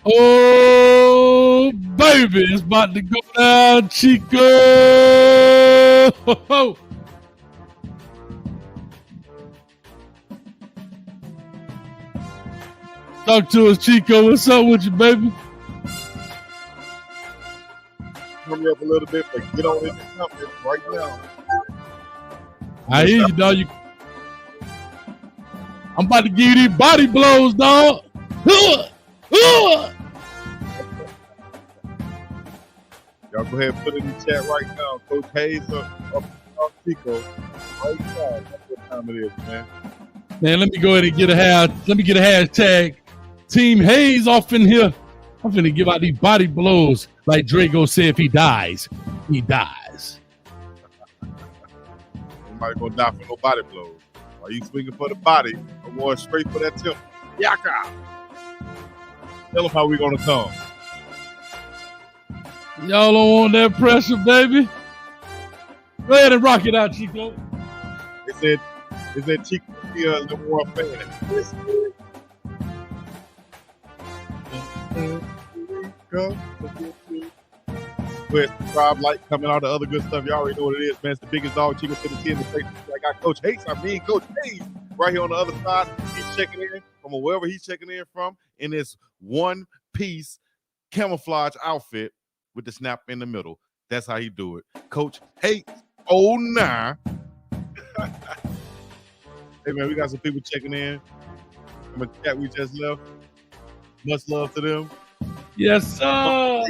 Oh, baby, it's about to go down, Chico. Talk to us, Chico. What's up with you, baby? Hurry up a little bit, but get on in the comments right now. I hear you, dog. I'm about to give you these body blows, dog. Y'all go ahead and put it in the chat right now. Coach Hayes or Chico. Right now. That's what time it is, man. Man, let me go ahead and get a hashtag. Team Hayes off in here. I'm finna give out these body blows. Like Drago said, if he dies, he dies. Nobody gonna die for no body blows. Are you swinging for the body? I'm going straight for that temple. Yaka! Tell them how we gonna come. Y'all don't want that pressure, baby. Go ahead and rock it out, Chico. It said Chico be a little more fan. With subscribe, like, coming all the other good stuff. Y'all already know what it is, man. It's the biggest dog, Chico to the T in the place. I got Coach Hayes. Coach Hayes right here on the other side. He's checking in from wherever he's checking in from in this one-piece camouflage outfit with the snap in the middle. That's how he do it. Coach Hayes. Oh, nah. Hey, man, we got some people checking in from a chat we just left. Much love to them. Yes, sir.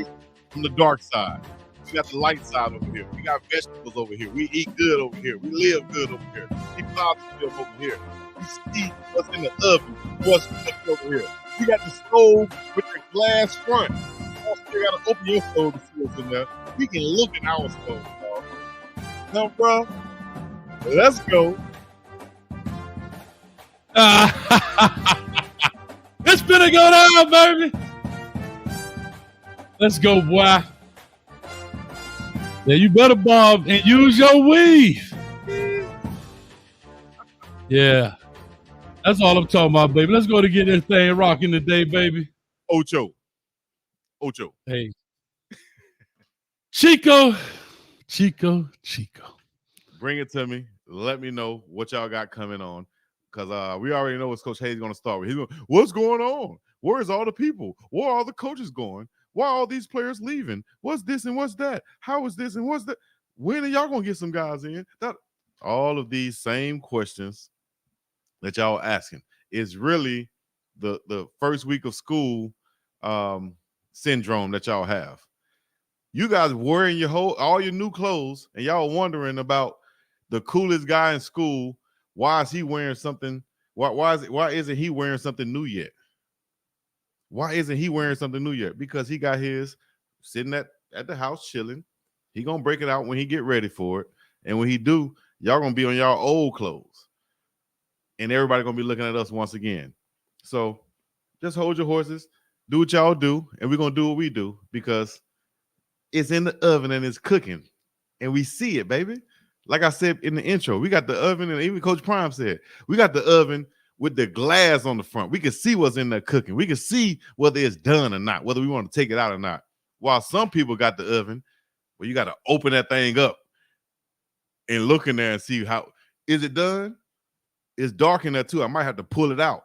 From the dark side. We got the light side over here. We got vegetables over here. We eat good over here. We live good over here. We positive over here. We see what's in the oven, what's cooked over here. We got the stove with the glass front. You still got to open your stove to see what's in there. We can look at our stove, dog. Now, bro, let's go. It's gonna go down, baby. Let's go, boy. Yeah, you better bob and use your weave. Yeah. That's all I'm talking about, baby. Let's go to get this thing rocking today, baby. Ocho. Hey. Chico. Bring it to me. Let me know what y'all got coming on. Because we already know what Coach Hayes is going to start with. He's going, what's going on? Where's all the people? Where are all the coaches going? Why are all these players leaving? What's this and what's that? How is this and what's that? When are y'all going to get some guys in? All of these same questions that y'all asking is really the first week of school syndrome that y'all have. You guys wearing all your new clothes and y'all wondering about the coolest guy in school. Why is he wearing something? Why isn't he wearing something new yet? Why isn't he wearing something new yet? Because he got his sitting at the house chilling. He gonna break it out when he get ready for it. And when he do, y'all gonna be on y'all old clothes. And everybody gonna be looking at us once again. So just hold your horses, do what y'all do, and we're gonna do what we do because it's in the oven and it's cooking. And we see it, baby. Like I said in the intro, we got the oven, and even Coach Prime said, we got the oven with the glass on the front. We can see what's in there cooking. We can see whether it's done or not, whether we want to take it out or not. While some people got the oven where you got to open that thing up and look in there and see how, is it done? It's dark in there too. I might have to pull it out.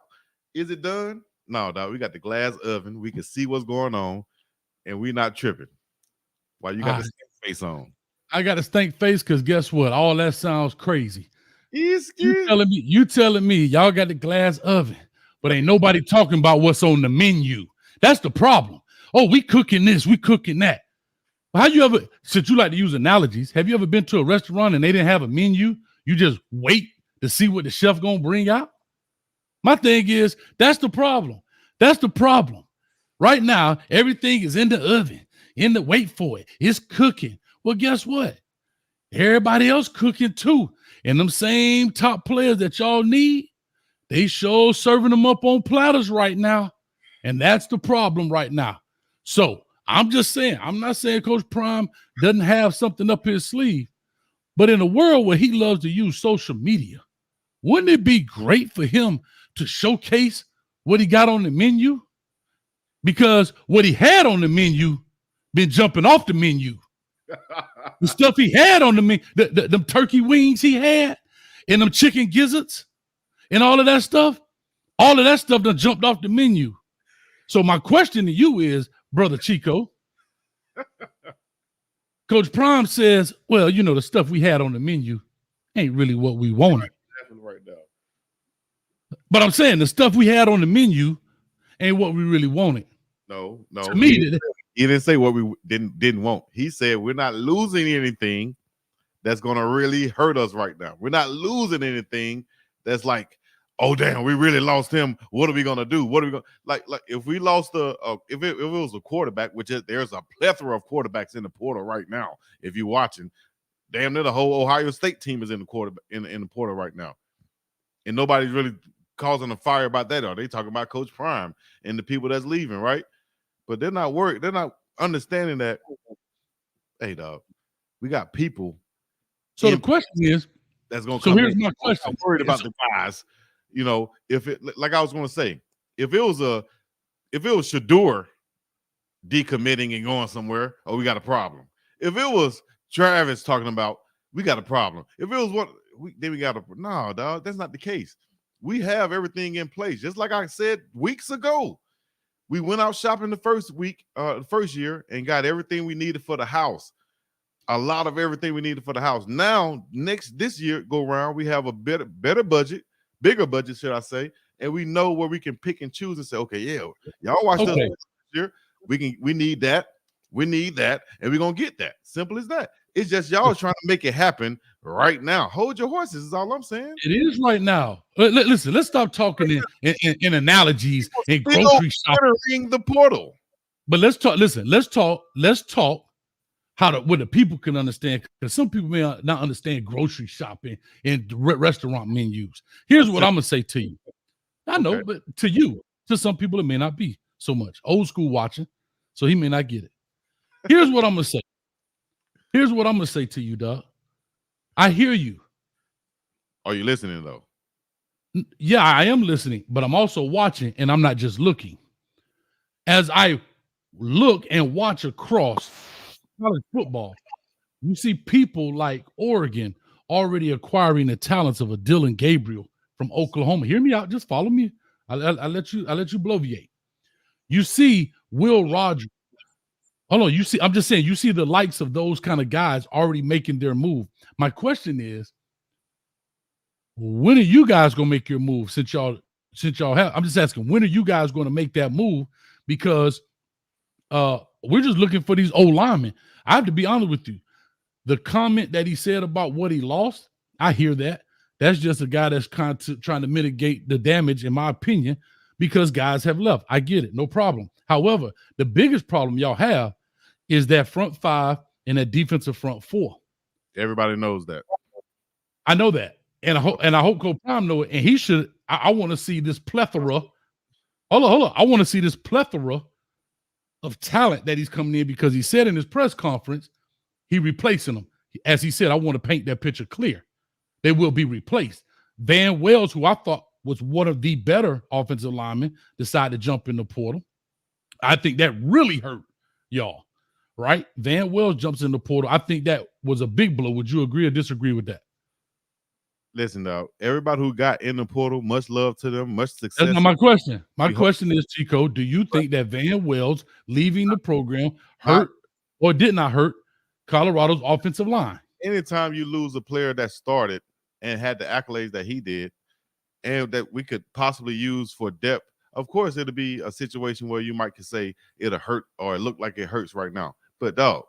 Is it done? No, dog. We got the glass oven. We can see what's going on, and we're not tripping. While you got the face on. I got a stink face because guess what? All that sounds crazy. You telling me y'all got the glass oven, but ain't nobody talking about what's on the menu. That's the problem. Oh, we cooking this, we cooking that. How you ever, since you like to use analogies, have you ever been to a restaurant and they didn't have a menu? You just wait to see what the chef gonna bring out? My thing is, that's the problem. That's the problem. Right now, everything is in the oven, wait for it. It's cooking. Well, guess what? Everybody else cooking too. And them same top players that y'all need, they sure serving them up on platters right now. And that's the problem right now. So I'm just saying, I'm not saying Coach Prime doesn't have something up his sleeve, but in a world where he loves to use social media, wouldn't it be great for him to showcase what he got on the menu? because what he had on the menu been jumping off the menu. The stuff he had on the menu, them turkey wings he had, and them chicken gizzards, and all of that stuff done jumped off the menu. So my question to you is, Brother Chico, Coach Prime says, well, you know, the stuff we had on the menu ain't really what we wanted. Right now. But I'm saying the stuff we had on the menu ain't what we really wanted. No. To me, he didn't say what we didn't want. He said we're not losing anything that's going to really hurt us right now. We're not losing anything that's like, oh damn, we really lost him. What are we going to do? What are we going like if we lost if it was a quarterback, which is, there's a plethora of quarterbacks in the portal right now. If you're watching, damn near the whole Ohio State team is in the quarterback in the portal right now, and nobody's really causing a fire about that. Are they talking about Coach Prime and the people that's leaving, right? But they're not worried. They're not understanding that. Hey, dog, we got people. So the question is, that's going to. So here's my question. I'm worried about the guys. You know, if it, like I was going to say, if it was Shador decommitting and going somewhere, oh, we got a problem. If it was Travis talking about, we got a problem. If it was then we got a no, dog. That's not the case. We have everything in place. Just like I said weeks ago, we went out shopping the first year and got everything we needed for the house. A lot of everything we needed for the house. Now, this year go around, we have a better budget, bigger budget, should I say, and we know where we can pick and choose and say, okay, yeah, y'all watch this year. We need that, and we're gonna get that. Simple as that. It's just y'all trying to make it happen right now. Hold your horses, is all I'm saying. It is right now. Listen, let's stop talking in analogies and grocery shopping. The portal. But let's talk. Listen, let's talk what the people can understand, because some people may not understand grocery shopping and restaurant menus. Here's what I'm gonna say to you. I know, but to some people, it may not be so much. Old school watching, so he may not get it. Here's what I'm gonna say. Here's what I'm gonna say to you, dog. I hear you. Are you listening though? Yeah, I am listening, but I'm also watching, and I'm not just looking. As I look and watch across college football, you see people like Oregon already acquiring the talents of a Dylan Gabriel from Oklahoma. Hear me out. Just follow me. I'll let you bloviate. You see Will Rogers. Hold on. I'm just saying, you see the likes of those kind of guys already making their move. My question is, when are you guys going to make your move since y'all have? I'm just asking, when are you guys going to make that move? Because we're just looking for these old linemen. I have to be honest with you. The comment that he said about what he lost, I hear that. That's just a guy that's kind of trying to mitigate the damage, in my opinion, because guys have left. I get it. No problem. However, the biggest problem y'all have is that front five and that defensive front four. Everybody knows that. I know that. And I hope Coach Prime know it. And he should. I want to see this plethora. Hold on. I want to see this plethora of talent that he's coming in, because he said in his press conference, he replacing them. As he said, I want to paint that picture clear. They will be replaced. Van Wells, who I thought was one of the better offensive linemen, decided to jump in the portal. I think that really hurt y'all, right? Van Wells jumps in the portal. I think that was a big blow. Would you agree or disagree with that? Listen, though, everybody who got in the portal, much love to them, much success. That's not my question. My question is, Chico, do you think that Van Wells leaving the program hurt or did not hurt Colorado's offensive line? Anytime you lose a player that started and had the accolades that he did and that we could possibly use for depth, of course, it'll be a situation where you might say it'll hurt or it look like it hurts right now. But, dog,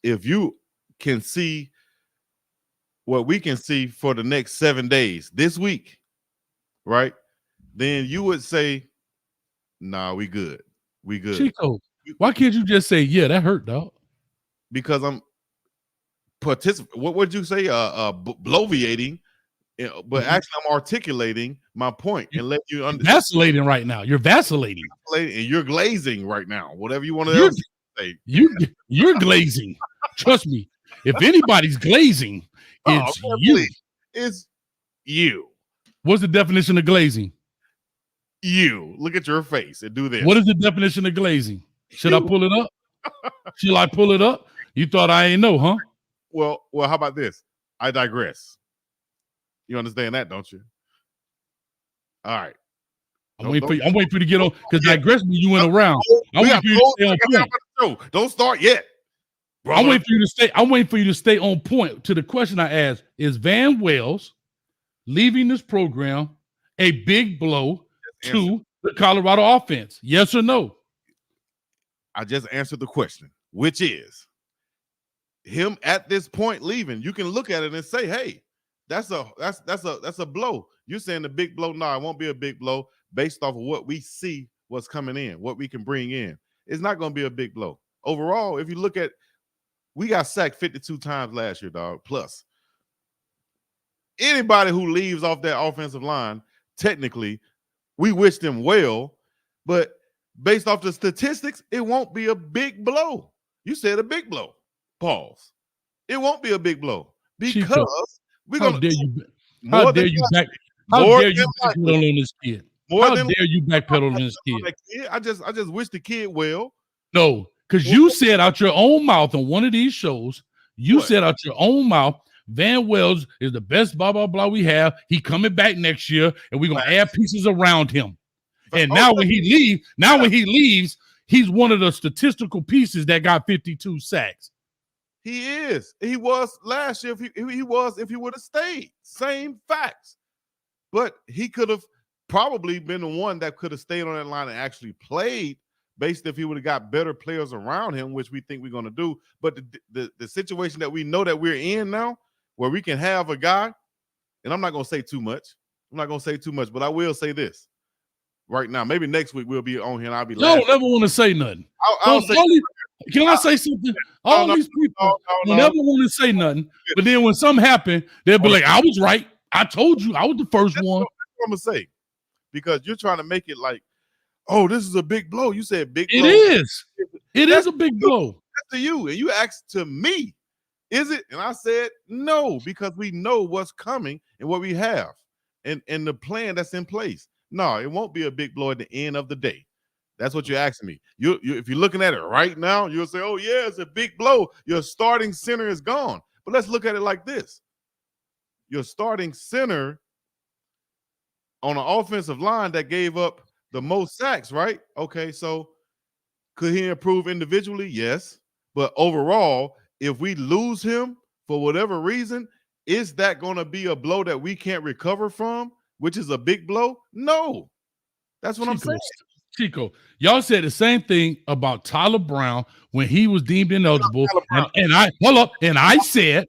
if you can see what we can see for the next 7 days, this week, right, then you would say, nah, we good. We good. Chico, why can't you just say, yeah, that hurt, dog? Because I'm participating. What would you say? Bloviating. But actually, I'm articulating my point and let you understand. Vacillating right now. You're vacillating. And you're glazing right now. Whatever you want to say. You're glazing. Trust me. If anybody's glazing, it's you. Please. It's you. What's the definition of glazing? You look at your face and do this. What is the definition of glazing? Should I pull it up? Should I pull it up? You thought I ain't know, huh? Well, how about this? I digress. You understand that, don't you? All right. I'm waiting for you to get on because digress means you went around. I'm waiting for you to stay on point. Don't start yet. Brother. I'm waiting for you to stay on point to the question I asked. Is Van Wells leaving this program a big blow to the Colorado offense? Yes or no? I just answered the question, which is him at this point leaving. You can look at it and say, hey, that's a blow. You're saying the big blow. No, it won't be a big blow based off of what we see what's coming in, what we can bring in. It's not going to be a big blow. Overall, if you look at, we got sacked 52 times last year, dog. Plus, anybody who leaves off that offensive line, technically, we wish them well, but based off the statistics, it won't be a big blow. You said a big blow. Pause. It won't be a big blow because Chico, we're going to. How dare you backpedal on this kid? How dare you backpedal on this kid? I just wish the kid well. No, because you said out your own mouth on one of these shows, said out your own mouth, Van Wells is the best blah, blah, blah we have. He coming back next year, and we're going to add pieces around him. And now when he leaves, he's one of the statistical pieces that got 52 sacks. He is. He was last year. If he would have stayed. Same facts. But he could have probably been the one that could have stayed on that line and actually played based if he would have got better players around him, which we think we're going to do. But the situation that we know that we're in now, where we can have a guy, and I'm not going to say too much. But I will say this. Right now, maybe next week we'll be on here and I'll be laughing. Don't ever want to say nothing. Can I say something? These people never want to say nothing, but then when something happened, they'll be like, I was right. I told you I was the first one. That's what I'm going to say. Because you're trying to make it like, oh, this is a big blow. You said big blow. It is. It is a big blow. That's to you. And you asked to me, is it? And I said no, because we know what's coming and what we have and the plan that's in place. No, it won't be a big blow at the end of the day. That's what you're asking me. You if you're looking at it right now, you'll say, oh, yeah, it's a big blow. Your starting center is gone. But let's look at it like this. Your starting center on an offensive line that gave up the most sacks, right? Okay, so could he improve individually? Yes. But overall, if we lose him for whatever reason, is that going to be a blow that we can't recover from, which is a big blow? No. That's what I'm saying. Chico, y'all said the same thing about Tyler Brown when he was deemed ineligible. And I said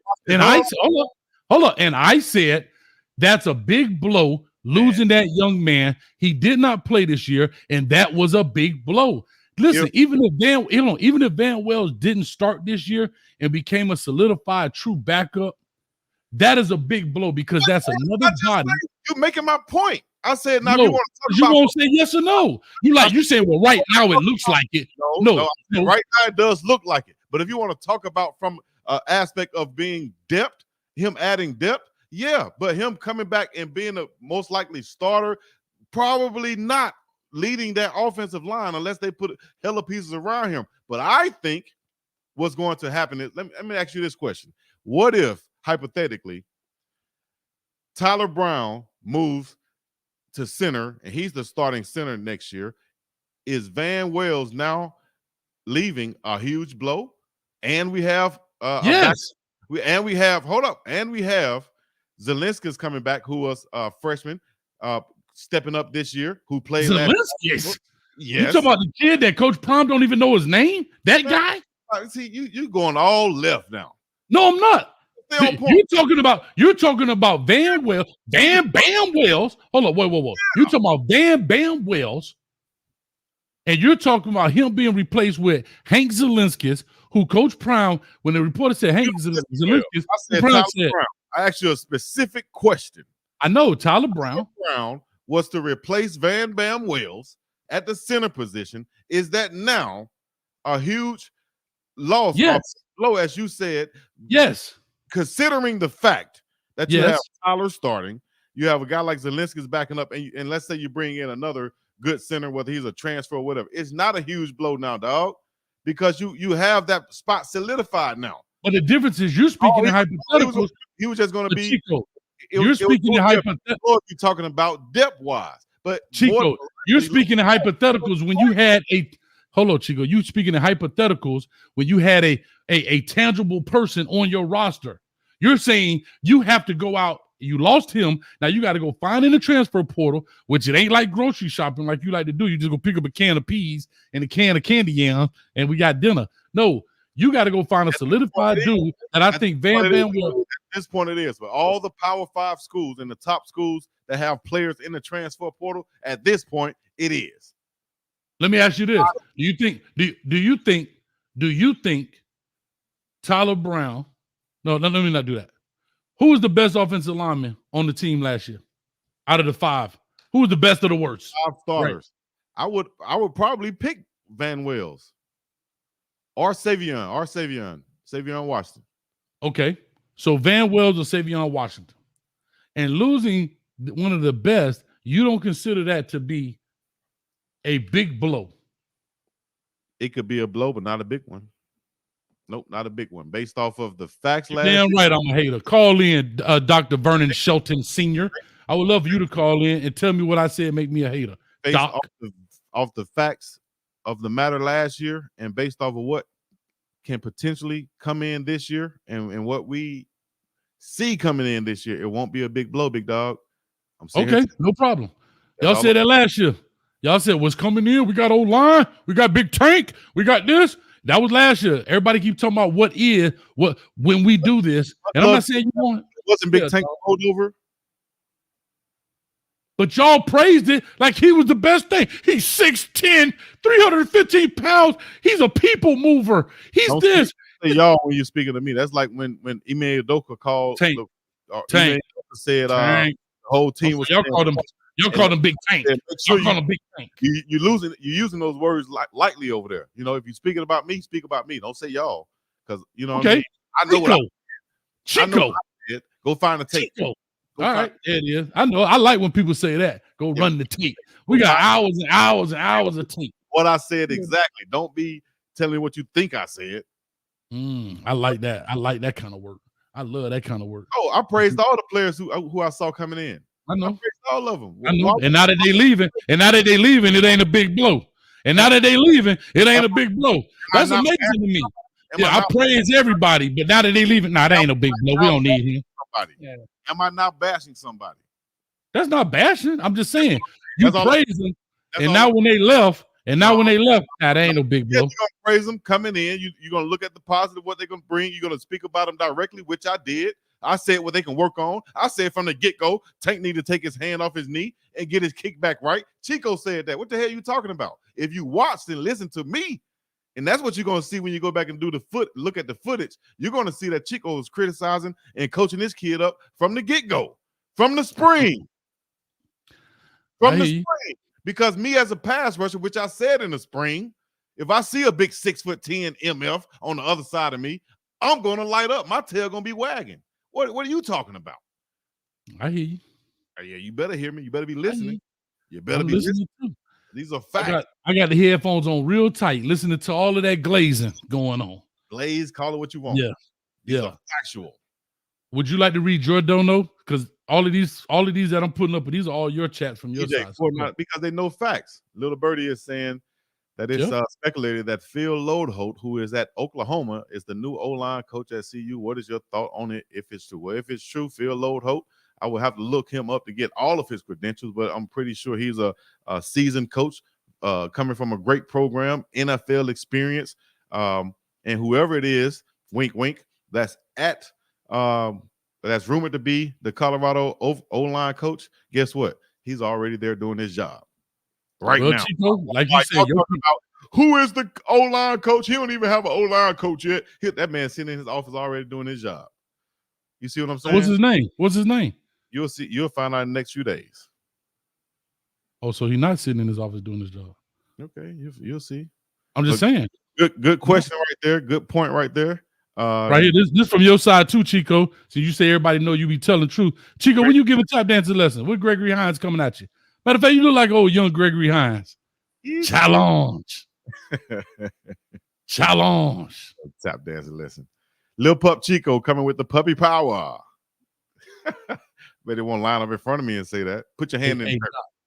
that's a big blow losing that young man. He did not play this year, and that was a big blow. Listen, even if Van Wells didn't start this year and became a solidified true backup, that is a big blow because that's another body. You're making my point. I said, now no, you want to talk about, won't say yes or no. You say, well, right now it looks like it. No. Right now it does look like it. But if you want to talk about from an aspect of being depth, him adding depth, yeah. But him coming back and being a most likely starter, probably not leading that offensive line unless they put hella pieces around him. But I think what's going to happen is, let me ask you this question. What if, hypothetically, Tyler Brown moves to center and he's the starting center next year? Is Van Wells now leaving a huge blow? And we have we have Zelinski's coming back, who was a freshman, stepping up this year, who played Zelinski. You talking about the kid that Coach Prom don't even know his name? That guy? See, you going all left now. No, I'm not. You're talking about Van Wells. Bam Wells. Hold on, whoa. You're talking about Bam Wells, and you're talking about him being replaced with Hank Zelinski, who Coach Brown, when the reporter said Hank Zelinski, Brown said, I asked you a specific question. I know Tyler Brown was to replace Bam Wells at the center position. Is that now a huge loss? Yes. Blow, as you said. Yes. Considering the fact that you have Tyler starting, you have a guy like Zelensky's backing up, and let's say you bring in another good center, whether he's a transfer or whatever. It's not a huge blow now, dog, because you have that spot solidified now. But the difference is you're speaking in hypotheticals. He was just going to be. Chico, you're speaking in hypotheticals. You're talking about depth-wise. But Chico, you're speaking in hypotheticals when you had a hold on, Chico. You speaking in hypotheticals when you had a tangible person on your roster. You're saying you have to go out. You lost him. Now you got to go find in the transfer portal, which it ain't like grocery shopping like you like to do. You just go pick up a can of peas and a can of candy yams, and we got dinner. No, you got to go find a solidified dude. And I think Van will. At this point, it is. But all the Power 5 schools and the top schools that have players in the transfer portal, at this point, it is. Let me ask you this: Do you think Tyler Brown? No, let me not do that. Who was the best offensive lineman on the team last year? Out of the 5, who was the best of the worst? 5 starters. Right. I would probably pick Van Wells or Savion Washington. Okay, so Van Wells or Savion Washington, and losing one of the best, you don't consider that to be a big blow? It could be a blow, but not a big one. Nope, not a big one. Based off of the facts last year. Damn right, I'm a hater. Call in Dr. Vernon Shelton Sr. I would love for you to call in and tell me what I said make me a hater. Based off the facts of the matter last year and based off of what can potentially come in this year and what we see coming in this year, it won't be a big blow, big dog. Okay, no problem. Y'all said that last year. Y'all said what's coming in. We got O-line. We got big tank. We got this. That was last year. Everybody keep talking about when we do this. And I'm not saying you want. It wasn't big tank rolled over. But y'all praised it like he was the best thing. He's 6'10", 315 pounds. He's a people mover. He's this. Y'all, when you're speaking to me, that's like when Ime Udoka called Tank. Tank. Said Tank. The whole team was. Y'all called him big tank. Y'all called him big tank. You're using those words lightly over there. You know, if you're speaking about me, speak about me. Don't say y'all, because you know. Okay. What I mean? I know Chico. what I did. Go find a tape. Chico. All right, there it is. I know. I like when people say that. Go run the tape. We got hours and hours and hours of tape. What I said exactly. Don't be telling me what you think I said. I like that. I like that kind of work. I love that kind of work. Oh, I praised all the players who I saw coming in. I know. I praised all of them. I know. And now that they leaving, it ain't a big blow. And now that they leaving, it ain't a big blow. That's amazing to me. I praise everybody, but now that they leaving, that ain't a big blow. We don't need him. Yeah. Am I not bashing somebody? That's not bashing. I'm just saying you praise them, and now when they left, that ain't no big blow. You're gonna praise them coming in. You're gonna look at the positive, what they're gonna bring. You're gonna speak about them directly, which I did. I said what they can work on. I said from the get-go, Tank need to take his hand off his knee and get his kickback right. Chico said that. What the hell are you talking about? If you watched and listened to me, and that's what you're going to see when you go back and look at the footage, you're going to see that Chico is criticizing and coaching this kid up from the get-go, from the spring. Because me as a pass rusher, which I said in the spring, if I see a big 6'10" MF on the other side of me, I'm going to light up. My tail going to be wagging. What are you talking about? I hear you. Yeah, you better hear me. You better be listening. You better be listening. These are facts. I got the headphones on real tight, listening to all of that glazing going on. Glaze, call it what you want. Yeah. These are factual. Would you like to read your dono? Because all of these that I'm putting up, these are all your chats from your side. Because they know facts. Little Birdie is saying that it's speculated that Phil Lodeholt, who is at Oklahoma, is the new O-line coach at CU. What is your thought on it if it's true? Well, if it's true, Phil Lodeholt, I would have to look him up to get all of his credentials, but I'm pretty sure he's a seasoned coach coming from a great program, NFL experience. And whoever it is, wink, wink, that's rumored to be the Colorado O-line coach. Guess what? He's already there doing his job now. Chico, like you said, who is the O-line coach? He don't even have an O-line coach yet. That man sitting in his office already doing his job. You see what I'm saying? What's his name? You'll see. You'll find out in the next few days. Oh, so he's not sitting in his office doing his job. Okay, you'll see. I'm just saying. Good question right there. Good point right there. Right here, this from your side too, Chico. So you say everybody know you be telling the truth. Chico, when you give a tap dancing lesson, with Gregory Hines coming at you. Matter of fact, you look like old young Gregory Hines. Challenge. Challenge. Tap dancing lesson. Lil Pup Chico coming with the puppy power. But they won't line up in front of me and say that. Put your hand in.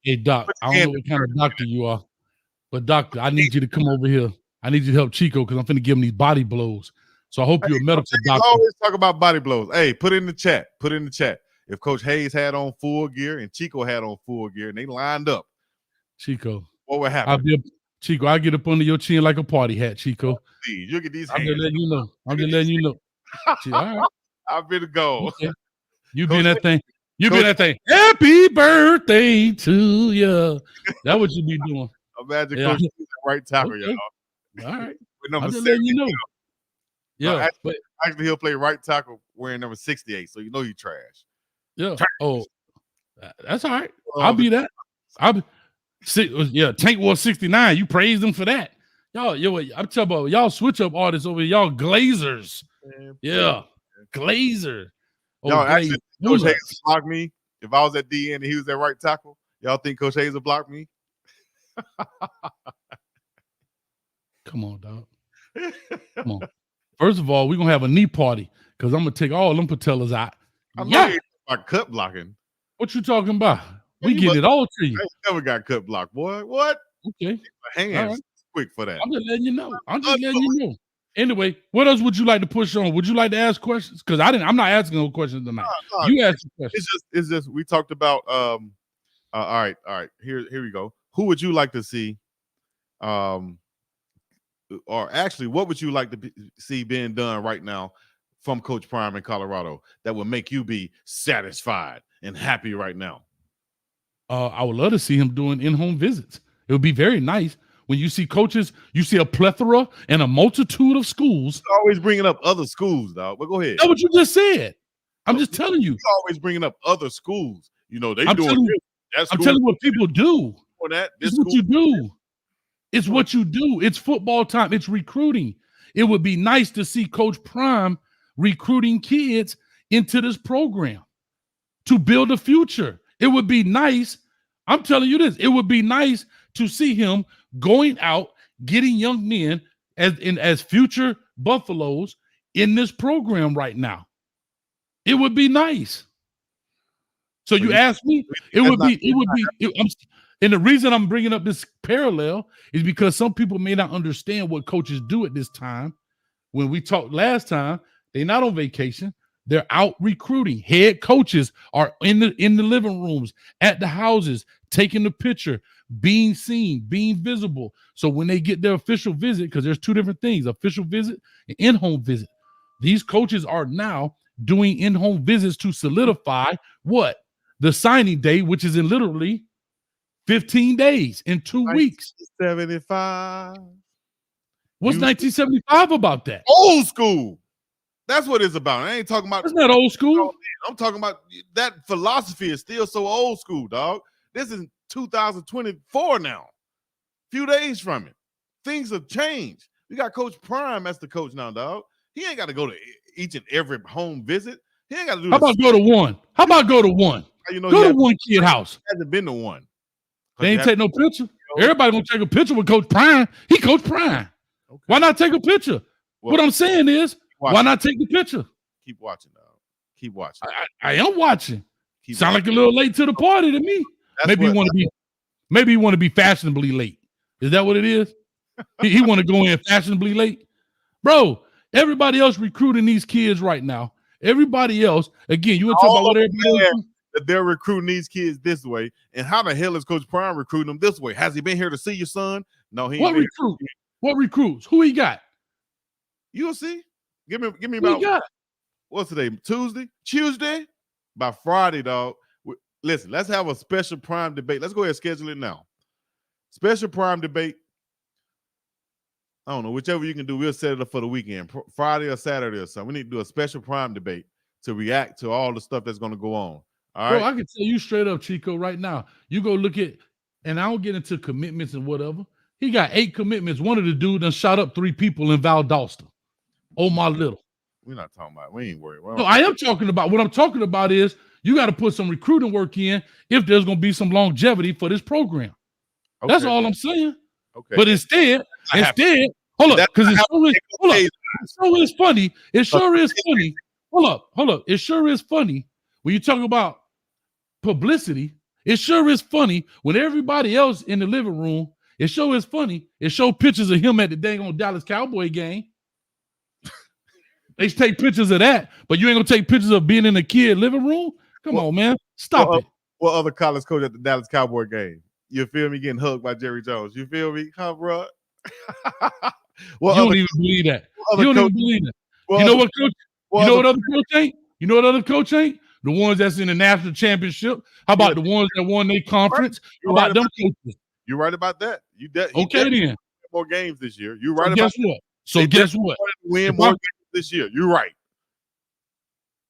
Hey, Doc, I don't know what kind of doctor you are, but doctor, I need you to come over here. I need you to help Chico because I'm finna give him these body blows. So I hope you're a medical doctor. Always talk about body blows. Hey, put in the chat. Put in the chat. If Coach Hayes had on full gear and Chico had on full gear and they lined up, Chico, what would happen? Chico, I get up under your chin like a party hat, Chico. Please, you get these I'm hands. just letting you know. I'm just letting you know. All right. I've been to go. Okay. You be that thing. You be that thing. Happy birthday to you. That's what you be doing. Imagine Coach right tackle, y'all. All right. With number I'm just letting you know. Yeah, no, actually, he'll play right tackle wearing number 68, so you know you trash. Yeah. Trash. Oh, that's all right. I'll be that. Tank wore 69. You praised him for that. Y'all, I'm talking about y'all switch up artists over here. Y'all glazers. Yeah, glazer. Y'all actually, Coach Hayes block me. If I was at DN and he was at right tackle, y'all think Coach Hayes would block me? Come on, dog. Come on. First of all, we're gonna have a knee party because I'm gonna take all them patellas out. I'm not about cut blocking. What you talking about? We get it all to you. I never got cut block, boy. What? Okay. My hands quick for that. I'm just letting you know. Anyway, what else would you like to push on? Would you like to ask questions? Because I'm not asking no questions tonight. No. You ask questions. It's just we talked about all right. Here we go. Who would you like to see? Or actually, what would you like to see being done right now from Coach Prime in Colorado that would make you be satisfied and happy right now? I would love to see him doing in-home visits. It would be very nice when you see coaches. You see a plethora and a multitude of schools. You're always bringing up other schools, dog. But go ahead. That's what you just said. I'm just telling you. You're always bringing up other schools. You know they doing this. I'm telling you what people do. It's what you do. It's what you do. It's football time. It's recruiting. It would be nice to see Coach Prime recruiting kids into this program to build a future. It would be nice. I'm telling you this. It would be nice to see him going out, getting young men as future Buffaloes in this program right now. It would be nice. So you ask me, and the reason I'm bringing up this parallel is because some people may not understand what coaches do at this time. When we talked last time, they're not on vacation. They're out recruiting. Head coaches are in the living rooms, at the houses, taking the picture, being seen, being visible. So when they get their official visit, because there's two different things, official visit and in-home visit. These coaches are now doing in-home visits to solidify what? The signing day, which is in literally 15 days, in 2 weeks. 75. What's 1975 about that? Old school. That's what it's about. I ain't talking about. It's not old school. I'm talking about that philosophy is still so old school, dog. This is 2024 now. Few days from it. Things have changed. We got Coach Prime as the coach now, dog. He ain't got to go to each and every home visit. He ain't got to do. How about go to one? How about go to one? You know, go to one kid house. Hasn't been to one. They ain't take no picture. Everybody gonna take a picture with Coach Prime. He Coach Prime. Okay. Why not take a picture? Well, what I'm saying is, why not take the picture? Keep watching, dog. Keep watching. I am watching. Sound like a little late to the party to me. Maybe you want to be fashionably late. Is that what it is? he want to go in fashionably late, bro. Everybody else recruiting these kids right now. Everybody else, again, you want to talk about what everybody else that they're recruiting these kids this way, and how the hell is Coach Prime recruiting them this way? Has he been here to see your son? No, he. What recruit? What recruits? Who he got? You'll see. Give me about what's today? Tuesday. By Friday, dog. Listen, let's have a special Prime debate. Let's go ahead and schedule it now. Special Prime debate. I don't know, whichever you can do. We'll set it up for the weekend, Friday or Saturday or something. We need to do a special Prime debate to react to all the stuff that's going to go on. All right. Bro, I can tell you straight up, Chico, right now. You go look at, and I don't get into commitments and whatever. He got 8 commitments. One of the dude done shot up 3 people in Valdosta. Oh, my little. We're not talking about. We ain't worried. No, I am talking about. What I'm talking about is you got to put some recruiting work in if there's going to be some longevity for this program. Okay. That's all I'm saying. Okay. But instead, hold up, because it sure is funny. It sure is funny. Hold up. It sure is funny when you talk about publicity. It sure is funny when everybody else in the living room. It sure is funny. It show pictures of him at the dang on Dallas Cowboy game. They take pictures of that, but you ain't gonna take pictures of being in the kid living room. Come on, man, stop it. What other college coach at the Dallas Cowboy game? You feel me getting hugged by Jerry Jones? You feel me, huh, bro? You don't even believe that. You don't even believe that. You know what, coach? You know what other coach ain't? You know what other coach ain't? The ones that's in the national championship. How about the ones that won their conference? How about them coaches? You're right about that. Okay, then. More games this year. You're right about guess what? So guess what? Win more games this year. You're right.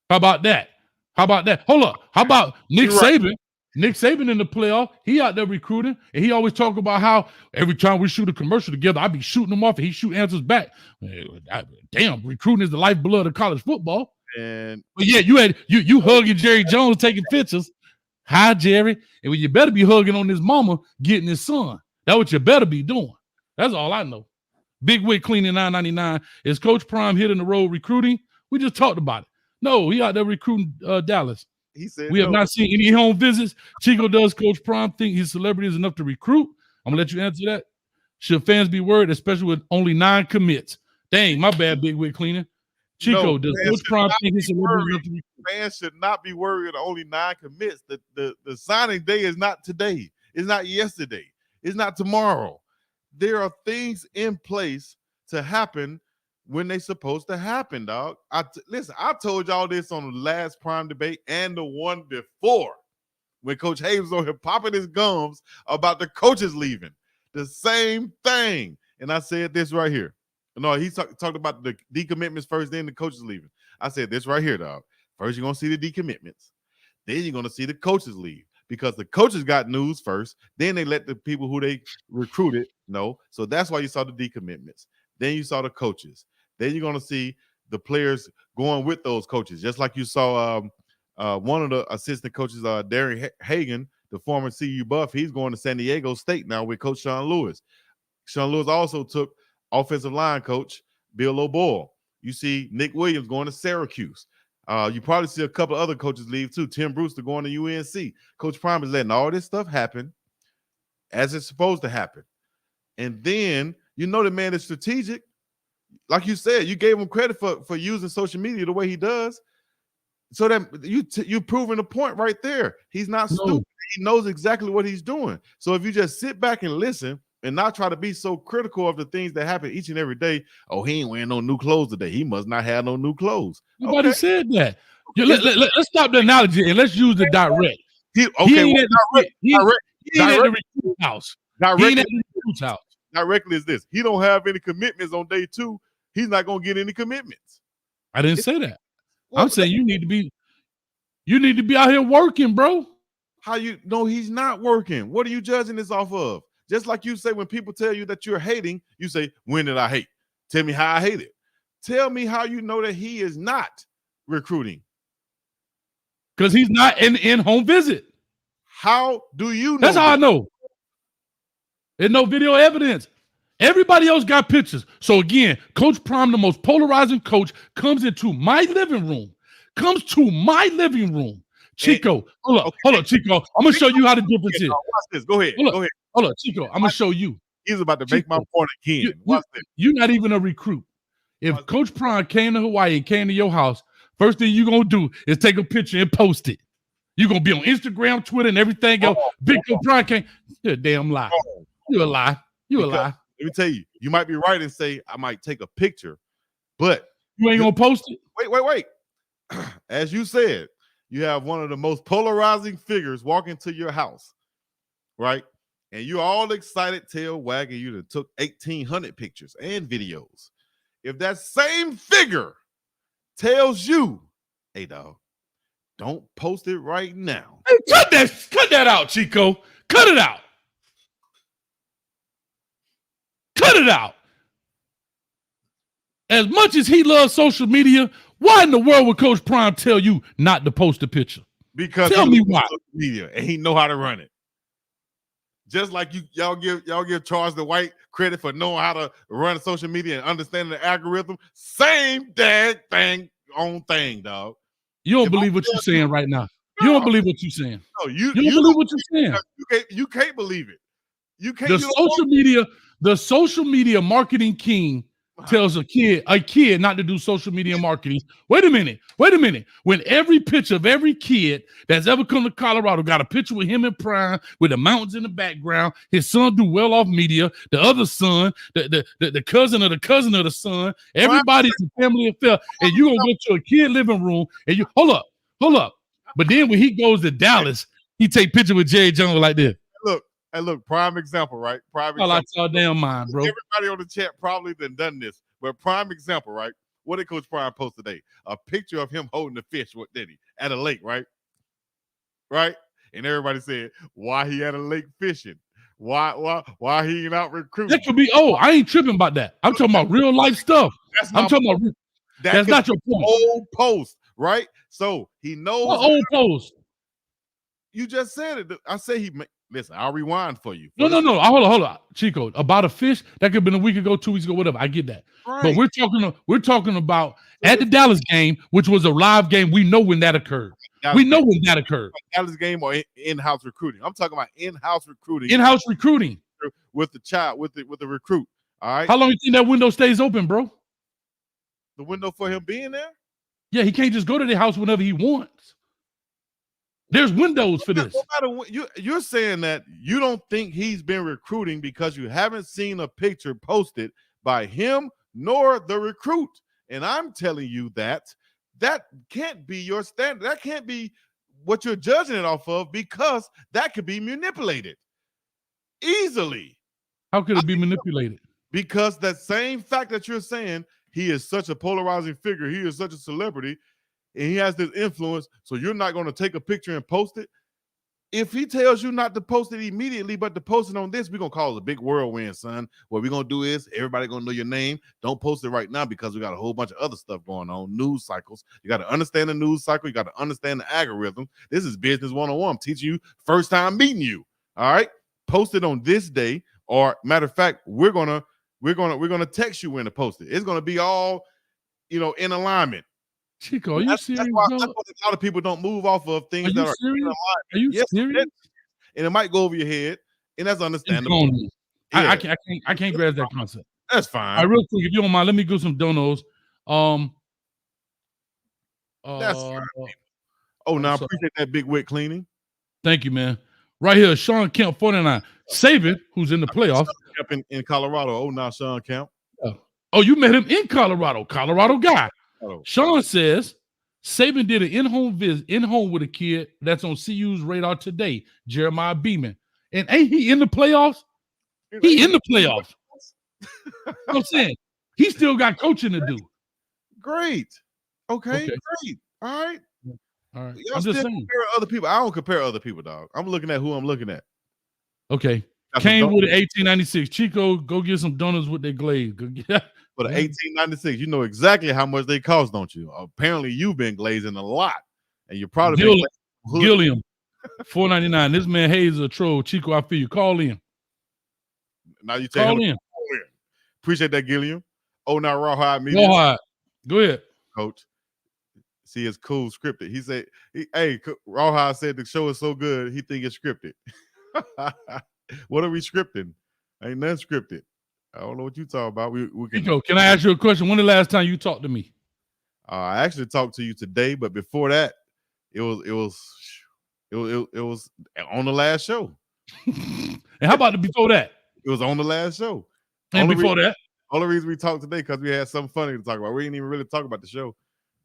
How about that? Hold up. How about Nick Saban? Right. Nick Saban in the playoff, he out there recruiting, and he always talk about how every time we shoot a commercial together, I be shooting him off, and he shoot answers back. Damn, recruiting is the lifeblood of college football. But yeah, you hugging Jerry Jones, taking pictures. Hi, Jerry. And you better be hugging on his mama, getting his son. That's what you better be doing. That's all I know. Big Wig Cleaning 999. Is Coach Prime hitting the road recruiting? We just talked about it. No, he out there recruiting Dallas. He said we have not seen any home visits. Chico, does Coach Prime think his celebrity is enough to recruit? I'm gonna let you answer that. Should fans be worried, especially with only 9 commits? Dang, my bad, Big Wig Cleaner. Chico, does Coach Prime think his celebrity is enough to recruit? Fans should not be worried with only 9 commits. The signing day is not today. It's not yesterday. It's not tomorrow. There are things in place to happen when they supposed to happen, dog. Listen, I told y'all this on the last Prime debate and the one before when Coach Hayes was on here popping his gums about the coaches leaving. The same thing. And I said this right here. No, he talked about the decommitments first, then the coaches leaving. I said this right here, dog. First, you're going to see the decommitments. Then you're going to see the coaches leave. Because the coaches got news first, then they let the people who they recruited know. So that's why you saw the decommitments. Then you saw the coaches. Then you're going to see the players going with those coaches, just like you saw one of the assistant coaches, Darren Hagan, the former CU Buff. He's going to San Diego State now with Coach Sean Lewis. Sean Lewis also took offensive line coach Bill O'Boyle. You see Nick Williams going to Syracuse. You probably see a couple of other coaches leave too. Tim Brewster going to UNC. Coach Prime is letting all this stuff happen as it's supposed to happen. And then, you know, the man is strategic. Like you said, you gave him credit for using social media the way he does. So that you proving a point right there. He's not stupid. He knows exactly what he's doing. So if you just sit back and listen and not try to be so critical of the things that happen each and every day. Oh, he ain't wearing no new clothes today. He must not have no new clothes. Nobody said that. Let's stop the analogy and let's use the direct. He ain't at the recruit house. Directly is this. He don't have any commitments on day 2. He's not going to get any commitments. I didn't say that. I'm saying you need to be out here working, bro. How you know he's not working? What are you judging this off of? Just like you say when people tell you that you're hating, you say, when did I hate? Tell me how I hate it. Tell me how you know that he is not recruiting. Because he's not in home visit. How do you know? That's how I know. There's no video evidence. Everybody else got pictures. So again, Coach Prime, the most polarizing coach, comes into my living room. Chico, hold up, Chico. I'm gonna show you how the difference is. Watch this. Go ahead. Hold up, Chico. I'm gonna show you. He's about to make my point again. Watch this. You're not even a recruit. If Coach Prime came to Hawaii and came to your house, first thing you're gonna do is take a picture and post it. You're gonna be on Instagram, Twitter, and everything else. Big Coach Prime came. You're a damn lie. You're a lie. You're a lie. Let me tell you, you might be right and say I might take a picture, but you ain't gonna post it. Wait. As you said, you have one of the most polarizing figures walking to your house, right? And you're all excited, tail wagging you that took 1,800 pictures and videos. If that same figure tells you, hey, dog, don't post it right now. Hey, cut that out, Chico. Cut it out. Cut it out. As much as he loves social media, why in the world would Coach Prime tell you not to post a picture? Because tell me why. Social media and he know how to run it. Just like y'all give Charles the White credit for knowing how to run social media and understanding the algorithm. Same dang thing on thing, dog. You don't believe what you're saying right now. No. You don't believe what you're saying. No, you don't believe what you're saying. You can't believe it. You can't. The social media marketing king tells a kid not to do social media marketing. Wait a minute. When every picture of every kid that's ever come to Colorado got a picture with him in prime, with the mountains in the background, his son do well off media, the other son, the cousin of the cousin of the son, everybody's a family affair, and you gonna go to a kid living room and you hold up. But then when he goes to Dallas, he take picture with Jerry Jones like this. Look, prime example, right? Prime example. I lost your damn mind, bro. Everybody on the chat probably done this, but prime example, right? What did Coach Prime post today? A picture of him holding the fish. What did he? At a lake, right? Right? And everybody said, why he at a lake fishing? Why he ain't out recruiting? That could be, I ain't tripping about that. I'm talking about real life stuff. That's not your point. Old post, right? So he knows. What old post? You just said it. I say listen, I'll rewind for you. No. Hold on. Chico, about a fish, that could have been a week ago, 2 weeks ago, whatever. I get that. Right. But we're talking about at the Dallas game, which was a live game. We know when that occurred. Dallas game or in-house recruiting. I'm talking about in-house recruiting. In-house recruiting. With the child, with the recruit. All right. How long do you think that window stays open, bro? The window for him being there? Yeah, he can't just go to the house whenever he wants. There's windows for this. You're saying that you don't think he's been recruiting because you haven't seen a picture posted by him nor the recruit. And I'm telling you that can't be your standard. That can't be what you're judging it off of, because that could be manipulated easily. How could it be manipulated? Because that same fact that you're saying he is such a polarizing figure, he is such a celebrity, and he has this influence, so you're not going to take a picture and post it. If he tells you not to post it immediately, but to post it on this, we're going to call it a big whirlwind, son. What we're going to do is everybody going to know your name. Don't post it right now because we got a whole bunch of other stuff going on, news cycles. You got to understand the news cycle. You got to understand the algorithm. This is business 101. I'm teaching you first time meeting you. All right? Post it on this day, or matter of fact, we're going to text you when to post it. It's going to be all, in alignment. Chico, are you serious? That's why a lot of people don't move off of things that are in alignment. Are you serious? And it might go over your head, and that's understandable. Yeah. I can't grasp that concept. That's fine. All right, real quick, if you don't mind, let me go some donos. That's fine. Now appreciate that big wit cleaning. Thank you, man. Right here, Sean Kemp, 49. Saban, who's in the playoffs. In Colorado. Now Sean Kemp. Yeah. Oh, you met him in Colorado. Colorado guy. Sean says Saban did an in-home with a kid that's on CU's radar today, Jeremiah Beeman. And ain't he in the playoffs? He in the playoffs. I'm saying he still got coaching to do. Great. Okay. Great. All right. I'm just saying. Compare other people. I don't compare other people, dog. I'm looking at who I'm looking at. Okay. Came with an 1896. Chico, go get some donuts with their glaze. For the 1896, you know exactly how much they cost, don't you? Apparently, you've been glazing a lot, and you're probably Gilliam, $4.99. This man Hayes is a troll. Chico, I feel you. Call in. Now you call in. Appreciate that, Gilliam. Now Rawhide Media. Rawhide, go ahead, Coach. See, it's cool scripted. He said, "Hey, Rawhide said the show is so good, he think it's scripted." What are we scripting? Ain't nothing scripted. I don't know what you talking about. We can. Chico, can I ask you a question? When the last time you talked to me? I actually talked to you today, but before that, it was on the last show. And how about before that? It was on the last show. And before that? Only reason we talked today because we had something funny to talk about. We didn't even really talk about the show.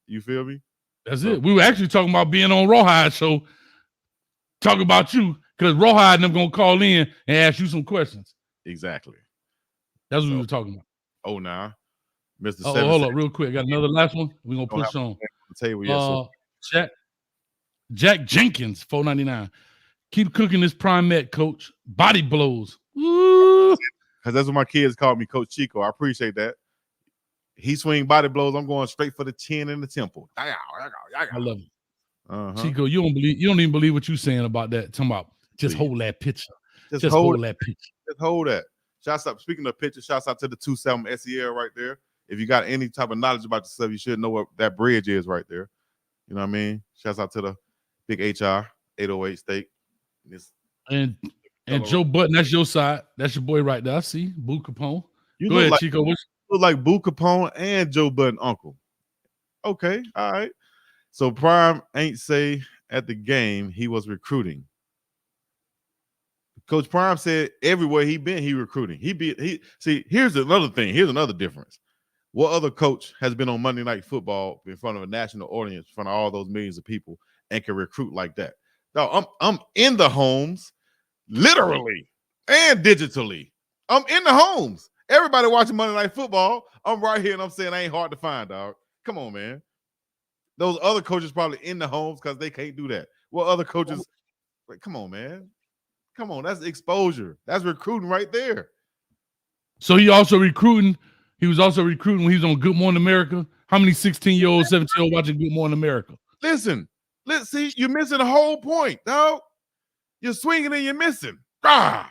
You feel me? That's it. We were actually talking about being on Rawhide show. Talk about you because Rawhide and them gonna call in and ask you some questions. Exactly. That's what we were talking about. Now, Mr. Hold up, real quick. Got another last one. We're gonna push on. Jack Jenkins, $4.99. Keep cooking this prime met, coach. Body blows. Because that's what my kids call me, Coach Chico. I appreciate that. he swing body blows. I'm going straight for the chin and the temple. I love it. Chico, you don't even believe what you're saying about that. Talking about just hold that picture. Just hold that picture. Just hold that. Shouts out. Speaking of pictures, shouts out to the 27 SEL right there. If you got any type of knowledge about yourself, you should know what that bridge is right there. You know what I mean? Shouts out to the big HR 808 steak. And Joe Button, that's your side. That's your boy right there. I see. Boo Capone. Go ahead, like, Chico. You look like Boo Capone and Joe Button uncle. Okay, all right. So Prime ain't say at the game he was recruiting. Coach Prime said everywhere he been, he recruiting. See, here's another thing. Here's another difference. What other coach has been on Monday Night Football in front of a national audience, in front of all those millions of people, and can recruit like that? No, I'm in the homes, literally and digitally. I'm in the homes. Everybody watching Monday Night Football, I'm right here and I'm saying I ain't hard to find, dog. Come on, man. Those other coaches probably in the homes because they can't do that. What other coaches? Like, come on, man. Come on, that's exposure. That's recruiting right there. So he was also recruiting when he was on Good Morning America. How many 16-year-olds, 17-year-olds watching Good Morning America? Listen, let's see. You're missing the whole point, dog. You're swinging and you're missing. All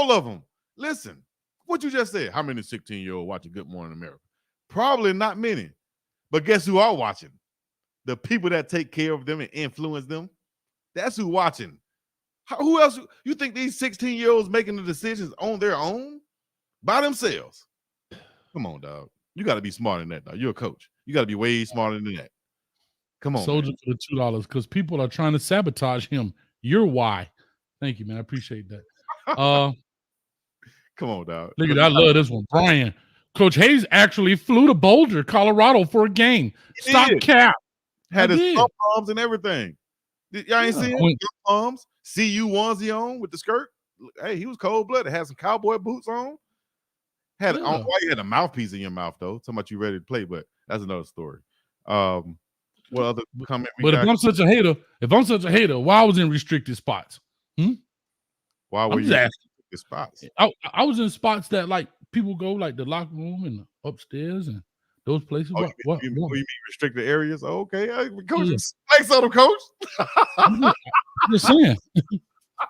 of them. Listen, what you just said. How many 16-year-olds watching Good Morning America? Probably not many. But guess who are watching? The people that take care of them and influence them. That's who watching. Who else? You think these 16-year-olds making the decisions on their own by themselves? Come on, dog. You got to be smarter than that, dog. You're a coach. You got to be way smarter than that. Come on. Soldier for the $2 because people are trying to sabotage him. You're why. Thank you, man. I appreciate that. Come on, dog. Look at that. I love this one. Brian. Coach Hayes actually flew to Boulder, Colorado for a game. Stop cap. Had his pom-poms and everything. Y'all ain't seen him? Pom-poms. CU onesie on with the skirt. Hey, he was cold-blooded. Had some cowboy boots on. Why you had a mouthpiece in your mouth, though? Talking about you ready to play, but that's another story. What other comment? But if I'm such a hater, why I was in restricted spots? Why were you in restricted spots? I was in spots that like people go, like the locker room and the upstairs and those places. You mean restricted areas? Okay, coach, thanks on them, coach. I'm just saying.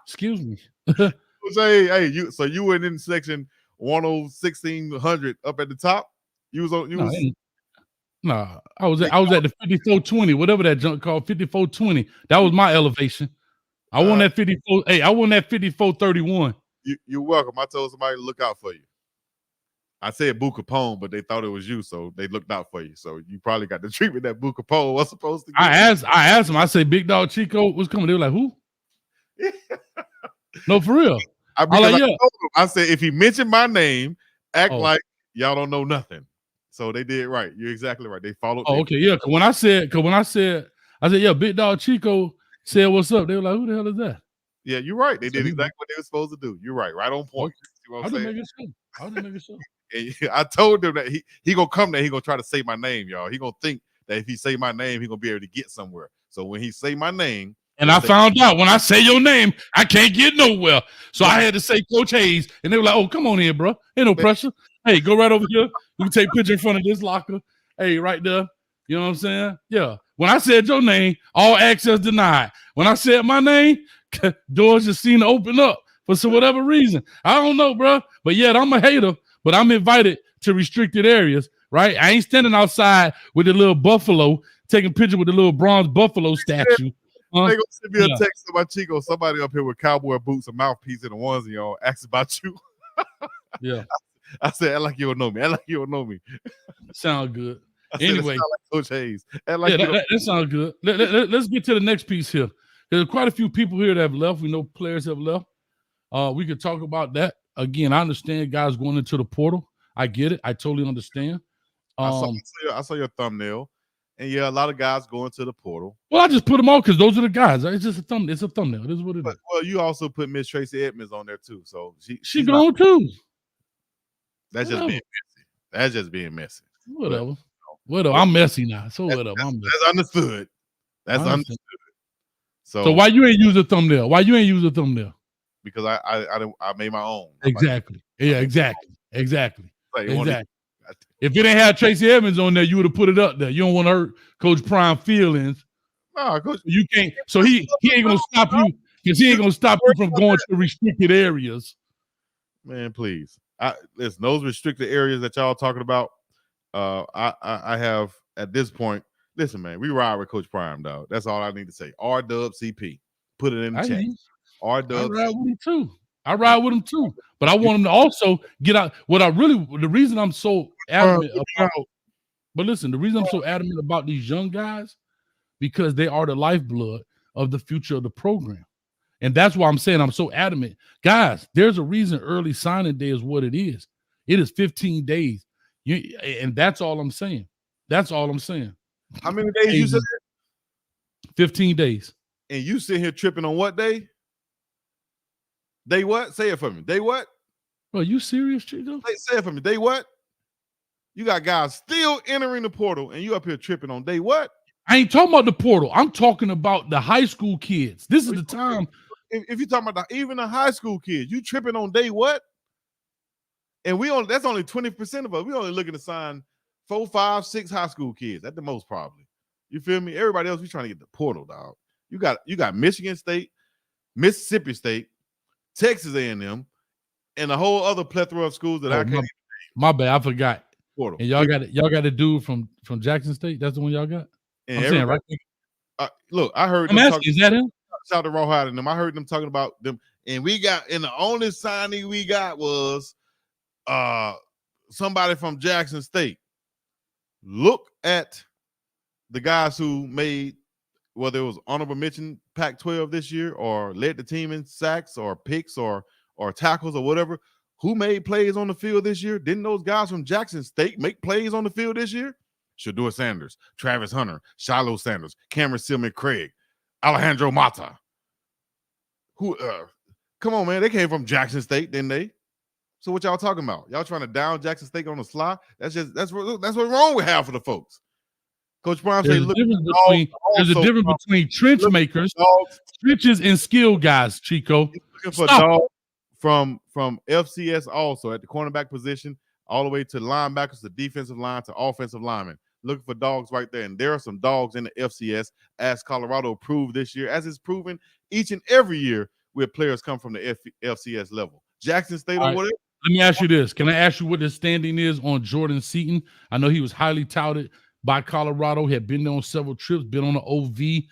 Excuse me. So you were in section 1600 up at the top. I was at the 5420, whatever that junk called, 5420. That was my elevation. I won that 54. Hey, I won that 5431. You're welcome. I told somebody to look out for you. I said Boo Capone, but they thought it was you, so they looked out for you. So you probably got the treatment that Boo Capone was supposed to get. I asked them. I said, Big Dog Chico was coming. They were like, who? No, for real. I said, if he mentioned my name, act like y'all don't know nothing. So they did right. You're exactly right. They followed. Oh, okay, yeah. Because when I said, yeah, Big Dog Chico said, what's up? They were like, who the hell is that? Yeah, you're right. They did exactly what they were supposed to do. You're right. Right on point. I was just making sure. I told them that he gonna come there. He gonna try to say my name, y'all. He gonna think that if he say my name, he gonna be able to get somewhere. So when he say my name, and I found out when I say your name, I can't get nowhere. So I had to say Coach Hayes, and they were like, "Oh, come on here, bro. Ain't no pressure. Hey, go right over here. We can take a picture in front of this locker. Hey, right there. You know what I'm saying? Yeah. When I said your name, all access denied. When I said my name, doors just seem to open up for whatever reason. I don't know, bro. But yet I'm a hater. But I'm invited to restricted areas, right? I ain't standing outside with the little buffalo, taking pictures with the little bronze buffalo statue. They gonna send me a text about Chico. Somebody up here with cowboy boots, a mouthpiece, and a onesie on, asks about you. Yeah. I said, act like you don't know me. Act like you don't know me. Sound good. Anyway. Like Coach Hayes. That sounds good. Let's get to the next piece here. There's quite a few people here that have left. We know players have left. We could talk about that. Again, I understand guys going into the portal. I get it. I totally understand. I saw your thumbnail. And yeah, a lot of guys going to the portal. Well, I just put them all because those are the guys. It's just a thumbnail. It's a thumbnail. This is what it is. Well, you also put Miss Tracy Edmonds on there too. So she's gone too. That's just being messy. That's just being messy. Whatever. I'm messy now. So whatever. That's understood. That's understood. So why you ain't use a thumbnail? Why you ain't use a thumbnail? Because I made my own. Exactly. Yeah, exactly. Exactly. Like, Exactly. If it ain't had Tracy Evans on there, you would have put it up there. You don't want to hurt Coach Prime feelings. No, Coach, you can't. So he ain't gonna stop you because he ain't gonna stop you from going to restricted areas. Man, please. Listen, those restricted areas that y'all talking about. I have at this point. Listen, man, we ride with Coach Prime, dog. That's all I need to say. RWCP. Put it in the chat. I ride with him too. I ride with him too. But I want him to also get out. The reason I'm so adamant about, but listen, the reason I'm so adamant about these young guys, because they are the lifeblood of the future of the program. And that's why I'm saying I'm so adamant. Guys, there's a reason early signing day is what it is. It is 15 days. And that's all I'm saying. That's all I'm saying. How many days you said? 15 days. And you sit here tripping on what day? Day what? Say it for me. Day what? Are you serious, Chico? Say it for me. Day what? You got guys still entering the portal, and you up here tripping on day what? I ain't talking about the portal. I'm talking about the high school kids. This is the time. If you're talking about even the high school kids, you tripping on day what? And that's only 20% of us. We only looking to sign 4, 5, 6 high school kids at the most, probably. You feel me? Everybody else, we trying to get the portal, dog. You got Michigan State, Mississippi State, Texas A&M, and a whole other plethora of schools that I can't even name. My bad, I forgot. Portal. And y'all got a dude from Jackson State. That's the one y'all got. And I'm saying, right? Look, I heard. I'm asking, is that him? Shout out to Rawhide and them. I heard them talking about them, and the only signing we got was somebody from Jackson State. Look at the guys who made, whether it was honorable mention Pac-12 this year or led the team in sacks or picks or tackles or whatever. Who made plays on the field this year? Didn't those guys from Jackson State make plays on the field this year? Shador Sanders, Travis Hunter, Shiloh Sanders, Cameron Silman Craig, Alejandro Mata. Come on, man. They came from Jackson State, didn't they? So what y'all talking about? Y'all trying to down Jackson State on the sly? That's what's wrong with half of the folks. Coach Brown said, there's a difference between trench makers, trenches, and skill guys, Chico. Looking for dogs from FCS also at the cornerback position, all the way to linebackers, to defensive line, to offensive linemen. Looking for dogs right there. And there are some dogs in the FCS, as Colorado proved this year, as it's proven each and every year where players come from the FCS level. Jackson State or whatever. Let me ask you this. Can I ask you what the standing is on Jordan Seaton? I know he was highly touted by Colorado, had been there on several trips, been on the OV,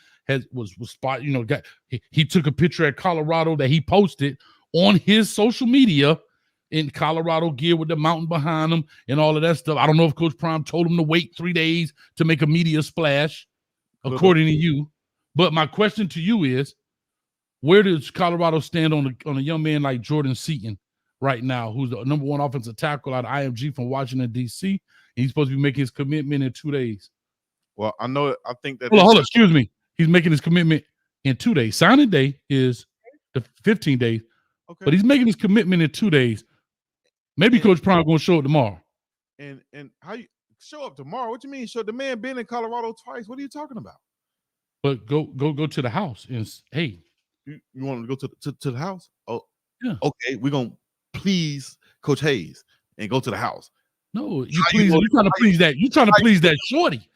was spot, he took a picture at Colorado that he posted on his social media in Colorado gear with the mountain behind him and all of that stuff. I don't know if Coach Prime told him to wait 3 days to make a media splash, according to you. But my question to you is, where does Colorado stand on a young man like Jordan Seaton right now, who's the #1 offensive tackle out of IMG from Washington, D.C., and he's supposed to be making his commitment in 2 days? Well, I think that... Hold on, excuse me. He's making his commitment in 2 days. Signing day is the 15 days, but he's making his commitment in 2 days. Maybe Coach Prime going to show up tomorrow. And how you show up tomorrow? What you mean? The man been in Colorado twice. What are you talking about? But go to the house and hey, you want to go to the house? Oh, yeah. Okay, we're gonna please Coach Hayes and go to the house. No, you trying to please that. You trying to please that shorty.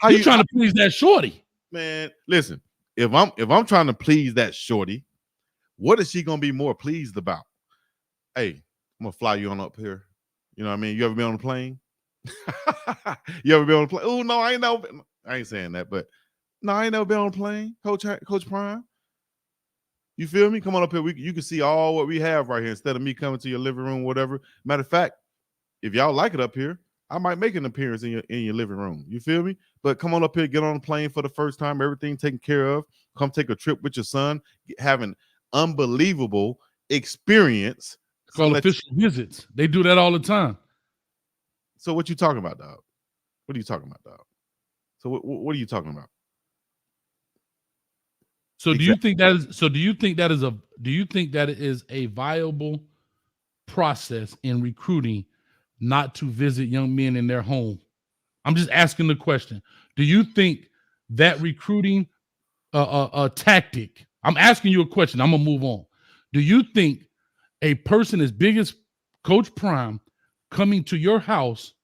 You trying to please that shorty. Man, listen. If I'm trying to please that shorty, what is she gonna be more pleased about? Hey, I'm gonna fly you on up here. You know what I mean? You ever been on a plane? You ever been on a plane? Oh no, I ain't saying that, but no, I ain't never been on a plane, Coach Prime. You feel me? Come on up here. You can see all what we have right here instead of me coming to your living room, whatever. Matter of fact, if y'all like it up here, I might make an appearance in your living room. You feel me? But come on up here, get on a plane for the first time, everything taken care of. Come take a trip with your son, have an unbelievable experience. It's called official visits. They do that all the time. So what you talking about, dog? What are you talking about, dog? So what are you talking about? So do you think that is a viable process in recruiting not to visit young men in their home? I'm just asking the question. Do you think that recruiting tactic? I'm asking you a question. I'm gonna move on. Do you think a person as big as Coach Prime coming to your house.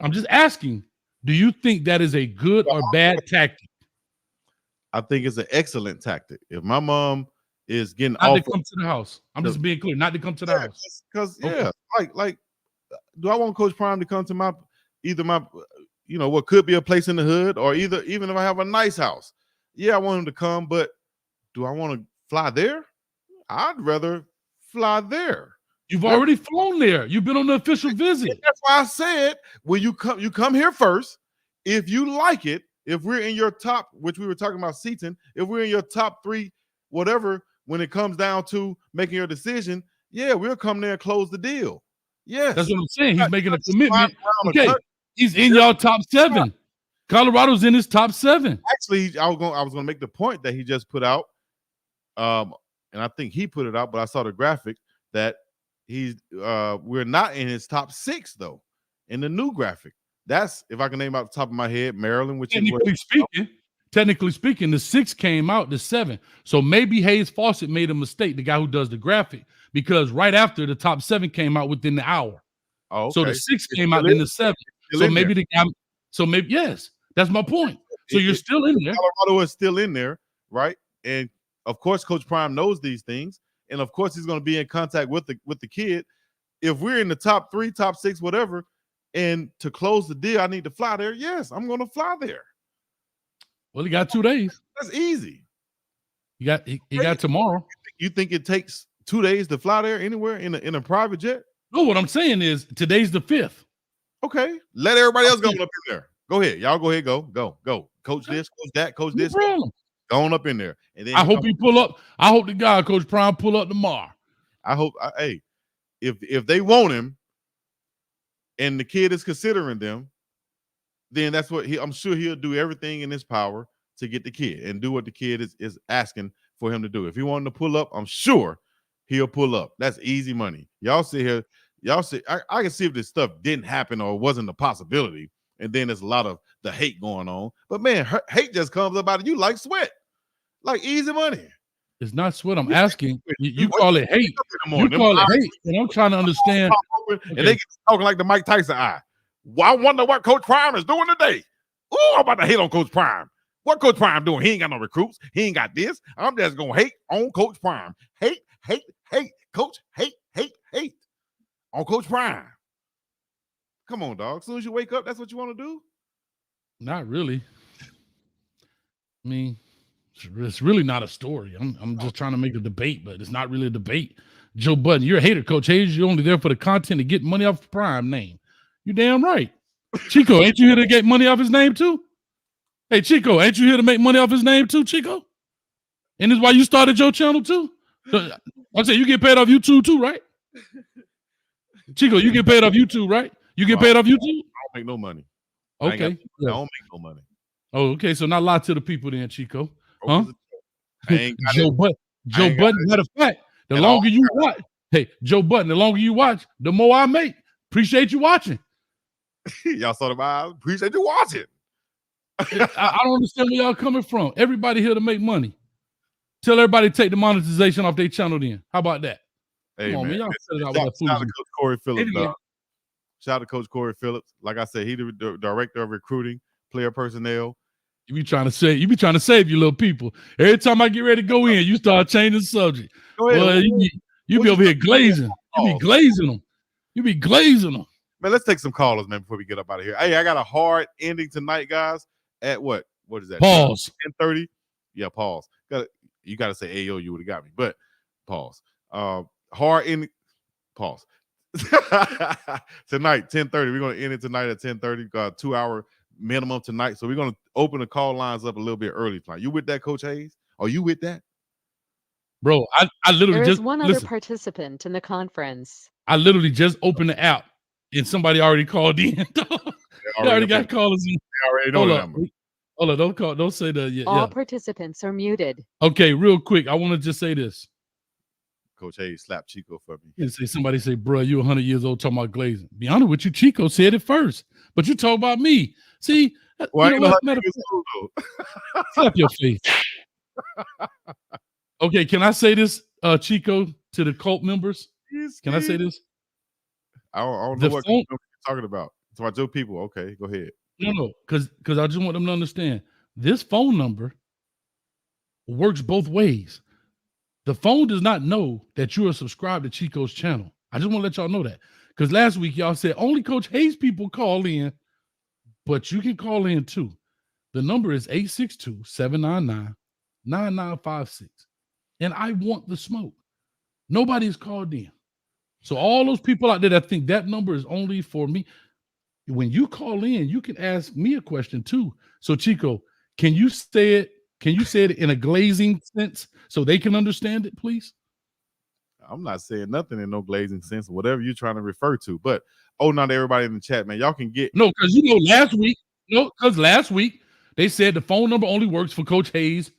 I'm just asking, do you think that is a good or bad tactic? I think it's an excellent tactic. If my mom is getting not offered to come to the house. I'm just being clear, not to come to the house. Because like, do I want Coach Prime to come to my what could be a place in the hood, or even if I have a nice house? Yeah, I want him to come, but do I want to fly there? I'd rather fly there. You've already flown there. You've been on the official visit. And that's why I said when you come here first. If you like it, if we're in your top, which we were talking about seating, if we're in your top 3, whatever, when it comes down to making your decision, yeah, we'll come there and close the deal. Yes. That's what I'm saying. He's making a commitment. Okay. He's in y'all top 7. Colorado's in his top 7. Actually, I was gonna make the point that he just put out. And I think he put it out, but I saw the graphic that we're not in his top 6 though. In the new graphic. That's, if I can name out the top of my head, Maryland, which technically speaking, the 6 came out, the 7. So maybe Hayes Fawcett made a mistake, the guy who does the graphic, because right after the top 7 came out within the hour. Oh, okay. So the 6 came out, then the 7. So maybe the guy. So maybe yes, that's my point. So you're still in there. Colorado is still in there, right? And of course, Coach Prime knows these things, and of course, he's going to be in contact with the kid. If we're in the top 3, top 6, whatever. And to close the deal, I need to fly there. Yes, I'm going to fly there. Well, he got 2 days. That's easy. He got tomorrow. You think it takes 2 days to fly there anywhere in a private jet? No, what I'm saying is today's the 5th. Okay, let everybody else go up in there. Go ahead, y'all. Go ahead, go. Coach this, coach that, coach this. Go on up in there, and then I hope he pull up. I hope the guy, Coach Prime, pull up tomorrow. I hope. Hey, if they want him. And the kid is considering them, then that's what I'm sure he'll do everything in his power to get the kid and do what the kid is asking for him to do. If he wanted to pull up, I'm sure he'll pull up. That's easy money. Y'all sit here. Y'all see, I can see if this stuff didn't happen or wasn't a possibility. And then there's a lot of the hate going on. But man, hate just comes about it. You like sweat, like easy money. It's not sweat. I'm asking. You call it hate. You call it hate. And I'm trying to understand. And they get talking like the Mike Tyson eye. Well, I wonder what Coach Prime is doing today. Oh, I'm about to hate on Coach Prime. What Coach Prime doing? He ain't got no recruits. He ain't got this. I'm just going to hate on Coach Prime. Hate. Coach, hate on Coach Prime. Come on, dog. As soon as you wake up, that's what you want to do? Not really. I mean, it's really not a story. I'm just trying to make a debate, but it's not really a debate. Joe Budden, you're a hater, Coach Hayes. You're only there for the content to get money off the Prime name. You damn right. Chico, ain't you here to get money off his name too? Hey, Chico, ain't you here to make money off his name too, Chico? And this is why you started your channel too? I say you get paid off YouTube too, right? Chico, you get paid off YouTube, right? You get paid off YouTube? I don't make no money. Okay. I don't make no money. Oh, okay. So not lie to the people then, Chico. Huh? Joe Budden, matter of fact, the longer you watch, Joe Budden, the longer you watch, the more I make. Appreciate you watching. Y'all saw the vibe. Appreciate you watching. I don't understand where y'all coming from. Everybody here to make money. Tell everybody to take the monetization off their channel then. How about that? Hey, come on, man. Y'all set it out shout out to Coach Corey Phillips, dog. Shout out to Coach Corey Phillips. Like I said, he's the director of recruiting, player personnel. You be trying to save your little people. Every time I get ready to go in, you start changing the subject. Well, you be over here glazing. You be glazing them. Man, let's take some callers, man, before we get up out of here. Hey, I got a hard ending tonight, guys. At what? What is that? Pause. 10:30. Yeah, pause. You got to say Ayo, you would have got me, but pause. Hard ending. Pause. Tonight, 10:30. We're going to end it tonight at 10:30. Got 2-hour minimum tonight. So we're going to open the call lines up a little bit early tonight. You with that, Coach Hayes? Are you with that? Bro, I literally there is one other participant in the conference. I literally just opened the app and somebody already called in. They already got callers in. They already know the number. Hold on, don't call. Don't say that. All participants are muted. Okay, real quick. I want to just say this. Coach Hayes slapped Chico for me. Somebody say, bro, you 100 years old talking about glazing. Be honest with you, Chico said it first, but you talk about me. See, slap your face. Okay, can I say this, Chico, to the cult members? Can I say this? I don't The know what phone, you're talking about. It's about your people. Okay, go ahead. no, because I just want them to understand this phone number works both ways. The phone does not know that you are subscribed to Chico's channel. I just want to let y'all know that. Because last week y'all said only Coach Hayes people call in, but you can call in too. The number is 862-799-9956. And I want the smoke. Nobody's called in. So all those people out there that think that number is only for me, when you call in, you can ask me a question too. So Chico, can you say it? Can you say it in a glazing sense so they can understand it, please? I'm not saying nothing in no glazing sense, whatever you're trying to refer to. But not everybody in the chat, man. Y'all can get because last week they said the phone number only works for Coach Hayes.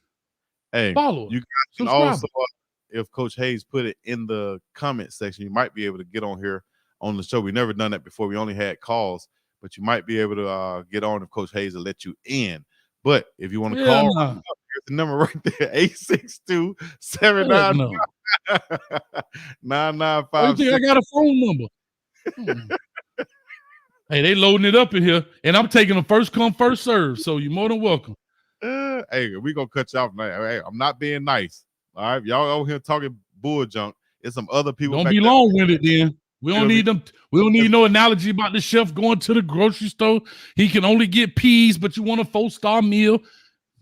Followers. You guys can also, if Coach Hayes put it in the comment section, you might be able to get on here on the show. We never done that before. We only had calls, but you might be able to get on if Coach Hayes will let you in. But if you want to call, here's the number right there: 862-799-9956. You think I got a phone number? Hey, they loading it up in here, and I'm taking them first come, first serve. So you're more than welcome. Hey, we gonna cut you off now. Hey, I'm not being nice. All right, y'all over here talking bull junk. It's some other people. Don't be long-winded, then. We don't need them. We don't need no analogy about the chef going to the grocery store. He can only get peas, but you want a 4-star meal.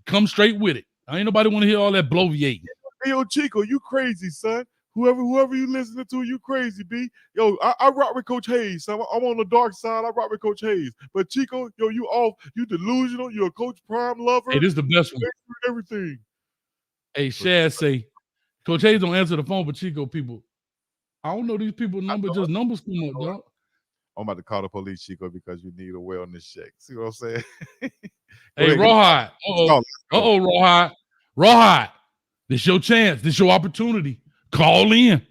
Come straight with it. Ain't nobody want to hear all that bloviating. Hey, yo, Chico, you crazy, son. Whoever you listening to, you crazy, B. Yo, I rock with Coach Hayes. I'm on the dark side. I rock with Coach Hayes. But Chico, yo, you off. You delusional. You're a Coach Prime lover. Hey, this is the best one. Everything. Hey, Shad say, Coach Hayes don't answer the phone for Chico people. I don't know these people number, just numbers come up, dog. I'm about to call the police, Chico, because you need a wellness check. See what I'm saying? Hey, Rawhide. Rawhide. Rawhide. This your chance. This your opportunity. Call in.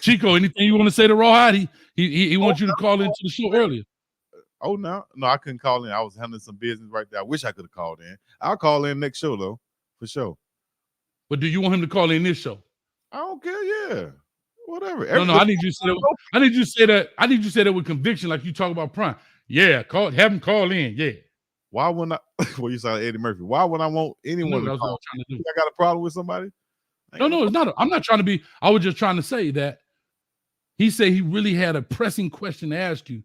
Chico, anything you want to say to Rawhide? He wants you to call into the show earlier. Oh, no, I couldn't call in. I was handling some business right there. I wish I could have called in. I'll call in next show, though, for sure. But do you want him to call in this show? I don't care. Yeah. Whatever. No, I need you to say that. I need you to say that. I need you to say that with conviction, like you talk about Prime. Yeah, have him call in. Yeah. Why wouldn't I? Well, you sound Eddie Murphy. Why would I want anyone to call? Trying to do. I got a problem with somebody? No, it's not. I'm not trying to be. I was just trying to say that he said he really had a pressing question to ask you,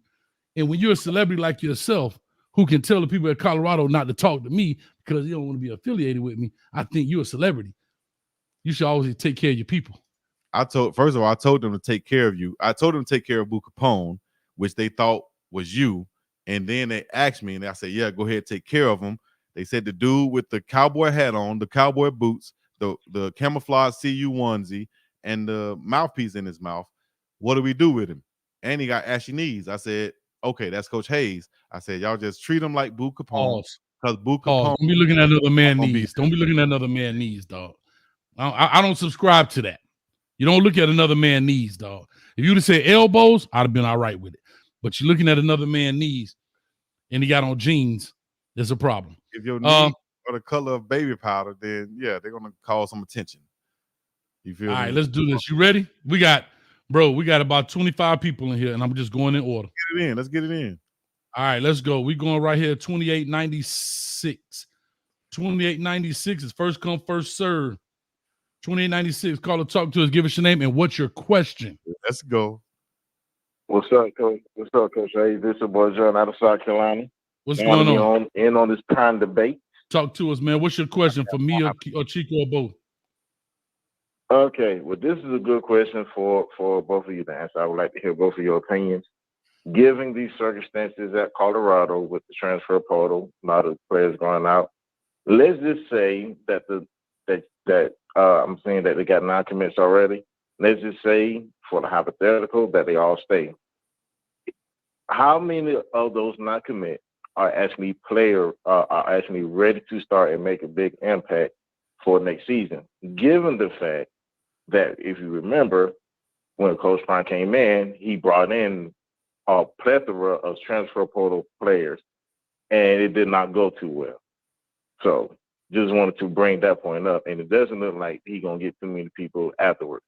and when you're a celebrity like yourself, who can tell the people at Colorado not to talk to me because you don't want to be affiliated with me, I think you're a celebrity. You should always take care of your people. I told them to take care of you. I told them to take care of Boo Capone, which they thought was you. And then they asked me, and I said, yeah, go ahead, take care of him. They said the dude with the cowboy hat on, the cowboy boots, the camouflage CU onesie, and the mouthpiece in his mouth. What do we do with him? And he got ashy knees. I said, okay, that's Coach Hayes. I said, y'all just treat him like Boo Capone. Because Boo Capone. Don't be looking at another man's knees. Don't be looking at another man's knees, dog. I don't subscribe to that. You don't look at another man's knees, dog. If you'd have said elbows, I'd have been all right with it. But you're looking at another man's knees and he got on jeans, there's a problem. If your knees are the color of baby powder, then yeah, they're gonna call some attention. You feel me? All right, let's do this. You ready? We got about 25 people in here, and I'm just going in order. Get it in. Let's get it in. All right, let's go. We're going right here, 2896. 2896 is first come, first serve. 2896, call to talk to us. Give us your name and what's your question. Let's go. What's up, Coach? What's up, Coach? Hey, this is your boy John out of South Carolina. What's going on? In on this Prime debate. Talk to us, man. What's your question for me or Chico or both? Okay, well, this is a good question for both of you to answer. I would like to hear both of your opinions. Given these circumstances at Colorado with the transfer portal, a lot of players going out, let's just say that I'm saying that they got 9 commits already. Let's just say, for the hypothetical, that they all stay. How many of those 9 commit are actually ready to start and make a big impact for next season? Given the fact that, if you remember, when Coach Prime came in, he brought in a plethora of transfer portal players, and it did not go too well. So just wanted to bring that point up, and it doesn't look like he's going to get too many people afterwards.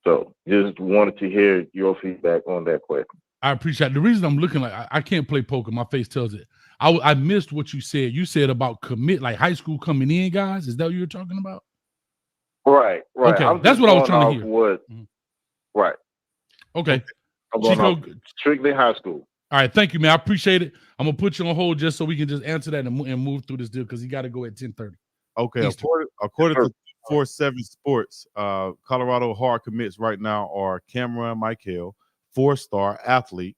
So just wanted to hear your feedback on that question. I appreciate it. The reason I'm looking like I can't play poker. My face tells it. I missed what you said. You said about commit, like high school coming in guys. Is that what you were talking about? Right. Okay, I'm that's just what I was going trying off to hear. what. Right. Okay. I'm going Chico, off strictly high school. all right, thank you, man. I appreciate it. I'm gonna put you on hold just so we can just answer that and move through this deal because he got to go at 10:30. Okay, according to 4-7 Sports, Colorado hard commits right now are Cameron Michael, 4-star athlete.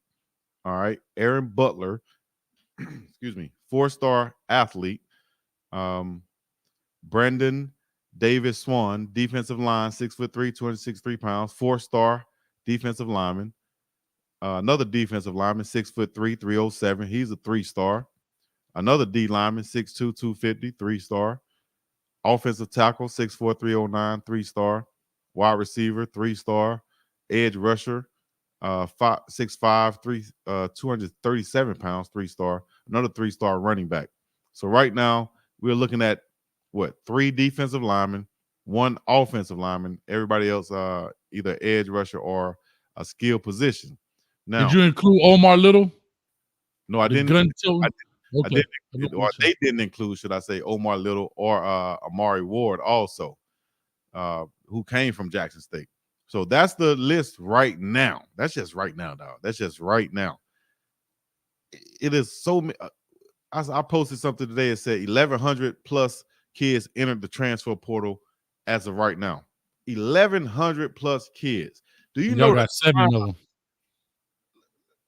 All right, Aaron Butler, excuse me, 4-star athlete. Brandon Davis Swan, defensive line, 6'3", 263 pounds, 4-star defensive lineman. Another defensive lineman, 6'3", 307. He's a 3-star. Another D lineman, 6'2", 250, 3-star. Offensive tackle, 6'4", 309, 3-star. Wide receiver, 3-star. Edge rusher, 6'5", 237 pounds, 3-star. Another 3-star running back. So right now we're looking at 3 defensive linemen, 1 offensive lineman. Everybody else either edge rusher or a skill position. Now, did you include Omar Little? No, I didn't. Okay. Or they didn't include, should I say, Omar Little or Amari Ward also, who came from Jackson State. So that's the list right now. That's just right now, dog. That's just right now. It is so. I posted something today that said 1,100 plus kids entered the transfer portal as of right now. 1,100 plus kids. Do you know got 7 of them?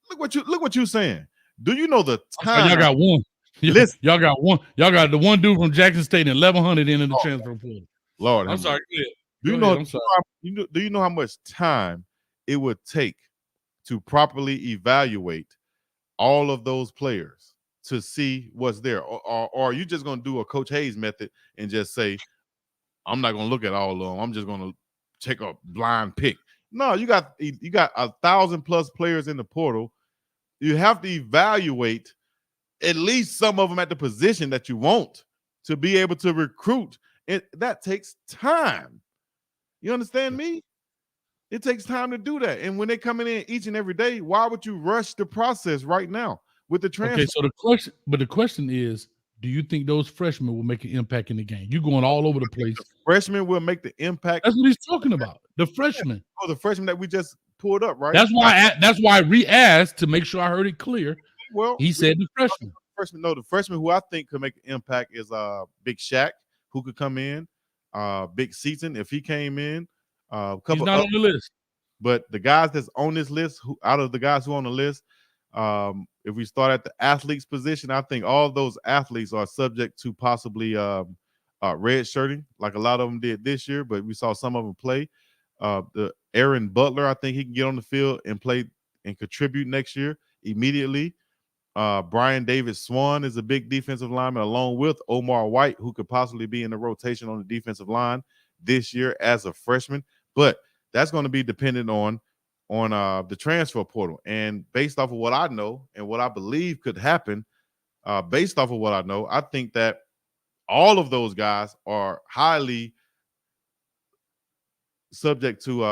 Look what you're saying. Do you know the time? Y'all got one. Listen, y'all got one. Y'all got the one dude from Jackson State and 1,100 in the transfer portal. Lord, I'm sorry. Do you know how much time it would take to properly evaluate all of those players to see what's there, or are you just going to do a Coach Hayes method and just say, I'm not going to look at all of them. I'm just going to take a blind pick. No, you got 1,000 plus players in the portal. You have to evaluate at least some of them at the position that you want to be able to recruit. That takes time. You understand me? It takes time to do that. And when they're coming in each and every day, why would you rush the process right now with the transfer? Okay, so the question is, do you think those freshmen will make an impact in the game? You're going all over the place. The freshmen will make the impact. That's what he's talking about. The freshmen. Oh, the freshmen that we just pulled up, right? That's why I re-asked to make sure I heard it clear. Well, he said the freshman. The freshman who I think could make an impact is Big Shaq, who could come in. Big Seaton, if he came in. He's not on the list. But the guys that's on this list, out of the guys who are on the list, if we start at the athletes position, I think all of those athletes are subject to possibly red shirting, like a lot of them did this year, but we saw some of them play. The Aaron Butler, I think he can get on the field and play and contribute next year immediately. Brian David Swan is a big defensive lineman, along with Omar White, who could possibly be in the rotation on the defensive line this year as a freshman. But that's going to be dependent on the transfer portal. And based off of what I know and what I believe could happen, based off of what I know, I think that all of those guys are highly subject to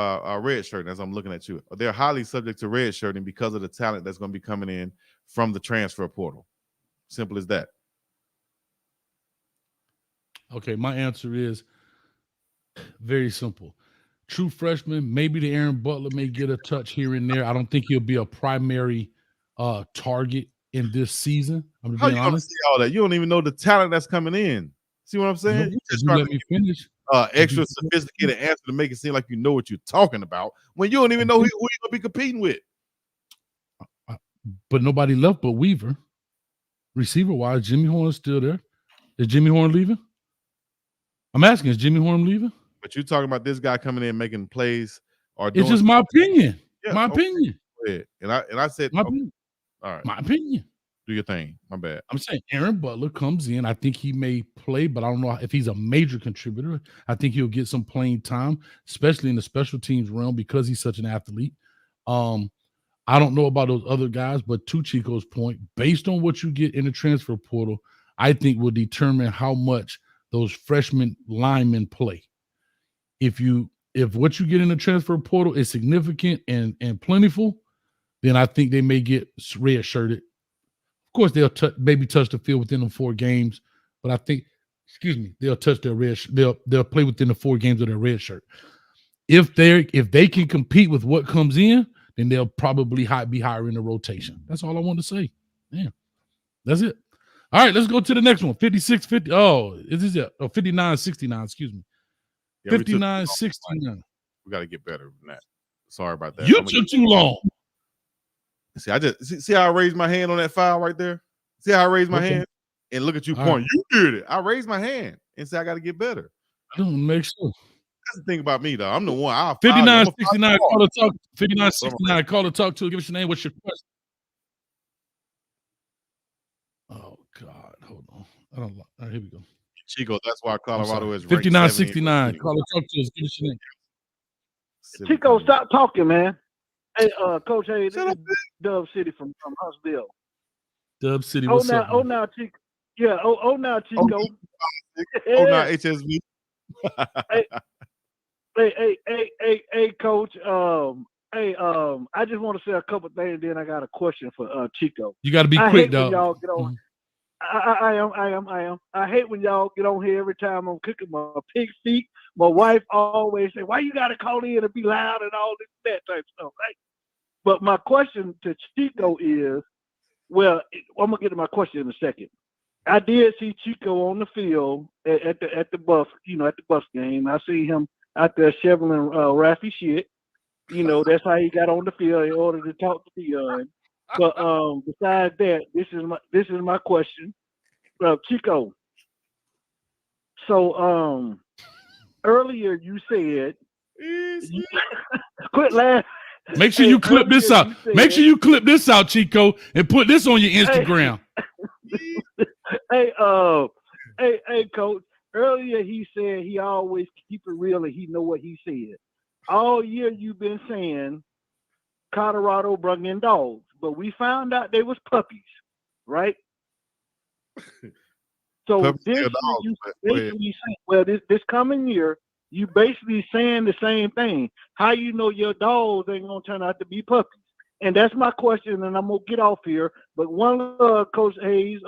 red shirting. As I'm looking at you, they're highly subject to red shirting because of the talent that's going to be coming in from the transfer portal. Simple as that. Okay, my answer is very simple. True freshman, maybe the Aaron Butler may get a touch here and there. I don't think he'll be a primary target in this season. I'm How being you honest. See all that? You don't even know the talent that's coming in. See what I'm saying? You just let me finish. Extra sophisticated answer to make it seem like you know what you're talking about when you don't even know who you're going to be competing with. But nobody left but Weaver. Receiver-wise, Jimmy Horn's still there. Is Jimmy Horn leaving? I'm asking, is Jimmy Horn leaving? But you're talking about this guy coming in making plays or it's just my opinion. Yeah, my opinion. Go ahead. And I said my opinion. All right. My opinion. Do your thing. My bad. I'm saying Aaron Butler comes in. I think he may play, but I don't know if he's a major contributor. I think he'll get some playing time, especially in the special teams realm because he's such an athlete. I don't know about those other guys, but to Chico's point, based on what you get in the transfer portal, I think will determine how much those freshman linemen play. If what you get in the transfer portal is significant and plentiful, then I think they may get red shirted. Of course, they'll maybe touch the field within the 4 games, but I think, they'll touch their red. They'll play within the 4 games of their red shirt. If they can compete with what comes in, then they'll probably be higher in the rotation. That's all I want to say. Yeah, that's it. All right, let's go to the next one. 56-50. Oh, is this it? Oh, 59-69. Excuse me. 59-69. We got to get better than that. Sorry about that. You took too long. See, I just see how I raised my hand on that file right there. See how I raised my hand and look at you point. Right. You did it. I raised my hand and say I got to get better. Don't make sure. That's the thing about me, though. I'm the one. 59-69. Call the talk. 59-69. Call the talk to. Give us your name. What's your question? Oh God, hold on. I don't. All right, here we go. Chico, that's why Colorado is 59-69. Call the talk to us. Give us your name. Chico, stop talking, man. Hey, Coach Hayes, this is Dub City from Huntsville. Dub City, what's up? Oh, now, Chico. Yeah, now, Chico. Now, HSV. Hey, Coach. I just want to say a couple things, then I got a question for Chico. You got to be quick, dog. Y'all get on. I am. I hate when y'all get on here every time I'm cooking my pig feet. My wife always say, "Why you got to call in and be loud and all this that type of stuff?" Right? But my question to Chico is, well, I'm gonna get to my question in a second. I did see Chico on the field at the Buff, at the Buff game. I see him out there shoveling Raffy shit. That's how he got on the field in order to talk to Dion. But besides that, this is my question, Chico. So earlier you said, quit laughing. Make sure you clip this out. Make sure you clip this out, Chico, and put this on your Instagram. Hey, Coach. Earlier he said he always keep it real and he know what he said. All year you've been saying Colorado brought in dogs, but we found out they was puppies, right? So puppies this year dogs, you basically saying, well, this coming year you basically saying the same thing. How you know your dogs ain't gonna turn out to be puppies? And that's my question, and I'm gonna get off here. But one Coach Hayes,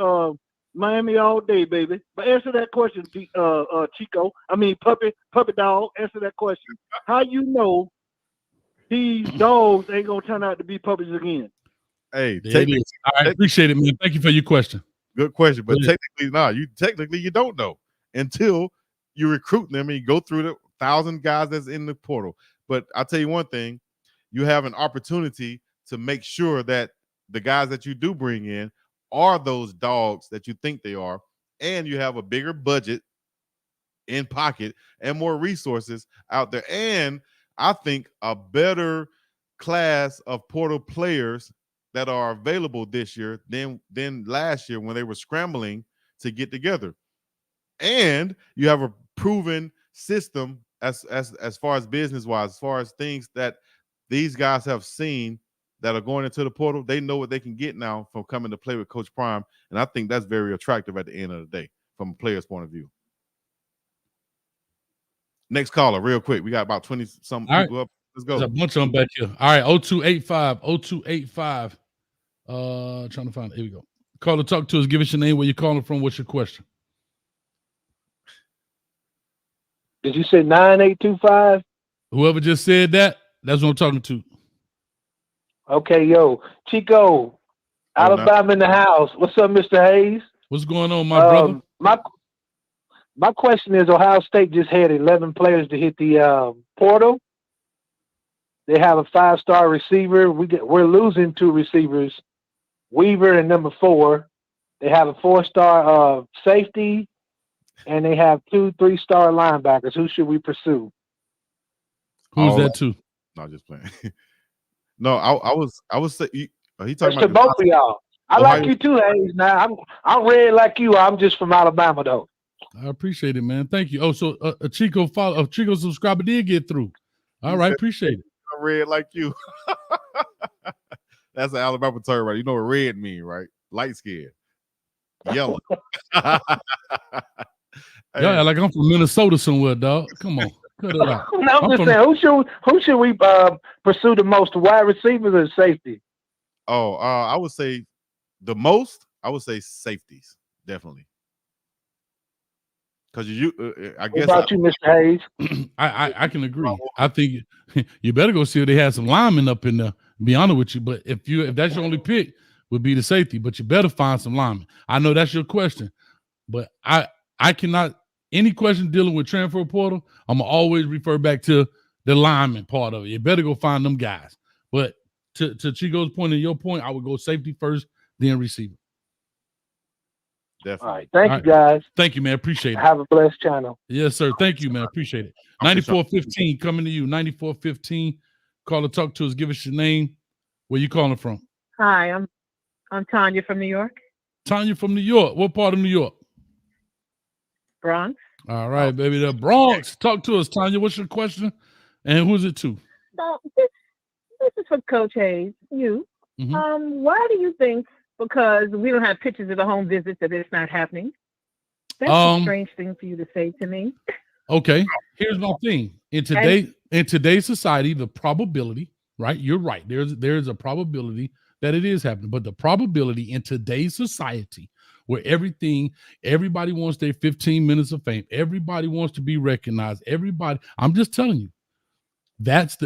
Miami all day, baby. But answer that question, Chico. I mean, puppy dog. Answer that question. How you know these dogs ain't gonna turn out to be puppies again? Hey, I appreciate it, man. Thank you for your question. Good question, but technically you don't know until you recruit them and you go through the 1,000 guys that's in the portal. But I'll tell you one thing: you have an opportunity to make sure that the guys that you do bring in are those dogs that you think they are, and you have a bigger budget in pocket and more resources out there, and I think a better class of portal players that are available this year than last year when they were scrambling to get together. And you have a proven system as far as business-wise, as far as things that these guys have seen that are going into the portal. They know what they can get now from coming to play with Coach Prime, and I think that's very attractive at the end of the day from a player's point of view. Next caller, real quick. We got about 20-some people up. Let's go. There's a bunch of them back here. All right, 0285. Trying to find it. Here we go. Call or talk to us. Give us your name, where you're calling from. What's your question? Did you say 9825? Whoever just said that, that's what I'm talking to. Okay, yo, Chico, Alabama in the house. What's up, Mr. Hayes? What's going on, my brother? My question is, Ohio State just had 11 players to hit the portal. They have a 5-star receiver. We're losing 2 receivers, Weaver and number 4. They have a 4-star safety, and they have 2 3-star linebackers. Who should we pursue? Who's that too? No, just playing. No, I was saying he talking about to both of y'all. I like you too, Hayes. Now I'm red like you. I'm just from Alabama though. I appreciate it, man. Thank you. Oh, so a Chico subscriber did get through. All right, appreciate it. I'm red like you. That's an Alabama term, right? You know what red mean, right? Light skin, yellow. Yeah, like I'm from Minnesota somewhere, dog. Come on. Cut it out. No, I'm just saying, who should we pursue the most, wide receivers or safety? I would say the most. I would say safeties, definitely. Because I What guess about you, Mr. Hayes? I can agree. I think you better go see if they have some linemen up in there. Be honest with you, but if that's your only pick, would be the safety. But you better find some linemen. I know that's your question, but I cannot any question dealing with transfer portal. I'm gonna always refer back to the lineman part of it. You better go find them guys. But to Chico's point and your point, I would go safety first, then receiver. definitely. All right. Thank you, guys. Thank you, man. Appreciate it. Have a blessed channel. Yes, sir. Thank you, man. Appreciate it. 9415 coming to you. 9415. Call or talk to us. Give us your name. Where you calling from? Hi, I'm Tanya from New York, Tanya from New York. What part of New York? Bronx. All right, baby. The Bronx. Talk to us, Tanya. What's your question? And who's it to? So this is for Coach Hayes. You. Mhm. Why do you think? Because we don't have pictures of the home visits that it's not happening. That's a strange thing for you to say to me. Okay. Here's my thing. In today's society, the probability, right? You're right. There's a probability that it is happening, but the probability in today's society where everybody wants their 15 minutes of fame, everybody wants to be recognized, I'm just telling you, that's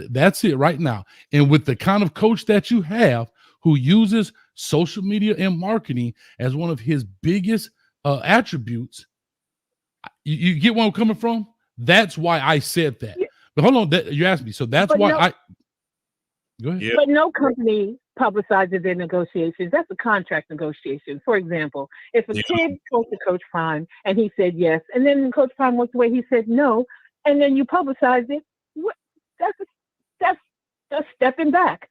it right now. And with the kind of coach that you have who uses social media and marketing as one of his biggest attributes, you get where I'm coming from? That's why I said that. Yeah. But hold on, you asked me. So that's But why no, go ahead. Yeah. But no company publicizes their negotiations. That's a contract negotiation. For example, if a kid spoke to Coach Prime and he said yes, and then Coach Prime walked away, he said no, and then you publicized it, that's stepping back.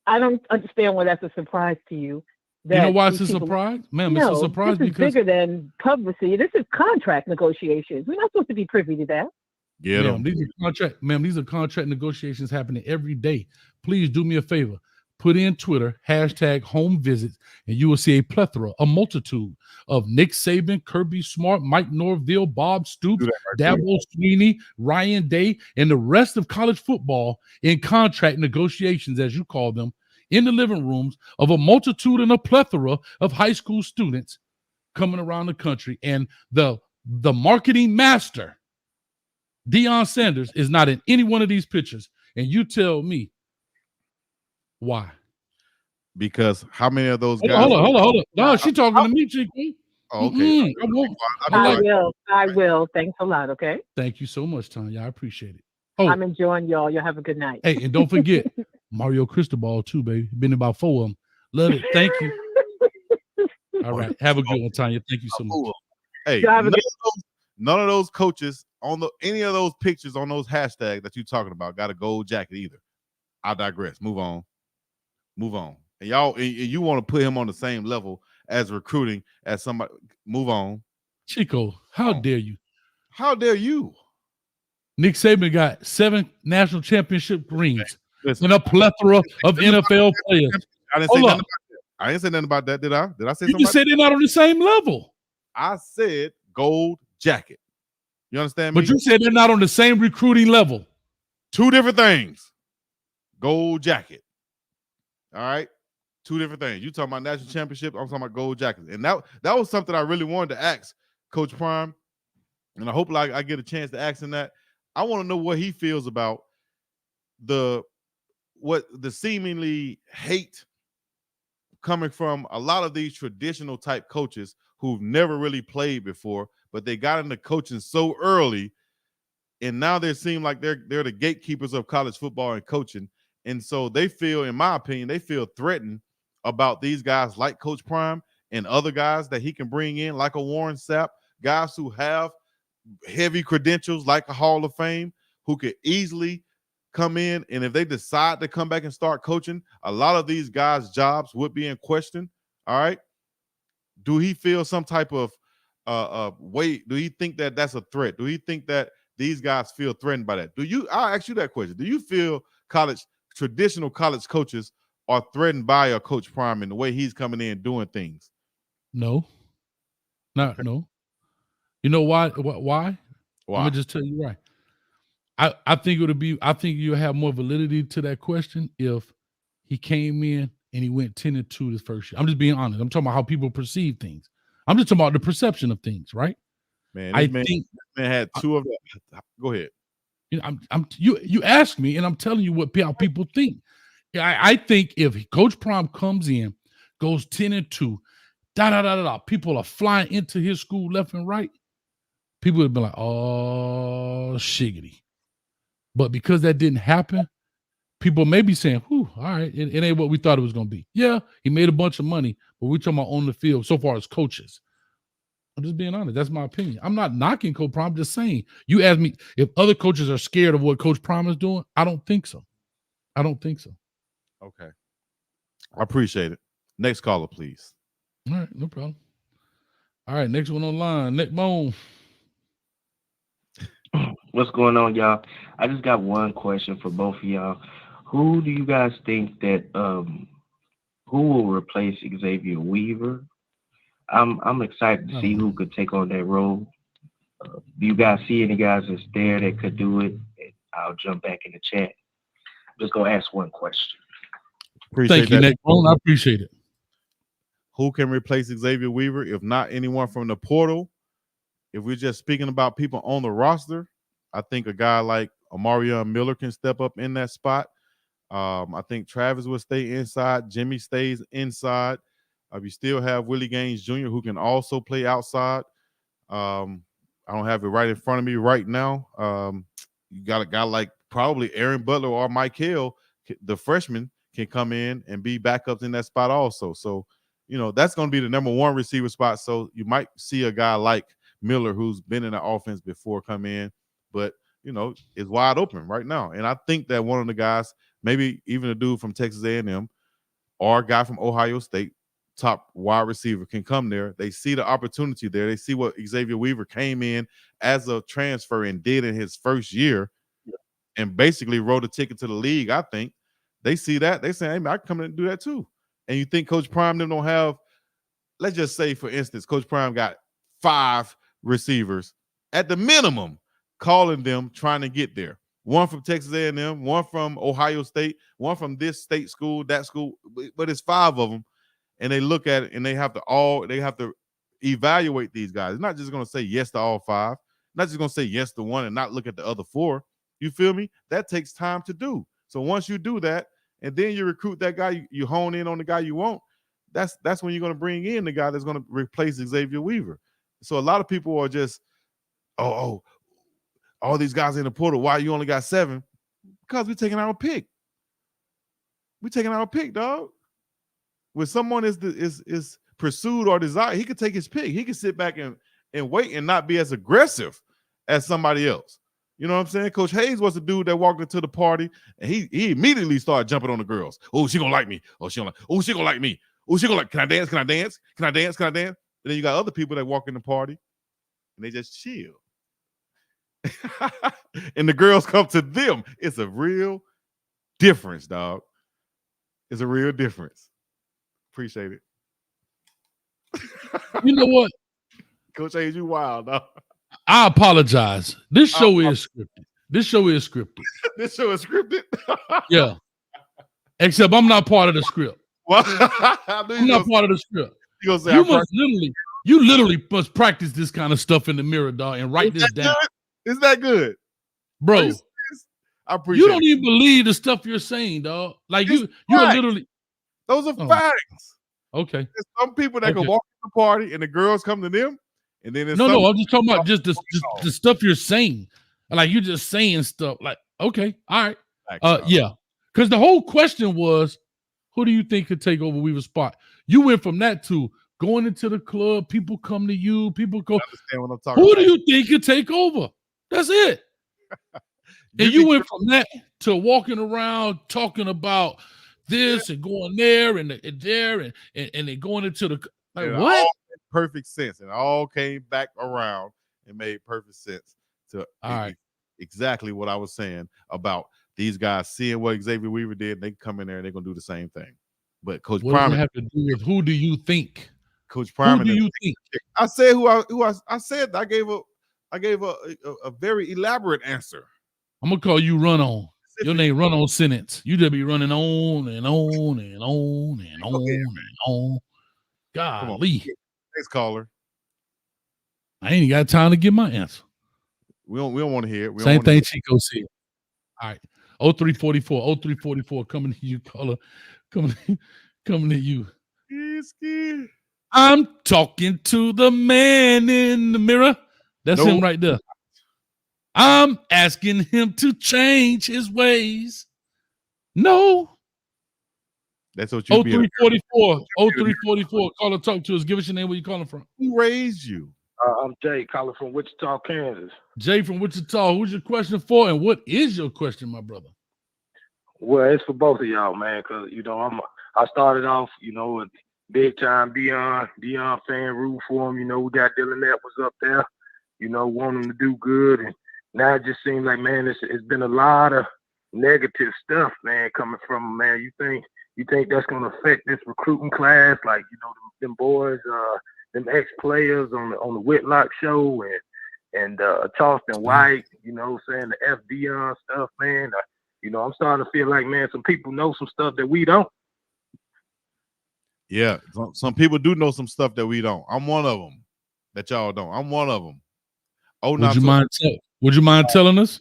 I don't understand why that's a surprise to you. You know why it's a surprise? Ma'am, it's a surprise this is because bigger than publicity. This is contract negotiations. We're not supposed to be privy to that. these are contract negotiations happening every day. Please do me a favor. Put in Twitter, #home visits, and you will see a multitude of Nick Saban, Kirby Smart, Mike Norville, Bob Stoops, Dabo Sweeney, Ryan Day, and the rest of college football in contract negotiations, as you call them, in the living rooms of a multitude and a plethora of high school students coming around the country. And the marketing master, Deion Sanders, is not in any one of these pictures. And you tell me why. Because how many of those guys? Hold on. No, she talking to me, Chico. Oh, okay. I will. Thanks a lot, okay? Thank you so much, Tanya. I appreciate it. I'm enjoying y'all. Y'all have a good night. Hey, and don't forget Mario Cristobal too, baby. Been about 4 of them. Love it. Thank you. All right. Have a good one, Tanya. Thank you so much. Hey, none of those coaches on any of those pictures on those hashtags that you're talking about got a gold jacket either. I digress. Move on. And you want to put him on the same level as recruiting as somebody. Move on. Chico, how dare you? How dare you? Nick Saban got 7 national championship rings and a plethora of NFL players. I didn't say nothing about that, did I? Did I say something? You just said they're not on the same level. I said gold jacket. You understand me? But you said they're not on the same recruiting level. 2 different things. Gold jacket. All right. 2 different things. You talking about national championship, I'm talking about gold jackets. And that was something I really wanted to ask Coach Prime. And I hope I get a chance to ask him that. I want to know what he feels about the seemingly hate coming from a lot of these traditional type coaches who've never really played before, but they got into coaching so early, and now they seem like they're the gatekeepers of college football and coaching. And so they feel, in my opinion, they feel threatened about these guys like Coach Prime and other guys that he can bring in, like a Warren Sapp, guys who have heavy credentials like a Hall of Fame, who could easily come in. And if they decide to come back and start coaching, a lot of these guys' jobs would be in question. All right. Do he feel some type of way? Do you think that that's a threat? Do you think that these guys feel threatened by that? I'll ask you that question. Do you feel traditional college coaches are threatened by a Coach Prime and the way he's coming in doing things? No. No. You know why? Why? Let me just tell you why. I think you'll have more validity to that question if he came in and he went 10-2 this first year. I'm just being honest. I'm talking about how people perceive things. I'm just talking about the perception of things, right? Man, I think this man had two of them. Go ahead. You know, you asked me, and I'm telling you how people think. I think if Coach Prime comes in, goes 10-2, people are flying into his school left and right. People would be like, "Oh, shiggity!" But because that didn't happen, people may be saying, "Whew, all right, it ain't what we thought it was going to be." Yeah, he made a bunch of money, but we're talking about on the field so far as coaches. I'm just being honest. That's my opinion. I'm not knocking Coach Prime. I'm just saying. You asked me if other coaches are scared of what Coach Prime is doing. I don't think so. Okay. I appreciate it. Next caller, please. All right, no problem. All right, next one online. Nick Bone. What's going on, y'all? I just got one question for both of y'all. Who do you guys think that who will replace Xavier Weaver? I'm excited to see who could take on that role. Do you guys see any guys that's there that could do it? I'll jump back in the chat. I'm just gonna ask one question. Thank you, Nick Bone. I appreciate it. Who can replace Xavier Weaver? If not anyone from the portal, if we're just speaking about people on the roster, I think a guy like Amarion Miller can step up in that spot. I think Travis will stay inside. Jimmy stays inside. You still have Willie Gaines Jr., who can also play outside. I don't have it right in front of me right now. You got a guy like probably Aaron Butler or Michael, the freshman, can come in and be backups in that spot also. So, you know, that's going to be the number one receiver spot. So you might see a guy like Miller, who's been in the offense before, come in, but, you know, is wide open right now. And I think that one of the guys, maybe even a dude from Texas A&M or a guy from Ohio State, top wide receiver, can come there. They see the opportunity there. They see what Xavier Weaver came in as a transfer and did in his first year and basically wrote a ticket to the league, I think. They see that. They say, hey, man, I can come in and do that too. And you think Coach Prime them don't have, let's just say, for instance, Coach Prime got 5 receivers at the minimum calling them trying to get there. One from Texas A&M, one from Ohio State, one from this state school, that school, but it's 5 of them. And they look at it and they have to evaluate these guys. It's not just going to say yes to all 5, not just going to say yes to one and not look at the other 4. You feel me? That takes time to do. So once you do that, and then you recruit that guy, you hone in on the guy you want, that's when you're going to bring in the guy that's going to replace Xavier Weaver. So a lot of people are just, all these guys in the portal, why you only got 7? Because we're taking our pick. We're taking our pick, dog. When someone is pursued or desired, he could take his pick. He could sit back and wait and not be as aggressive as somebody else. You know what I'm saying? Coach Hayes was the dude that walked into the party and he immediately started jumping on the girls. Oh, she gonna like me. Oh, she gonna like. Oh, she gonna like me. Oh, she gonna like. Can I dance? Can I dance? Can I dance? Can I dance? And then you got other people that walk in the party and they just chill. And the girls come to them. It's a real difference, dog. It's a real difference. Appreciate it. You know what? Coach Hayes, you wild, dog. I apologize. This show is scripted. This show is scripted. Yeah. Except I'm not part of the script. I'm not part of the script. You literally must practice this kind of stuff in the mirror, dog, and write this down. Is that good? Bro, I appreciate it. You don't even believe the stuff you're saying, dog. Like you're literally. Those are facts. Okay. There's some people that can walk in the party and the girls come to them. And then no, I'm just talking about just the stuff you're saying. Like you're just saying stuff like, okay, all right. Yeah. Because the whole question was, who do you think could take over Weaver's spot? You went from that to going into the club, people come to you, people go, who do you think could take over? That's it. And you went from that to walking around talking about this and going there and there and then going into the like it what? Perfect sense. And all came back around and made perfect sense to exactly what I was saying about these guys seeing what Xavier Weaver did. They come in there and they're gonna do the same thing. But Coach Prime have to do with who do you think? Coach Prime. Who do you think? I said I said I gave a very elaborate answer. I'm gonna call you Run On. Your name run on sentence. You just be running on and on and on and on and on. Golly. Next caller. I ain't got time to get my answer. We don't want to hear it. Same thing Chico said. All right. 0344 coming to you, caller. Coming to you. I'm talking to the man in the mirror. That's him right there. I'm asking him to change his ways. No. That's what you 0344. Caller, talk to us. Give us your name. Where you calling from? Who raised you? I'm Jay, calling from Wichita, Kansas. Jay from Wichita. Who's your question for, and what is your question, my brother? Well, it's for both of y'all, man, because I started off, with big time Dion fan, root for him. We got Dylan Edwards up there, want him to do good, and now it just seems like, man, it's been a lot of negative stuff, man, coming from him, man. You think that's gonna affect this recruiting class, like them boys, them ex-players on the Whitlock show and Charleston White, saying the F Dion stuff, man. I'm starting to feel like, man, some people know some stuff that we don't. Yeah, some people do know some stuff that we don't. I'm one of them that y'all don't. I'm one of them. Would you mind telling us?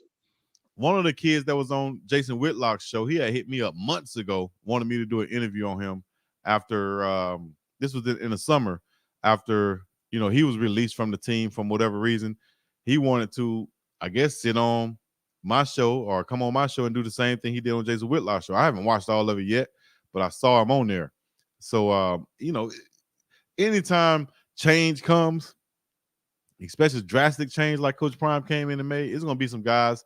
One of the kids that was on Jason Whitlock's show, he had hit me up months ago, wanted me to do an interview on him after this was in the summer, after he was released from the team from whatever reason. He wanted to, I guess, sit on my show or come on my show and do the same thing he did on Jason Whitlock's show. I haven't watched all of it yet, but I saw him on there. So anytime change comes, especially drastic change like Coach Prime came in and made, it's gonna be some guys,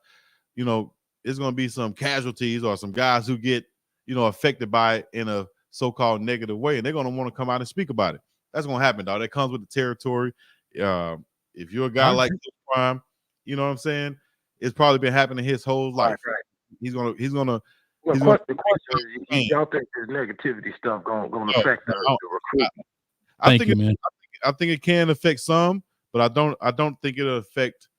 it's gonna be some casualties or some guys who get affected by it in a so-called negative way, and they're gonna want to come out and speak about it. That's gonna happen, dog. That comes with the territory. If you're a guy like Coach Prime, you know what I'm saying, it's probably been happening his whole life. Right. He's gonna. Well, the question is, y'all think this negativity stuff gonna affect the recruitment? I think it can affect some, but I don't think it'll affect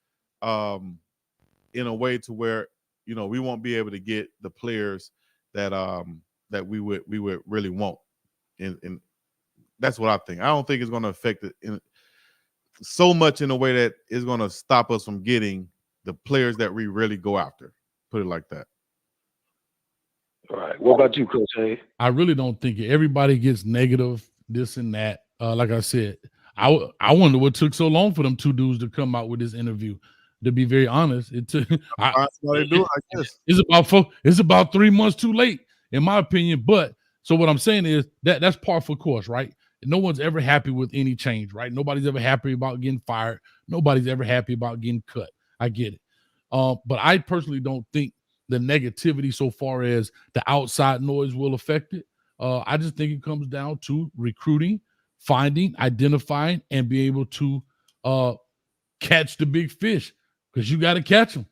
in a way to where we won't be able to get the players that we would really want, and that's what I think. I don't think it's going to affect it so much in a way that is going to stop us from getting the players that we really go after. Put it like that. All right. What about you, Coach A? I really don't think everybody gets negative, this and that. Like I said, I wonder what took so long for them two dudes to come out with this interview. To be very honest, it took. It's about 3 months too late, in my opinion. But so what I'm saying is that's par for course, right? No one's ever happy with any change, right? Nobody's ever happy about getting fired. Nobody's ever happy about getting cut. I get it. But I personally don't think the negativity so far as the outside noise will affect it. I just think it comes down to recruiting, finding, identifying, and be able to catch the big fish, because you got to catch them.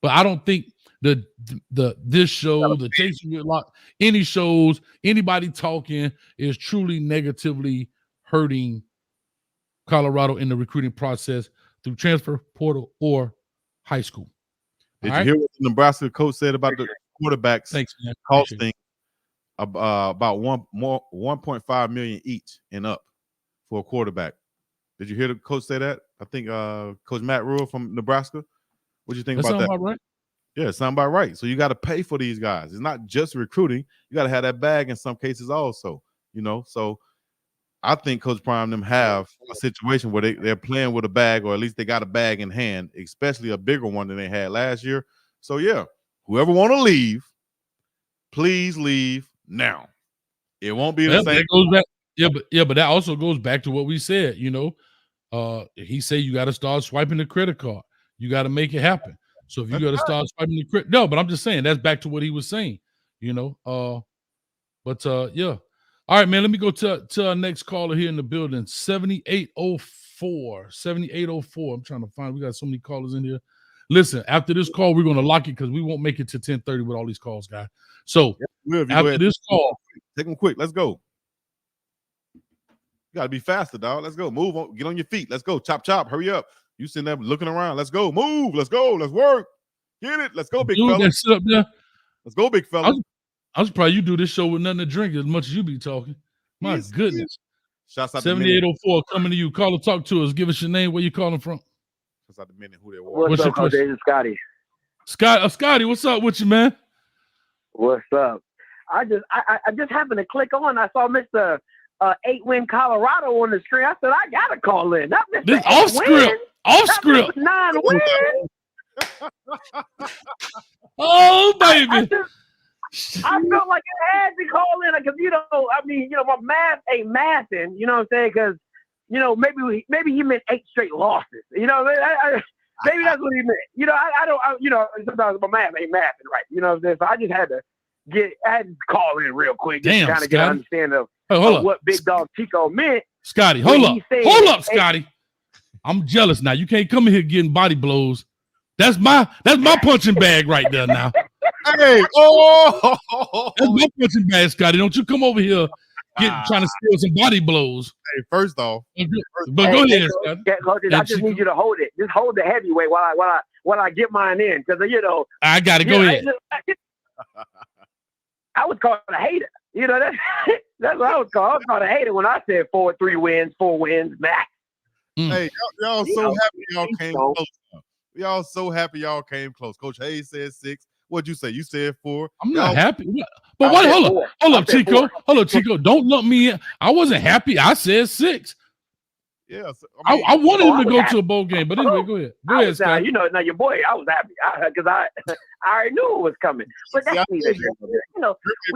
But I don't think this show, the Jason Whitlock, any shows, anybody talking is truly negatively hurting Colorado in the recruiting process through transfer portal or high school. Did you hear what the Nebraska coach said about the quarterbacks costing about 1.5 million each and up for a quarterback? Did you hear the coach say that? I think Coach Matt Rule from Nebraska. What do you think about that? About right? Yeah, it sounds about right. So you got to pay for these guys. It's not just recruiting. You got to have that bag in some cases also, So I think Coach Prime them have a situation where they're playing with a bag, or at least they got a bag in hand, especially a bigger one than they had last year. So, yeah, whoever want to leave, please leave now. It won't be the same. That goes back, but that also goes back to what we said, he said you got to start swiping the credit card. You got to make it happen. So if you got to start swiping the credit, no, but I'm just saying that's back to what he was saying, yeah. All right, man, let me go to our next caller here in the building, 7804. I'm trying to find, we got so many callers in here. Listen, after this call, we're going to lock it because we won't make it to 10:30 with all these calls, guys. So after this call, take them quick. Let's go. You got to be faster, dog. Let's go. Move on. Get on your feet. Let's go. Chop, chop. Hurry up. You sitting there looking around. Let's go. Move. Let's go. Let's work. Get it. Let's go, big fella. That sit up there. Let's go, big fella. I'm surprised you do this show with nothing to drink as much as you be talking. My goodness. Shouts out 7804 coming to you. Call or talk to us. Give us your name. Where you calling from? Shouts out the minute who they were. What's up, Coach? This is Scotty. Scotty, what's up with you, man? What's up? I just happened to click on. I saw Mr. 8-win Colorado on the screen. I said, I gotta call in. Not Mr. This off script. Off script. 9 wins. Oh, baby. I felt like I had to call in because my math ain't mathing. You know what I'm saying? Because maybe he meant 8 straight losses. Maybe that's what he meant. Sometimes my math ain't mathing right. You know what I'm saying? So I just had to call in real quick just to kind of get an understanding of what Big Dog Chico meant. Scotty, hold up, Scotty. I'm jealous now. You can't come in here getting body blows. That's my punching bag right there now. Hey, that's my punching bag, Scotty. Don't you come over here trying to steal some body blows. Hey, first off, but go ahead, Scotty. Coach, I just need you to hold it. Just hold the heavyweight while I get mine in, because I got it. Go ahead. I was called a hater. That's what I was called. I was called a hater when I said 4 wins max. Hey, y'all so happy y'all came close. Y'all so happy y'all came close. Coach Hayes said 6. What'd you say? You said 4. I'm not happy. But what? Hold up, Chico. Hold up, Chico. Don't lump me in. I wasn't happy. I said 6. Yeah. So, I wanted him to go to a bowl game, but anyway, go ahead. Go ahead, Scott. Now your boy, I was happy because I already knew it was coming. But that's neither here nor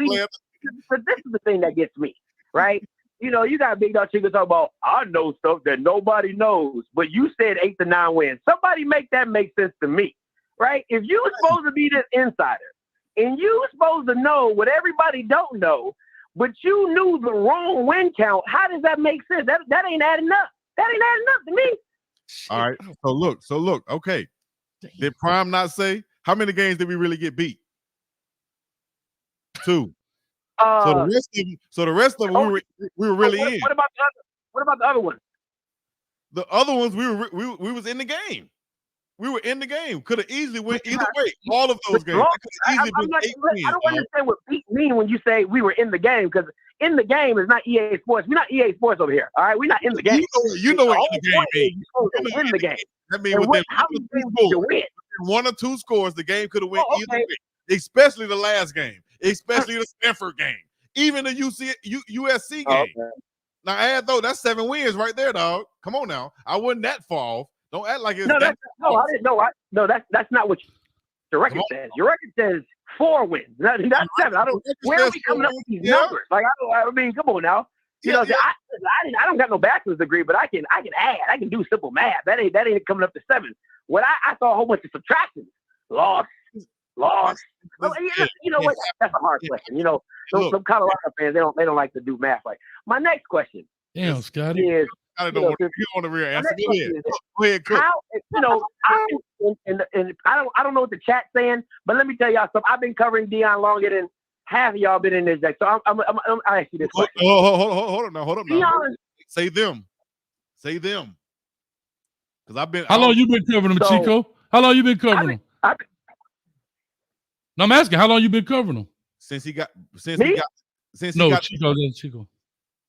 there. But this is the thing that gets me, right? You got Big Dog Chico talk about, I know stuff that nobody knows, but you said 8 to 9 wins. Somebody make that make sense to me, right? If you were supposed to be this insider and you were supposed to know what everybody don't know, but you knew the wrong win count, how does that make sense? That ain't adding up. That ain't adding up to me. All right. So look. Okay. Did Prime not say how many games did we really get beat? 2. So the rest of them, we were really in. What about the other ones? The other ones, we was in the game. We were in the game. Could have easily went either way. All of those games. I don't understand what beat mean when you say we were in the game, because in the game is not EA Sports. We're not EA Sports over here. All right, we're not in the game. You know what in the game means. You're supposed to win the game. That means how many games did you win? 1 or 2 scores, the game could have went either way. Especially the last game. Especially the Stanford game. Even the USC game. Okay. Now add though, that's 7 wins right there, dog. Come on now. I wasn't that far off. Don't act like it's I didn't know. That's not what your record says. Your record says 4 wins. Not 7. Where are we coming up with these numbers? Like I mean, come on now. I don't got no bachelor's degree, but I can add. I can do simple math. That ain't coming up to 7. What I saw a whole bunch of subtractions. Lost. You know what? That's a hard question. Some Colorado fans they don't like to do math. Like my next question. Damn, Scotty. Is I don't know. You want the real answer? Go ahead, Cook. I don't know what the chat's saying, but let me tell y'all something. I've been covering Deion longer than half of y'all been in this day. So I'm ask you this question. Hold up now. Say them. Because I've been. How long you been covering them, Chico? How long you been covering them? No, I'm asking, how long you been covering them? Since he got Chico.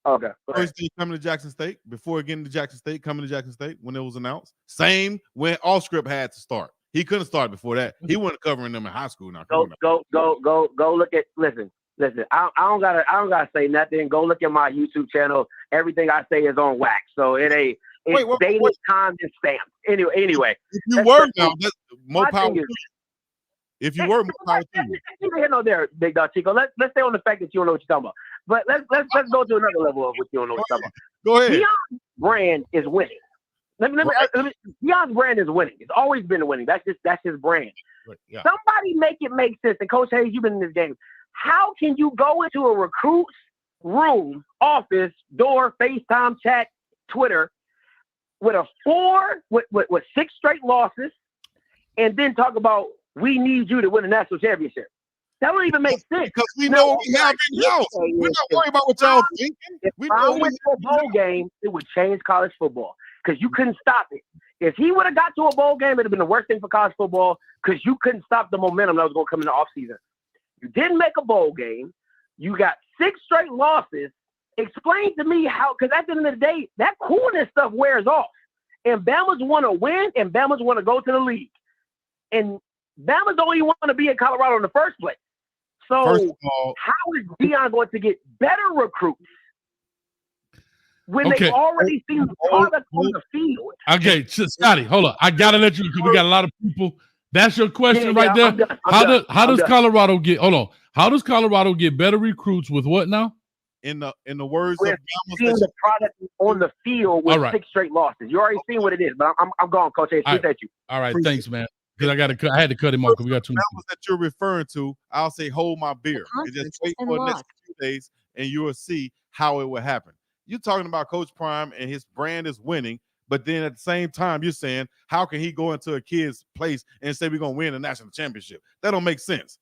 Okay. First day coming to Jackson State, before getting to Jackson State, coming to Jackson State when it was announced. Same when all script had to start. He couldn't start before that. He wasn't covering them in high school now. Go look at listen. I don't gotta say nothing. Go look at my YouTube channel. Everything I say is on wax. So it's dated, timed, and stamped. Anyway. If you were now, that's more power to you. If you were more power to you. Here no there, Big Dog Chico. Let's stay on the fact that you don't know what you're talking about. But let's go to another level of what you don't know what you're talking about. Go ahead. Deion's brand is winning. Deion's brand is winning. It's always been winning. That's his brand. Right, yeah. Somebody make it make sense. And Coach Hayes, you've been in this game. How can you go into a recruit's room, office, door, FaceTime, chat, Twitter, with a 4 with 6 straight losses, and then talk about we need you to win a national championship? That don't even make sense. Because we know what we have in house. We're not worried about what y'all thinking. If I went to a bowl game, it would change college football because you couldn't stop it. If he would have got to a bowl game, it would have been the worst thing for college football because you couldn't stop the momentum that was going to come in the offseason. You didn't make a bowl game. You got 6 straight losses. Explain to me how, because at the end of the day, that coolness stuff wears off. And Bama's want to win, and Bama's want to go to the league. And Bama don't even want to be in Colorado in the first place. So First of all, how is Deion going to get better recruits when they've already seen the product on the field? Okay, Scotty, hold on. I gotta let you, because we got a lot of people. That's your question right there. How does Colorado get? Hold on. How does Colorado get better recruits with what now? In the words We're of seeing the product on the field with right. 6 straight losses. You already seen what it is, but I'm gone, Coach. I appreciate you. All right, thanks, man. Because I had to cut him off because we got too much. that you're referring to, I'll say hold my beer and just wait for the next few days, and you will see how it will happen. You're talking about Coach Prime and his brand is winning, but then at the same time you're saying how can he go into a kid's place and say we're gonna win a national championship? That don't make sense.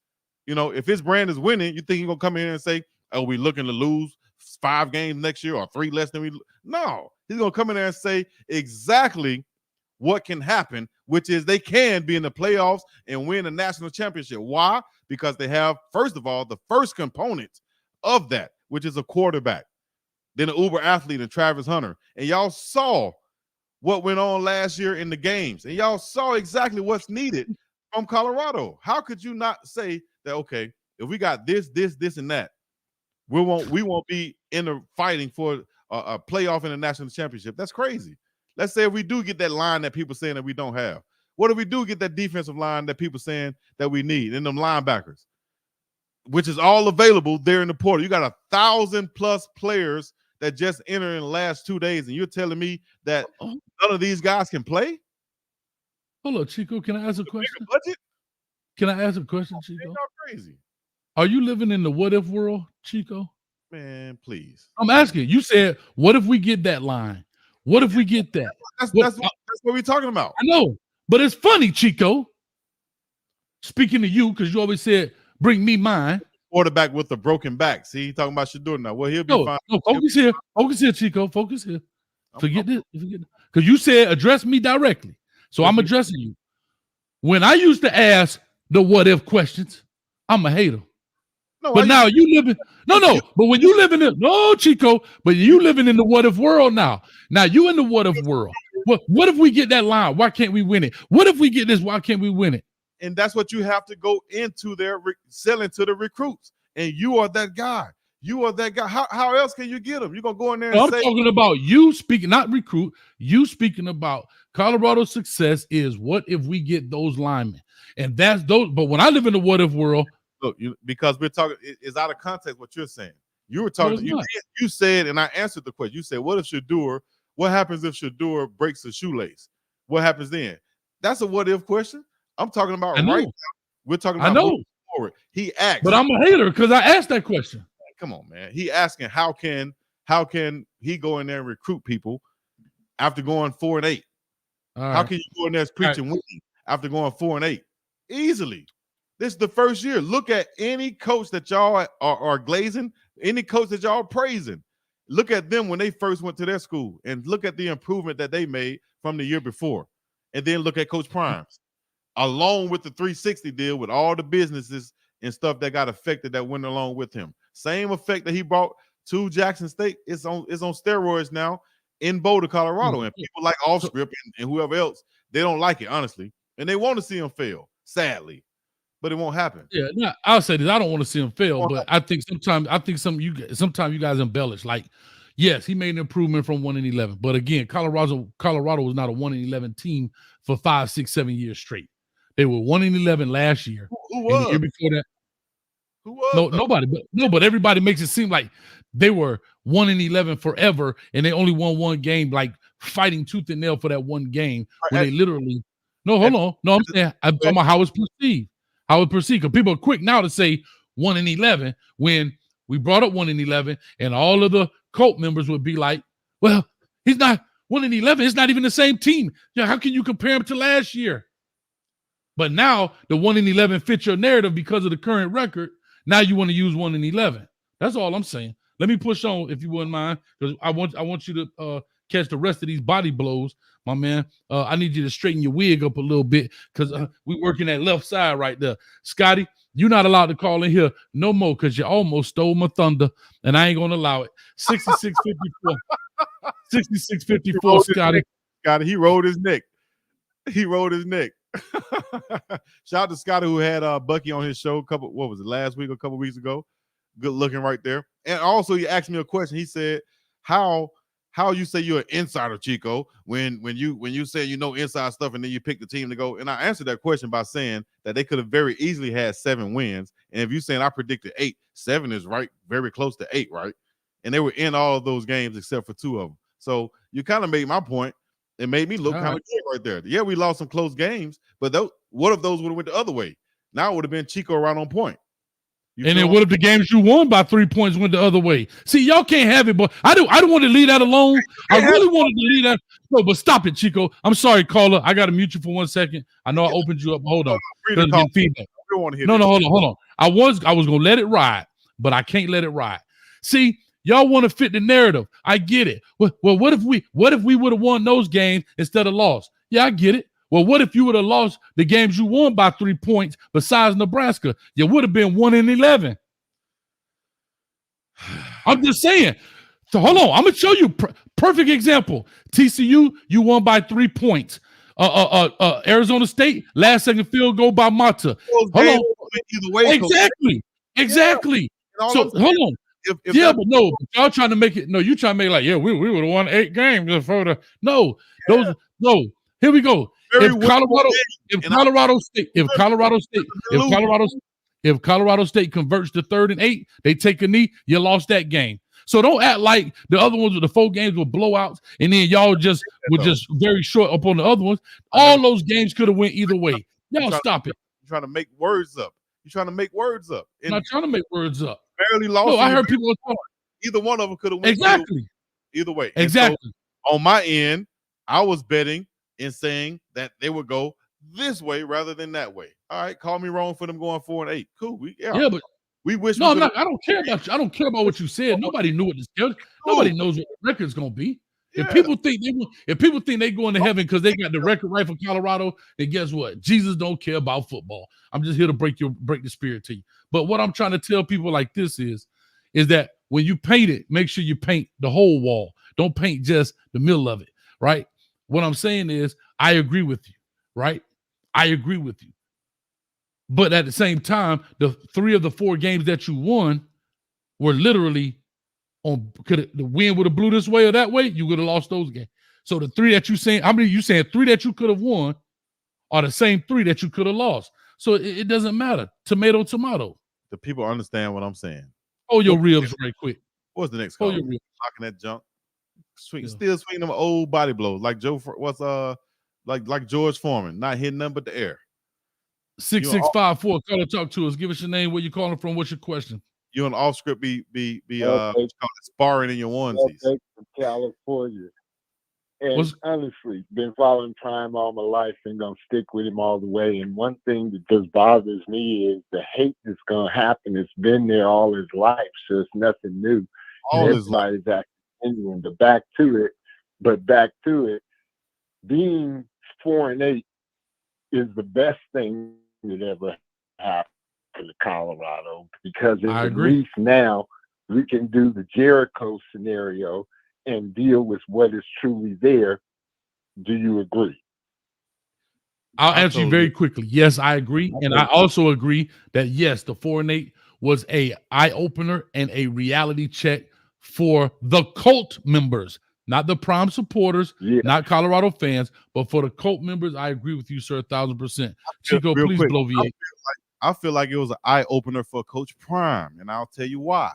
You know, if his brand is winning, you think he's gonna come in and say, "Oh, we looking to lose 5 games next year or 3 less than we?" No, he's gonna come in there and say exactly what can happen, which is they can be in the playoffs and win a national championship. Why? Because they have, first of all, the first component of that, which is a quarterback, then an uber athlete and Travis Hunter. And y'all saw what went on last year in the games, and y'all saw exactly what's needed from Colorado. How could you not say that, okay, if we got this, and that, we won't be in the fighting for a playoff in the national championship? That's crazy. Let's say if we do get that line that people saying that we don't have. What if we do get that defensive line that people saying that we need, and them linebackers, which is all available there in the portal? You got 1,000+ players that just entered in the last 2 days, and you're telling me that none of these guys can play? Hold on, Chico. Can I ask a question? Budget? Can I ask a question, Chico? Y'all crazy. Are you living in the what if world, Chico? Man, please. I'm asking. You said, what if we get that line? What if we get that? That's what we're talking about. I know, but it's funny, Chico. Speaking to you, because you always said, bring me mine. Quarterback with a broken back. See, he's talking about Shador now. Well, he'll be fine. No, focus here. Focus here, Chico. Focus here. Forget this. Because you said address me directly. So I'm addressing you. When I used to ask the what if questions, I'm a hater. No, but now you living but when you living in Chico, but you living in the what if world now. Now you in the what if world. What if we get that line? Why can't we win it? What if we get this? Why can't we win it? And that's what you have to go into there selling to the recruits. And you are that guy. You are that guy. How else can you get them? You're gonna go in there and I'm talking about you speaking, not recruit. You speaking about Colorado's success is what if we get those linemen? And that's those. But when I live in the what if world. Look, because we're talking, it's out of context what you're saying. You were talking, you said, and I answered the question. You said, what happens if Shador breaks a shoelace? What happens then? That's a what if question. I'm talking about right now. We're talking about moving forward. He asked. But I'm a hater because I asked that question. Come on, man. He asking how can he go in there and recruit people after going 4-8? How can you go in there preaching winning after going 4-8? Easily. This is the first year. Look at any coach that y'all are glazing, any coach that y'all praising. Look at them when they first went to their school and look at the improvement that they made from the year before. And then look at Coach Prime's, along with the 360 deal with all the businesses and stuff that got affected that went along with him. Same effect that he brought to Jackson State is on steroids now in Boulder, Colorado. And people like Offscript and whoever else, they don't like it, honestly. And they want to see him fail, sadly. But it won't happen. Yeah, I'll say this. I don't want to see him fail, but I think sometimes you guys embellish. Like, yes, he made an improvement from 1-11, but again, Colorado was not a 1-11 team for 5, 6, 7 years straight. They were 1-11 last year. Who was? The year before that, who was? No, nobody. But everybody makes it seem like they were 1-11 forever, and they only won one game, like fighting tooth and nail for that one game. When they literally, hold on. No, I'm saying I'm talking about how it's perceived. How it perceived, because people are quick now to say 1-11 when we brought up 1-11, and all of the cult members would be like, "Well, he's not 1-11. It's not even the same team. Yeah, how can you compare him to last year?" But now the 1-11 fits your narrative because of the current record. Now you want to use 1-11. That's all I'm saying. Let me push on, if you wouldn't mind, because I want you to catch the rest of these body blows, my man. I need you to straighten your wig up a little bit because we working that left side right there. Scotty, You're not allowed to call in here no more because you almost stole my thunder, and I ain't gonna allow it. 6654. 6654, Scotty. Scotty, he rolled his neck. He rolled his neck. Shout out to Scotty who had Bucky on his show last week or a couple weeks ago. Good looking right there. And also he asked me a question. He said, how you say you're an insider, Chico, when you say you know inside stuff and then you pick the team to go. And I answered that question by saying that they could have very easily had 7 wins. And if you're saying I predicted 8, 7 is right, very close to 8, right? And they were in all of those games except for 2 of them. So you kind of made my point. It made me look kind of good right there. Yeah, we lost some close games, but what if those would have went the other way? Now it would have been Chico right on point. And then what if the games you won by 3 points went the other way? See, y'all can't have it, but I don't want to leave that alone. I really wanted to leave that. No, but stop it, Chico. I'm sorry, caller. I got to mute you for 1 second. I know I opened you up. Hold on. Feedback. No, hold on. I was gonna let it ride, but I can't let it ride. See, y'all want to fit the narrative. I get it. Well, what if we would have won those games instead of lost? Yeah, I get it. Well, what if you would have lost the games you won by 3 points besides Nebraska? You would have been 1-11. I'm just saying. So hold on. I'm going to show you perfect example. TCU, you won by 3 points. Arizona State, last second field goal by Mata. Hold on. Either way, Exactly. Yeah. So hold on. But no, y'all trying to make it. No, you trying to make it like, yeah, we would have won 8 games before the. No, no. Here we go. If Colorado State converts to 3rd and 8, they take a knee. You lost that game. So don't act like the other ones with the 4 games were blowouts, and then y'all were just very short up on the other ones. All those games could have went either way. Y'all stop it. You're trying to make words up. I'm not trying to make words up. Barely lost. No, I heard people talking. Either one of them could have went either way. Exactly. So on my end, I was betting and saying that they would go this way rather than that way. All right, call me wrong for them going 4 and 8. Cool. But we wish. No, I don't care about you. I don't care about what you said. Nobody knew what this. Nobody knows what the record's gonna be. Yeah. If people think they going to heaven because they got the record right for Colorado, then guess what? Jesus don't care about football. I'm just here to break the spirit to you. But what I'm trying to tell people like this is that when you paint it, make sure you paint the whole wall. Don't paint just the middle of it, right? What I'm saying is I agree with you, right? I agree with you. But at the same time, the 3 of the 4 games that you won were literally the wind would have blew this way or that way, you would have lost those games. So the 3 that you saying, how many you saying 3 that you could have won are the same 3 that you could have lost. So it doesn't matter. Tomato. The people understand what I'm saying. Oh, your ribs right quick. What's the next call? Your ribs. Talking that junk. Still swinging them old body blows like like George Foreman, not hitting nothing but the air. 6654. Call and talk to us. Give us your name, where you calling from. What's your question? You on the off script be sparring in your onesies. From California. And honestly, been following Prime all my life and gonna stick with him all the way. And one thing that just bothers me is the hate that's gonna happen. It's been there all his life, so it's nothing new. Everybody's acting genuine. But back to it, being 4 and 8 is the best thing that ever happened to Colorado, because at least now we can do the Jericho scenario and deal with what is truly there. Do you agree? I'll answer you very quickly. Yes, I agree. And I also agree that, yes, the 4 and 8 was a eye-opener and a reality check for the cult members, not the Prime supporters, not Colorado fans, but for the cult members. I agree with you, sir, 1,000%. Chico, please blow V8. I feel like it was an eye-opener for Coach Prime, and I'll tell you why.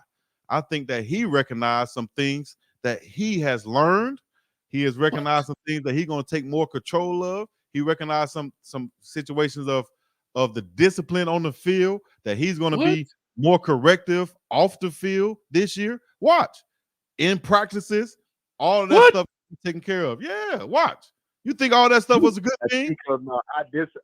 I think that he recognized some things that he has learned. He has recognized some things that he's going to take more control of. He recognized some situations of the discipline on the field that he's going to be more corrective off the field this year. Watch. In practices, all of that stuff taken care of. Yeah, watch. You think all that stuff was a good thing? No,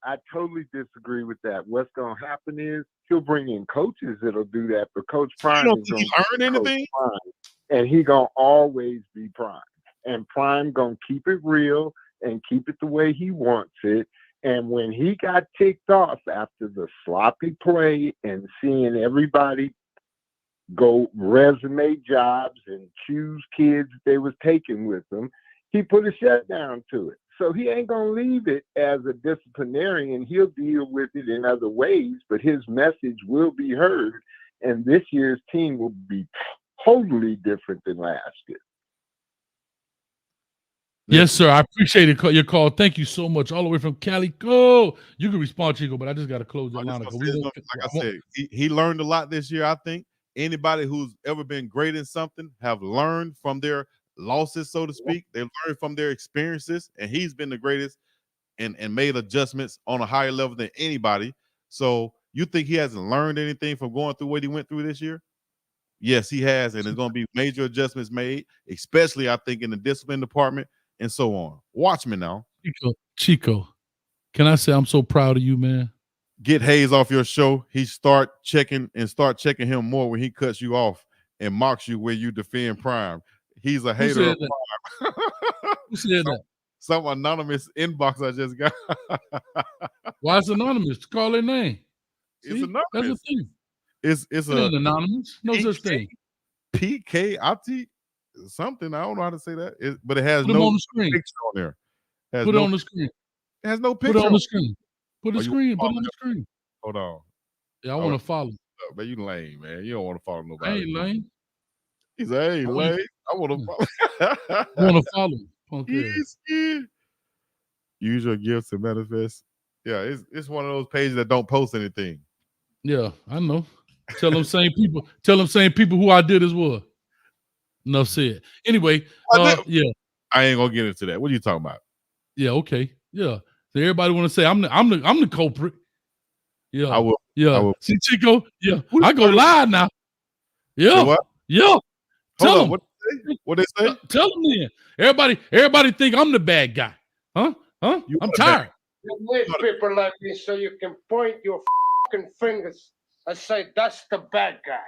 I totally disagree with that. What's going to happen is he'll bring in coaches that'll do that, but Coach Prime is going to earn anything, and he going to always be Prime. And Prime going to keep it real and keep it the way he wants it. And when he got ticked off after the sloppy play and seeing everybody go resume jobs and choose kids they was taking with them, he put a shutdown to it. So he ain't going to leave it as a disciplinarian. He'll deal with it in other ways, but his message will be heard. And this year's team will be totally different than last year. Yes, sir. I appreciate it. Your call. Thank you so much. All the way from Cali. Go. You can respond, Chico, but I just got to close your line. Like I said, he learned a lot this year. I think anybody who's ever been great in something have learned from their losses, so to speak. They learned from their experiences, and he's been the greatest and made adjustments on a higher level than anybody. So you think he hasn't learned anything from going through what he went through this year? Yes, he has, and there's going to be major adjustments made, especially I think in the discipline department and so on. Watch me now. Chico, can I say I'm so proud of you, man? Get Hayes off your show. He start checking him more when he cuts you off and mocks you when you defend Prime. He's a hater of Prime. Who said that? Some anonymous inbox I just got. Why it's anonymous? Call their name. It's anonymous. That's the thing. It's anonymous. No such thing. PKIT something. I don't know how to say that. But it has Put no on the screen. picture on there. Put it on the screen. It has no picture. Put it on the screen. Put Oh, the screen. Put it on the screen. Hold on. Yeah, I want to follow. Man, you lame, man. You don't want to follow nobody. I ain't lame. He's like, hey, lame. I want to follow. I want to follow. Okay. Use your gifts to manifest. Yeah, it's one of those pages that don't post anything. Yeah, I know. Tell them same people. Tell them same people who I did as well. Enough said. Anyway, yeah. I ain't gonna get into that. What are you talking about? Yeah, okay. Yeah. So everybody want to say I'm the culprit. Yeah. I will. Yeah. I will. See, Chico, yeah. I go live now. Yeah. So what? Yeah. Tell them. What they say? Tell them then. Everybody think I'm the bad guy. Huh? I'm tired. You need people like me so you can point your fucking fingers and say that's the bad guy.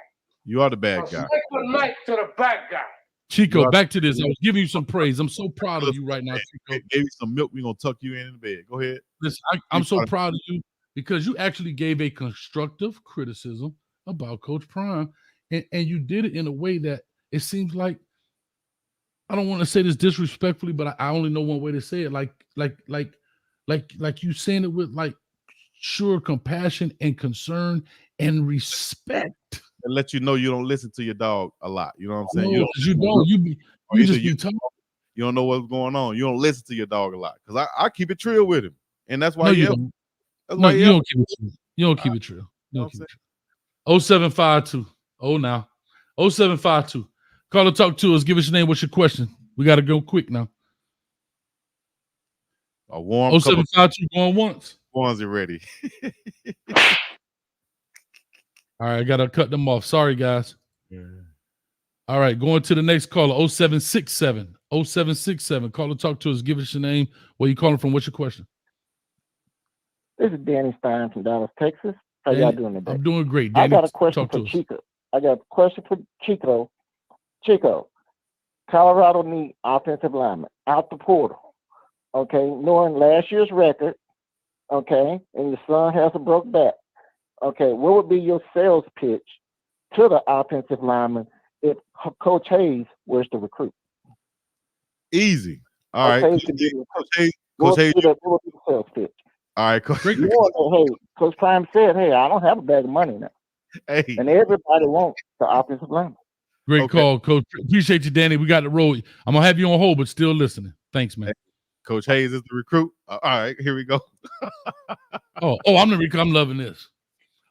You are the bad guy. Stick the knife to the bad guy. Chico, back to this. I was giving you some praise. I'm so proud of you right now, Chico. Gave you some milk. We're gonna tuck you in the bed. Go ahead. Listen, I'm so proud of you because you actually gave a constructive criticism about Coach Prime, and you did it in a way that it seems like, I don't want to say this disrespectfully, but I only know one way to say it. Like you saying it with like sure compassion and concern and respect. And let you know you don't listen to your dog a lot. You know what I'm saying? No, you just be talking. You don't know what's going on. You don't listen to your dog a lot. Because I keep it trill with him. And that's why no, you don't. No, you don't keep it trill. You don't keep it trill. You don't keep it trill. 0752. Oh, now. 0752. Call or talk to us. Give us your name. What's your question? We got to go quick now. A warm 0752 going once. Ones are ready. All right, I got to cut them off. Sorry, guys. Yeah. All right, going to the next caller, 0767. 0767. Call or talk to us. Give us your name. Where you calling from? What's your question? This is Danny Stein from Dallas, Texas. How y'all doing today? I'm doing great, Danny. I got a question for Chico. Chico, Colorado need offensive linemen out the portal. Okay, knowing last year's record, okay, and your son has a broke back. Okay, what would be your sales pitch to the offensive lineman if Coach Hayes was to recruit? Easy. All right. Coach Hayes. What would be the sales pitch? All right, Coach. Hey, Coach Prime said, hey, I don't have a bag of money now. Hey. And everybody wants the offensive lineman. Great call, Coach. Appreciate you, Danny. We got the road. I'm going to have you on hold, but still listening. Thanks, man. Coach Hayes is the recruit. All right, here we go. I'm the recruit. I'm loving this.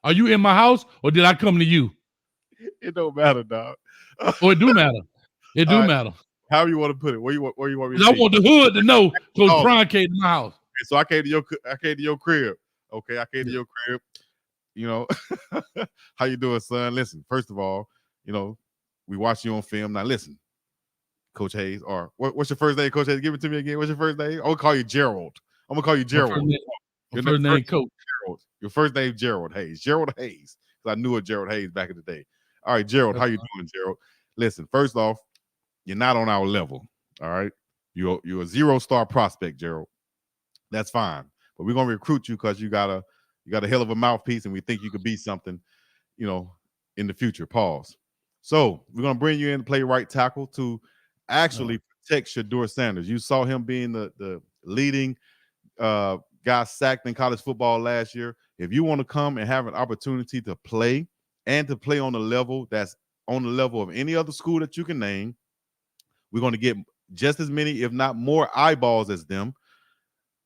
Are you in my house or did I come to you? It don't matter, dog. Oh, it do matter. It do matter. However you want to put it. Where you want me to I want the hood to know Coach Prime came to my house. Okay, so I came to your crib. Okay, I came to your crib. You know, how you doing, son? Listen, first of all, you know, we watch you on film. Now listen, Coach Hayes, or what's your first name, Coach Hayes? Give it to me again. What's your first name? I'm gonna call you Gerald. I'm gonna call you Gerald. Your first name, Coach. Gerald. Your first name, Gerald Hayes. Gerald Hayes. Because I knew a Gerald Hayes back in the day. All right, Gerald, how you doing, Gerald? Listen, first off, you're not on our level. All right, you're a 0-star prospect, Gerald. That's fine. but we're gonna recruit you because you got a hell of a mouthpiece, and we think you could be something, in the future. Pause. So we're gonna bring you in to play right tackle to actually protect Shedeur Sanders. You saw him being the leading guy sacked in college football last year. If you want to come and have an opportunity to play and to play on the level that's on the level of any other school that you can name, we're going to get just as many, if not more, eyeballs as them.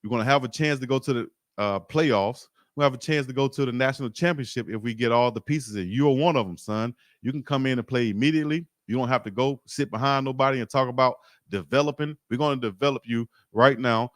We're going to have a chance to go to the playoffs. We'll have a chance to go to the national championship if we get all the pieces in. You're one of them, son. You can come in and play immediately. You don't have to go sit behind nobody and talk about developing. We're going to develop you right now.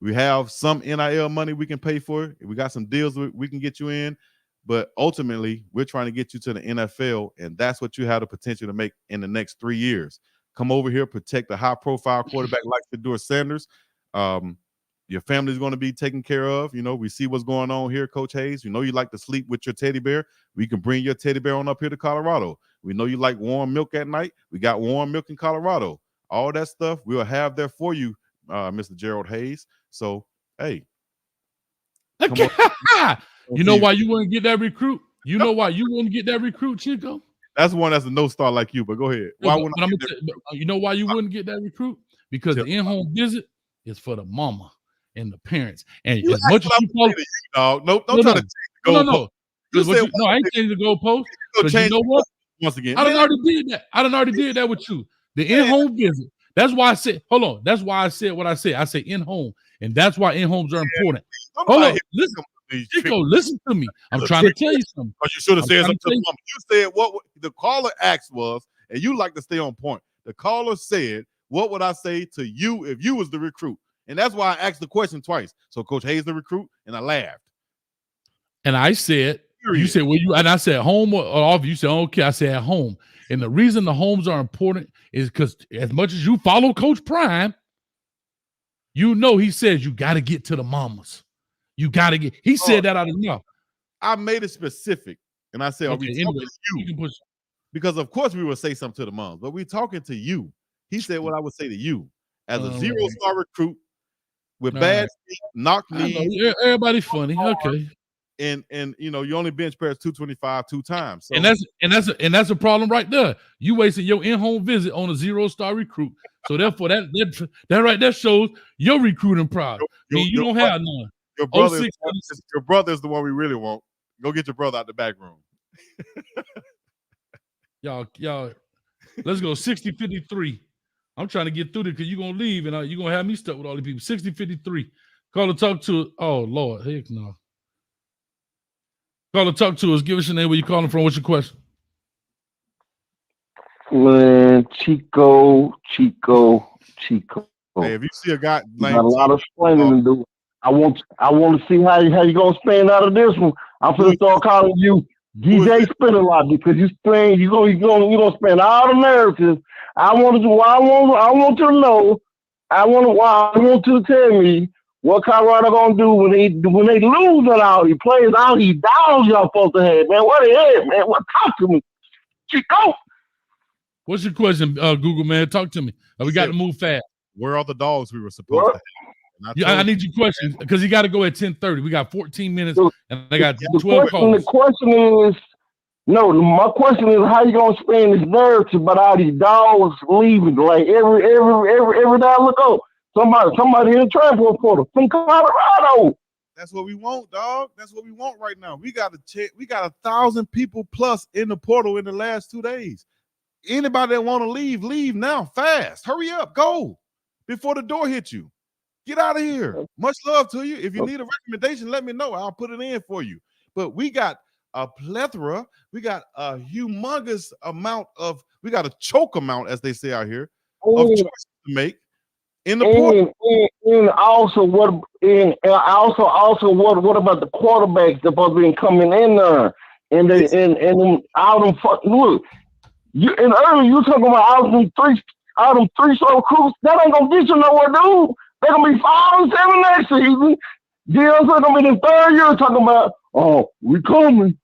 We have some NIL money we can pay for. We got some deals we can get you in. But ultimately, we're trying to get you to the NFL, and that's what you have the potential to make in the next 3 years. Come over here, protect a high-profile quarterback like Shedeur Sanders. Your family's going to be taken care of. We see what's going on here, Coach Hayes. You like to sleep with your teddy bear. We can bring your teddy bear on up here to Colorado. We know you like warm milk at night. We got warm milk in Colorado. All that stuff we'll have there for you, Mr. Gerald Hayes. So, hey. You know why you wouldn't get that recruit? You know why you wouldn't get that recruit, Chico? That's one that's a no-star like you, but go ahead. You know why you wouldn't get that recruit? Because the in-home visit is for the mama and the parents. And as much as you follow, dog. Nope, don't try to change the goalpost. I ain't changing the goalpost. Because you know what? Once again, I done already did that with you. The in-home visit. That's why I said, hold on. That's why I said what I said. I say in-home. And that's why in-homes are important. Hold on. Listen. Chico, listen to me. I'm trying to tell you something. But you should have said something to the mama. You said what the caller asked was, and you like to stay on point. The caller said, what would I say to you if you was the recruit? And that's why I asked the question twice. So Coach Hayes the recruit, and I laughed. And I said, you said, and I said home or off. You said, okay, I said at home. And the reason the homes are important is because as much as you follow Coach Prime, he says you got to get to the mamas. You got to get. He said that out of mouth. I made it specific, and I said, "Are we talking to you?" Because of course we would say something to the moms, but we're talking to you. He said what I would say to you as a 0-star recruit with bad feet, knock knees. Everybody's funny. Okay. And you only bench press 225 2 times. So. And that's a problem right there. You wasted your in-home visit on a 0-star recruit. So therefore that right there shows your recruiting problem. You don't have none. Your brother is the one we really want. Go get your brother out the back room. y'all, let's go 60-53. I'm trying to get through this because you're going to leave and you're going to have me stuck with all the people. 60-53. Call and talk to us. Oh, Lord. Heck no. Call and talk to us. Give us your name. Where you calling from? What's your question? Man, Chico. Hey, if you see a guy, got a lot of explaining to do. I want to see how you gonna spin out of this one. I'm gonna start calling you DJ Spin a lot because you gonna spin all the narratives. I want you to know. I want you to tell me what Colorado gonna do when they lose on all these players, all these dollars y'all supposed to have, man. What the hell, man? Talk to me, Chico. What's your question, Google man? Talk to me. We got to move fast. Where are the dogs we were supposed to have? I need your question because you got to go at 10:30. We got 14 minutes and I got 12 calls. The question is, my question is how you gonna spend this narrative about all these dogs leaving? Like every day I look up, somebody in the transfer portal from Colorado. That's what we want, dog. That's what we want right now. We got 1,000 people plus in the portal in the last 2 days. Anybody that want to leave now, fast. Hurry up, go before the door hits you. Get out of here. Much love to you. If you need a recommendation, let me know. I'll put it in for you. But we got a plethora. We got a humongous amount we got a choke amount, as they say out here, of choices to make in the portal. And also what about the quarterbacks that supposed to be coming in there? And all them look. Earlier you talking about all them three-star recruits. That ain't gonna get you nowhere, dude. They're going to be 5-7 next season. Deals are going to be the third year talking about, we coming.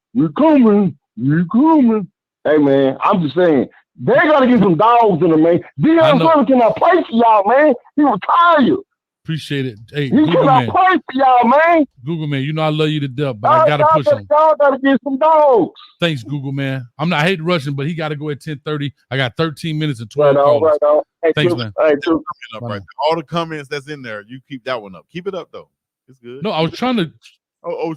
Hey, man, I'm just saying, they got to get some dogs in them, man. Deion Sanders cannot play for y'all, man. He retired. Appreciate it. Hey, He Google cannot man. play for y'all, man. Google man, you know I love you to death, but I gotta push him. Y'all gotta get some dogs. Thanks, Google man. I hate rushing, but he got to go at 10:30. I got 13 minutes and 12 calls. Right on. Hey, thanks, man. Hey, right. All the comments that's in there, you keep that one up. Keep it up though. It's good. No, I was trying to. I was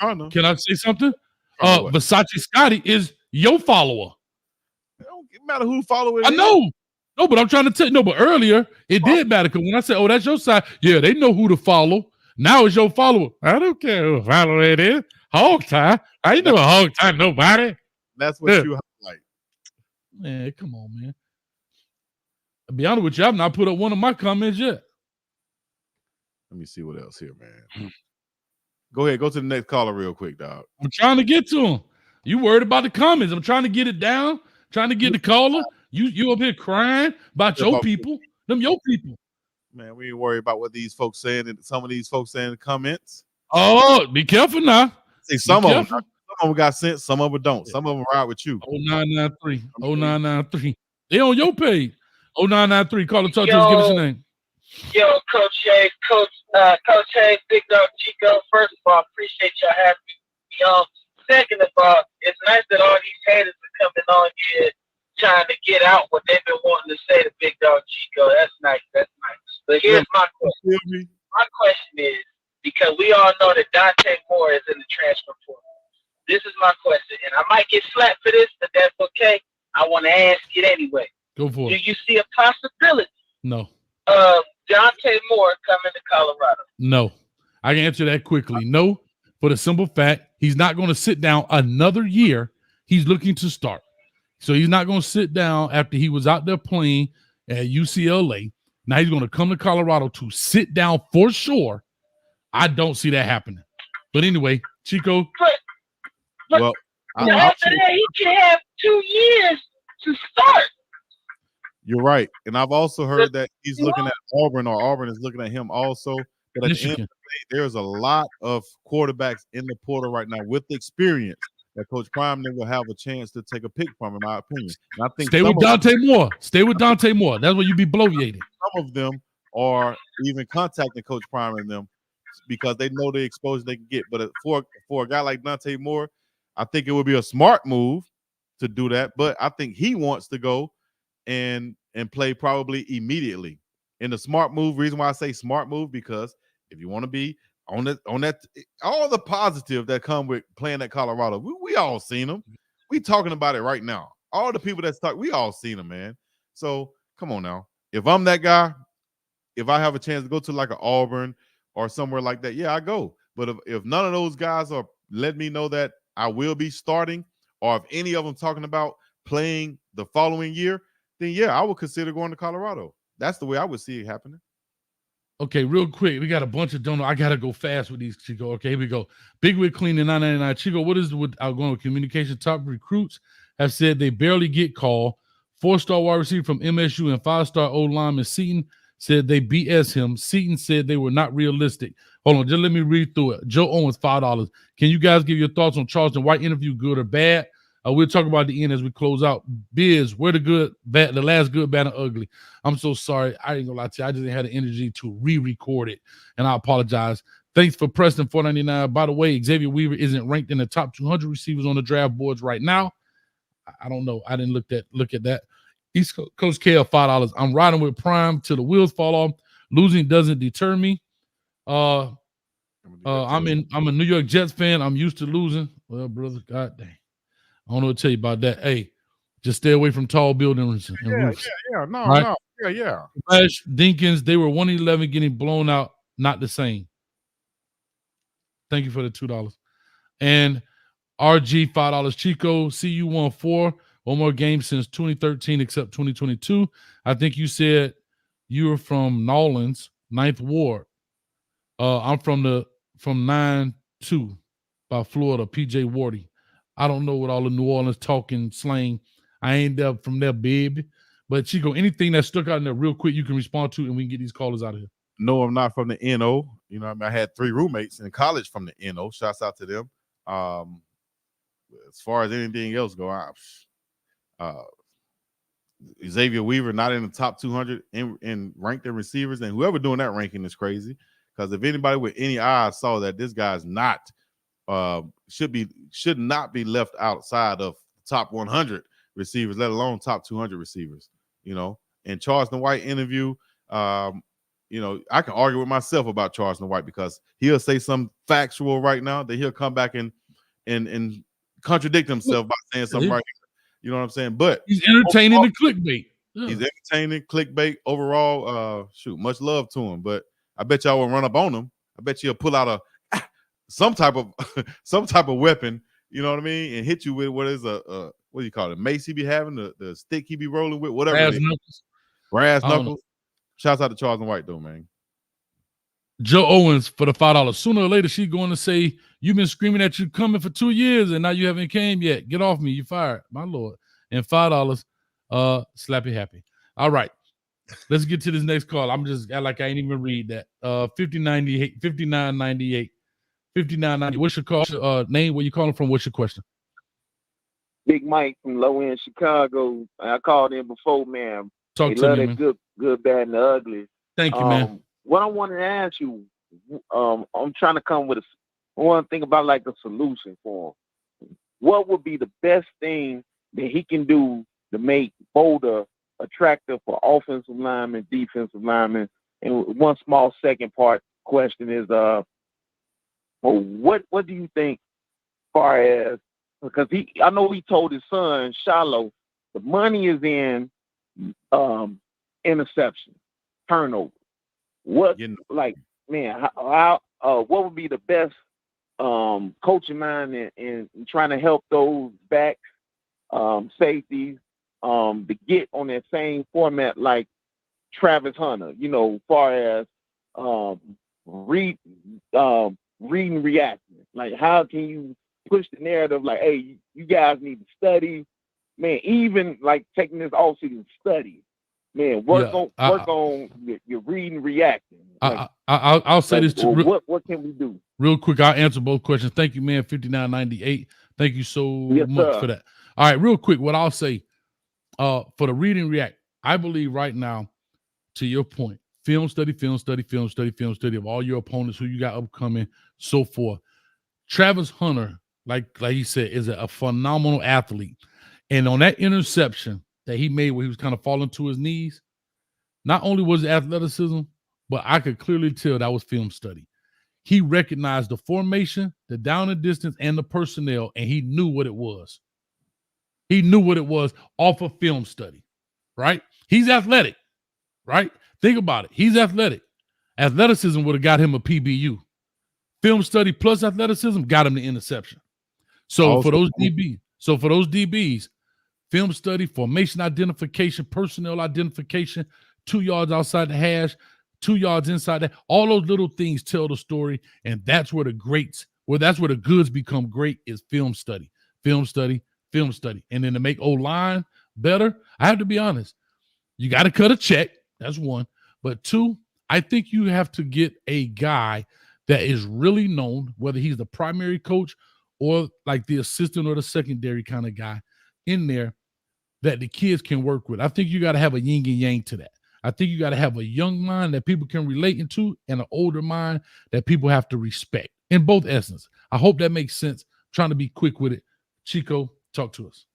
trying to. Can I say something? Versace Scotty is your follower. It don't matter who follow it. I know. No, but I'm trying to tell you. No, but earlier it did matter because when I said, "Oh, that's your side," yeah, they know who to follow. Now it's your follower. I don't care who follow it is. Hog tie. I ain't never hog tie nobody. That's what you highlight. Man, come on, man. To be honest with you, I've not put up one of my comments yet. Let me see what else here, man. Go ahead. Go to the next caller real quick, dog. I'm trying to get to him. You worried about the comments. I'm trying to get it down. Trying to get the caller. You up here crying about your people. Them your people. Man, we ain't worried about what these folks saying. Some of these folks saying in the comments. Oh, be careful now. See, some of them got sent. Some of them don't. Some of them ride with you. 0993. They on your page. 0993. Call and talk to us. Give us your name. Yo, Coach Hayes, Coach Hayes, Big Dog Chico. First of all, appreciate y'all having me. Second of all, it's nice that all these haters are coming on here trying to get out what they've been wanting to say to Big Dog Chico. That's nice. That's nice. But here's my question. My question is, because we all know that Dante Moore is in the transfer portal. This is my question, and I might get slapped for this, but that's okay. I want to ask it anyway. Go for it. Do you see a possibility No. of Dante Moore coming to Colorado? No. I can answer that quickly. No, for the simple fact, he's not going to sit down another year. He's looking to start. So he's not going to sit down after he was out there playing at UCLA. Now he's going to come to Colorado to sit down for sure. I don't see that happening. But anyway, Chico. But after that, he can have 2 years to start. You're right. And I've also heard that he's looking at Auburn, or Auburn is looking at him also. But at the end of the day, there's a lot of quarterbacks in the portal right now with experience that Coach Prime will have a chance to take a pick from, in my opinion. And I think stay with Dante Moore. Stay with Dante Moore. That's where you be bloviating. Some of them are even contacting Coach Prime and them because they know the exposure they can get. But for a guy like Dante Moore, I think it would be a smart move to do that. But I think he wants to go and play probably immediately. And the smart move, reason why I say smart move, because if you want to be on that, all the positive that come with playing at Colorado, we all seen them. We talking about it right now. All the people that's talking, we all seen them, man. So come on now. If I'm that guy, if I have a chance to go to like an Auburn or somewhere like that, yeah, I go. But if none of those guys are letting me know that I will be starting, or if any of them talking about playing the following year, then yeah, I would consider going to Colorado. That's the way I would see it happening. Okay, real quick, we got a bunch of donuts. I gotta go fast with these, Chico. Okay, here we go. Big Wig Cleaning 999. Chico, what is with outgoing communication? Top recruits have said they barely get called. 4-star wide receiver from MSU and 5-star old lineman Seaton said they BS him. Seaton said they were not realistic. Hold on, just let me read through it. Joe Owens, $5. Can you guys give your thoughts on Charleston White interview, good or bad? We'll talk about the end as we close out. Biz, we're the good, bad, the last good, bad, and ugly. I'm so sorry. I ain't gonna lie to you. I just didn't have the energy to re-record it, and I apologize. Thanks for Preston $4.99. By the way, Xavier Weaver isn't ranked in the top 200 receivers on the draft boards right now. I don't know. I didn't look at that. East Coast KL $5. I'm riding with Prime till the wheels fall off. Losing doesn't deter me. I'm a New York Jets fan. I'm used to losing. Well, brother, god dang. I don't know what to tell you about that. Hey, just stay away from tall buildings and roofs. Yeah. Flash Dinkins, they were 1-11 getting blown out. Not the same. Thank you for the $2. And RG $5. Chico, CU won 4. One more game since 2013, except 2022. I think you said you were from Nolans, 9th Ward. I'm from 9-2 by Florida, PJ Wardy. I don't know what all the New Orleans talking slang. I ain't there from there, baby. But Chico, anything that stuck out in there real quick, you can respond to, and we can get these callers out of here. No, I'm not from the NO. You know, I had 3 roommates in college from the NO. Shouts out to them. As far as anything else go, Xavier Weaver not in the top 200 in ranked in receivers, and whoever doing that ranking is crazy. Because if anybody with any eyes saw that this guy's not should not be left outside of top 100 receivers, let alone top 200 receivers. And Charleston White interview. I can argue with myself about Charleston White because he'll say some factual right now that he'll come back and contradict himself by saying something right. You know what I'm saying? But he's entertaining the clickbait. Yeah. He's entertaining clickbait overall. Much love to him. But I bet y'all will run up on him. I bet you'll pull out some type of weapon. You know what I mean? And hit you with what do you call it? Mace he be having, the stick he be rolling with, whatever. Brass knuckles. Shouts out to Charleston White though, man. Joe Owens for the $5. Sooner or later, she's going to say, you've been screaming that you're coming for 2 years and now you haven't came yet. Get off me. You fired. My Lord. And $5, slappy happy. All right. Let's get to this next call. I'm just like I ain't even read that. 5998, 5990. What's your call? Name, where you calling from? What's your question? Big Mike from low end Chicago. I called in before, man. Talk to me, man. Good, bad, and the ugly. Thank you, man. What I wanted to ask you, I'm trying to come with I want to think about like a solution for him. What would be the best thing that he can do to make Boulder attractive for offensive linemen, defensive linemen? And one small second part question is, what do you think, as far as, because I know he told his son Shiloh the money is in interception, turnover. What what would be the best coaching mind in trying to help those backs, safeties, to get on that same format like Travis Hunter, far as reading, reacting. Like, how can you push the narrative like, hey, you guys need to study, man, even like taking this offseason study. Man, work on your reading, reacting. Like, I'll say this too. What can we do? Real quick, I'll answer both questions. Thank you, man. 5998. Thank you so much for that. All right, real quick, what I'll say for the read and react, I believe right now, to your point, film study of all your opponents, who you got upcoming, so forth. Travis Hunter, like he said, is a phenomenal athlete. And on that interception that he made where he was kind of falling to his knees, not only was it athleticism, but I could clearly tell that was film study. He recognized the formation, the down and distance, and the personnel, and he knew what it was. He knew what it was off of film study, right? He's athletic, right? Think about it. He's athletic. Athleticism would have got him a PBU. Film study plus athleticism got him the interception. So for those DBs, film study, formation identification, personnel identification, 2 yards outside the hash, 2 yards inside that, all those little things tell the story, and that's where that's where the goods become great, is film study. And then to make O-line better, I have to be honest, you got to cut a check. That's one. But two, I think you have to get a guy that is really known, whether he's the primary coach or like the assistant or the secondary kind of guy in there that the kids can work with. I think you got to have a yin and yang to that. I think you got to have a young mind that people can relate into and an older mind that people have to respect in both essence. I hope that makes sense. I'm trying to be quick with it. Chico, talk to us.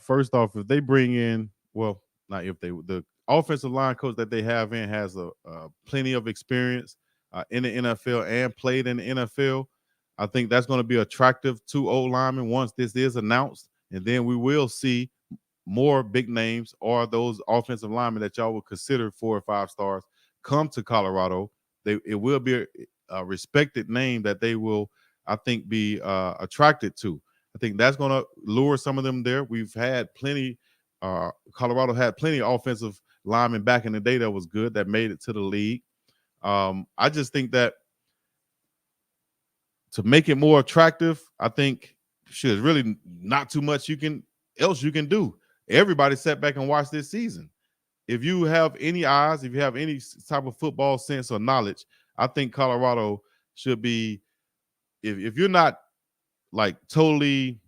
First off, if they bring in, the offensive line coach that they have in has plenty of experience in the NFL and played in the NFL, I think that's going to be attractive to old linemen once this is announced. And then we will see more big names or those offensive linemen that y'all would consider 4 or 5 stars come to Colorado. It will be a respected name that they will, I think, be attracted to. I think that's going to lure some of them there. We've had plenty. Colorado had plenty of offensive linemen back in the day that was good, that made it to the league. I just think that to make it more attractive, I think there's really not too much you can do. Everybody sat back and watched this season. If you have any eyes, if you have any type of football sense or knowledge, I think Colorado should be, if you're not like totally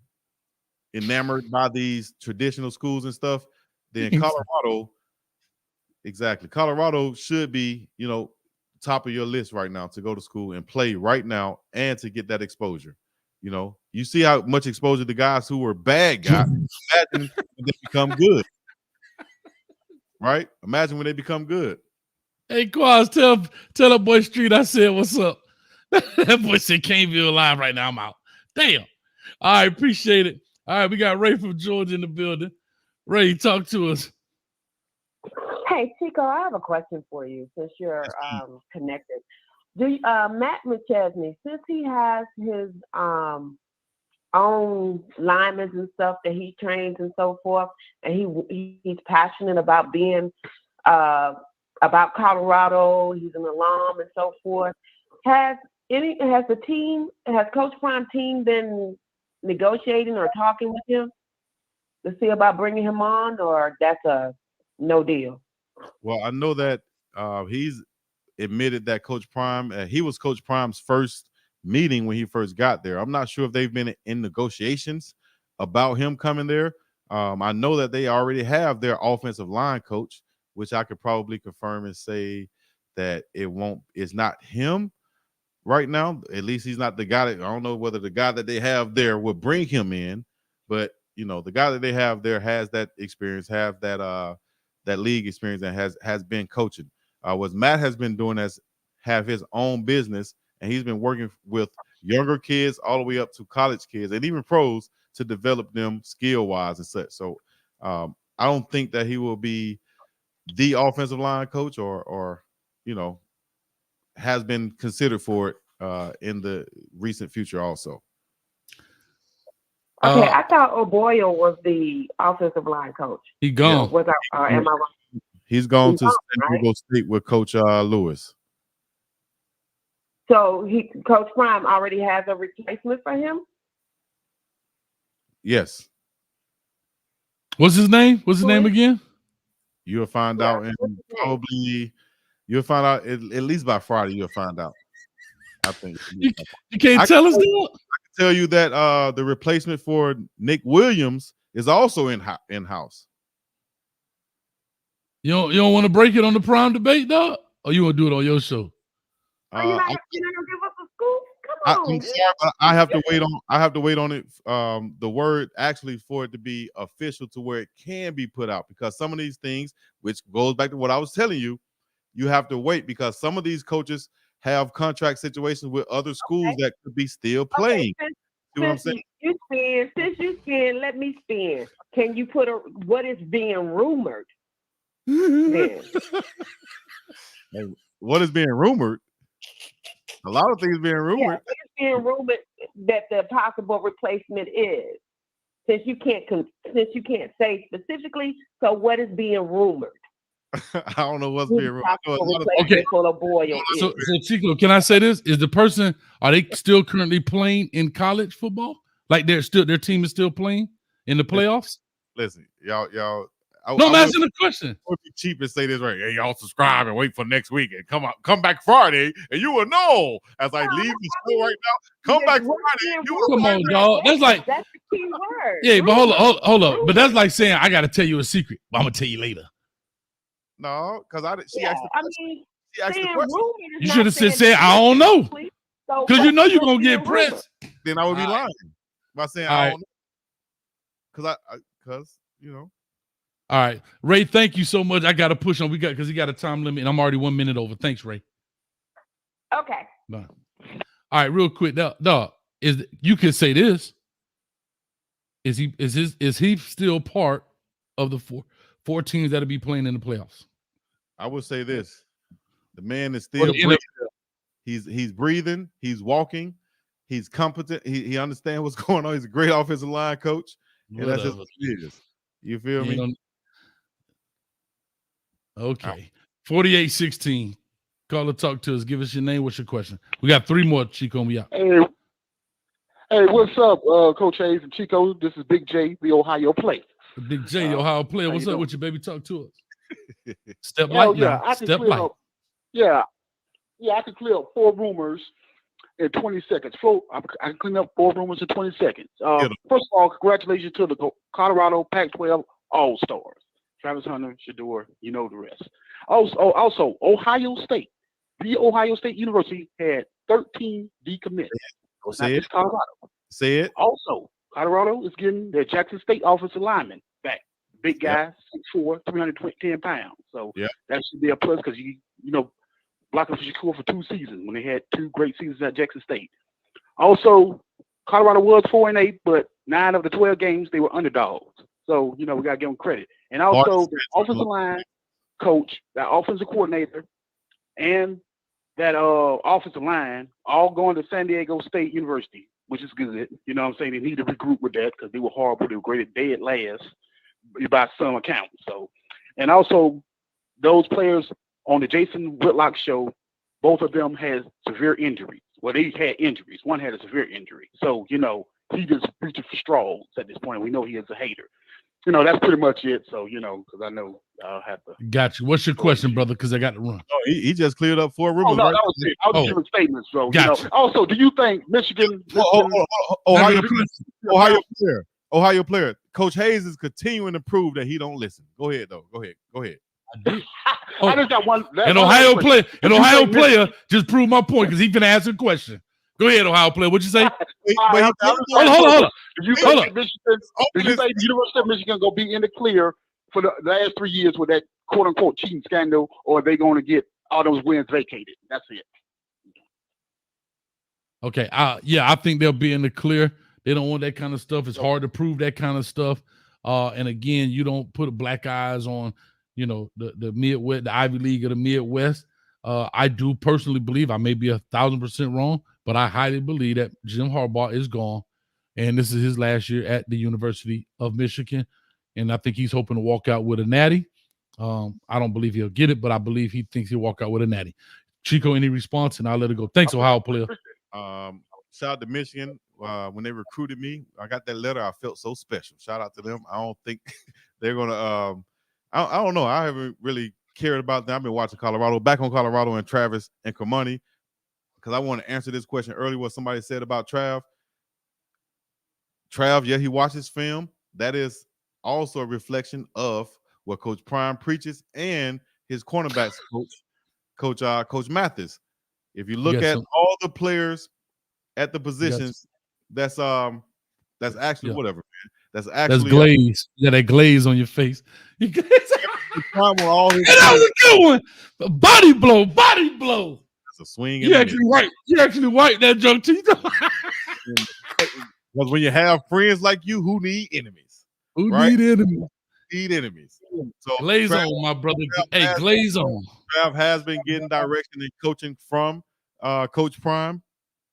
enamored by these traditional schools and stuff, then Colorado, exactly. Colorado should be, top of your list right now to go to school and play right now and to get that exposure. You see how much exposure the guys who were bad got. Imagine when they become good. Right? Imagine when they become good. Hey, Quaz, tell that boy Street I said what's up. That boy said can't be alive right now. I'm out. Damn. All right, appreciate it. All right, we got Ray from Georgia in the building. Ray, talk to us. Hey, Chico, I have a question for you since you're connected. Matt McChesney, since he has his own linemen and stuff that he trains and so forth, and he's passionate about being about Colorado, he's an alum and so forth. Has Coach Prime team been negotiating or talking with him to see about bringing him on, or that's a no deal? Well, I know that he's admitted that Coach Prime, he was Coach Prime's first meeting when he first got there. I'm not sure if they've been in negotiations about him coming there. I know that they already have their offensive line coach, which I could probably confirm and say that it's not him right now. At least he's not the guy that, I don't know whether the guy that they have there would bring him in, but the guy that they have there has that experience, have that league experience, and has been coaching. What Matt has been doing is have his own business, and he's been working with younger kids all the way up to college kids and even pros to develop them skill-wise and such. So I don't think that he will be the offensive line coach or has been considered for it in the recent future also. Okay, I thought O'Boyle was the offensive line coach. He gone. Am I wrong? He's gone to San Diego State with Coach Lewis. So Coach Prime already has a replacement for him? Yes. What's his name? What's his name again? You'll find out you'll find out at least by Friday. You'll find out. I think you can't tell us that. I can tell you that the replacement for Nick Williams is also in house. You don't want to break it on the Prime Debate, dog? Or you want to do it on your show? You're not gonna give us a scoop? Come on. I'm sorry, but I have to wait on it. The word actually for it to be official to where it can be put out, because some of these things, which goes back to what I was telling you, you have to wait because some of these coaches have contract situations with other schools that could be still playing. Okay, See what I'm saying? Since you spin, let me spin. Can you put what is being rumored? Then? What is being rumored? A lot of things being rumored. Yeah, it's being rumored that the possible replacement is. Since you can't say specifically, so what is being rumored? I don't know what's being rumored. Okay. So Chico, can I say this? Are they still currently playing in college football? Like their team is still playing in the playoffs? Listen, y'all. I'm asking a question. It would be cheap and say this right. Hey, y'all subscribe and wait for next week and come back Friday and you will know. As I leave the show right now, come back Friday. Come on, dog. That's the key word. Yeah, but hold up. But that's like saying I got to tell you a secret, but I'm gonna tell you later. No, because she asked the question. You should have said I don't know, because you know you're gonna get pressed. Then I would be lying by saying I don't know. Because All right, Ray, thank you so much. I got to push on. Because he got a time limit, and I'm already 1 minute over. Thanks, Ray. Okay. Bye. All right, real quick, dog. You can say this? Is he still part of the four teams that'll be playing in the playoffs? I would say this: the man is still breathing. He's breathing. He's walking. He's competent. He understands what's going on. He's a great offensive line coach, and that's just what it is. You feel me? Okay. 4816. Call or talk to us. Give us your name. What's your question? We got 3 more, Chico, and we out. Hey, what's up, Coach Hayes and Chico? This is Big J, the Ohio player. Big J, the Ohio player. What's up with you, baby? Talk to us. Step Hell light now. Step light. I can clear up 4 rumors in 20 seconds. I can clean up 4 rumors in 20 seconds. First of all, congratulations to the Colorado Pac-12 All-Stars. Travis Hunter, Shador, you know the rest. Also, Ohio State. The Ohio State University had 13 decommits. Say it. Colorado. Say it. Also, Colorado is getting their Jackson State offensive lineman back. Big guy, 6'4", 310 pounds. So that should be a plus because you know, blocking for Shakur for 2 seasons when they had 2 great seasons at Jackson State. Also, Colorado was 4-8, but 9 of the 12 games they were underdogs. So, you know, we gotta give them credit. And also the offensive line coach, that offensive coordinator, and that offensive line all going to San Diego State University, which is good. You know what I'm saying? They need to regroup with that because they were horrible. They were great at dead last by some accounts. So, and also those players on the Jason Whitlock show, both of them had severe injuries. Well, they had injuries. One had a severe injury. So, you know, he just reaching for straws at this point. We know he is a hater. You know, that's pretty much it. So, you know, because I know I'll have to. Got you. What's your question, brother? Because I got to run. Oh, he just cleared up 4 rumors. Oh, no, right? that was it. I was giving statements. So, you know. Gotcha. Also, do you think Michigan Ohio player. Coach Hayes is continuing to prove that he don't listen. Go ahead, though. Go ahead. I just got one. An Ohio player just proved my point because he can answer a question. Go ahead, Ohio player. What'd you say? Hold on. Do you Hold think the University of Michigan gonna be in the clear for the last 3 years with that quote unquote cheating scandal, or are they going to get all those wins vacated? That's it. Okay. I think they'll be in the clear. They don't want that kind of stuff. It's hard to prove that kind of stuff. And again, you don't put black eyes on, you know, the Midwest, the Ivy League of the Midwest. I do personally believe, I may be 1,000% wrong, but I highly believe that Jim Harbaugh is gone, and this is his last year at the University of Michigan, and I think he's hoping to walk out with a natty. I don't believe he'll get it, but I believe he thinks he'll walk out with a natty. Chico, any response? And I'll let it go. Thanks, Ohio player. Shout out to Michigan. When they recruited me, I got that letter. I felt so special. Shout out to them. I don't think they're gonna. I don't know. I haven't really cared about them. I've been watching Colorado, back on Colorado and Travis and Kamani, because I want to answer this question earlier. What somebody said about Trav. Yeah, he watches film. That is also a reflection of what Coach Prime preaches and his cornerbacks Coach Mathis. If you look at all the players at the positions, that's actually whatever, man. That's actually glaze. You got that glaze on your face. All his that was a good one. Body blow. That's a swing. You actually white that joke too. Because when you have friends like you who need enemies, need enemies. So glaze on, my brother. Glaze on. Trav has been getting direction and coaching from Coach Prime.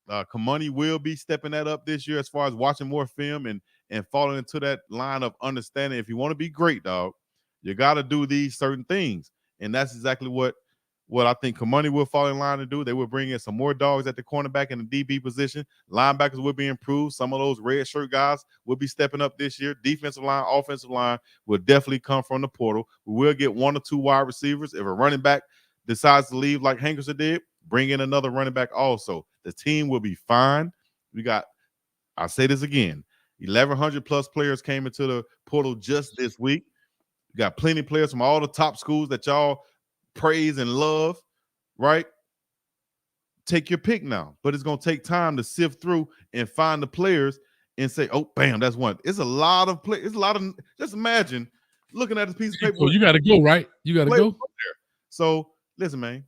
Kamani will be stepping that up this year as far as watching more film and falling into that line of understanding. If you want to be great, dog, you got to do these certain things. And that's exactly what I think Kamani will fall in line to do. They will bring in some more dogs at the cornerback and the DB position. Linebackers will be improved. Some of those red shirt guys will be stepping up this year. Defensive line, offensive line will definitely come from the portal. We will get 1 or 2 wide receivers. If a running back decides to leave like Hankerson did, bring in another running back also. The team will be fine. I'll say this again, 1,100 plus players came into the portal just this week. You got plenty of players from all the top schools that y'all praise and love, right? Take your pick now, but it's going to take time to sift through and find the players and say, oh, bam, that's one. It's a lot of players. It's a lot of, just imagine looking at this piece of paper. So you got to go, right? You got to go. So listen, man.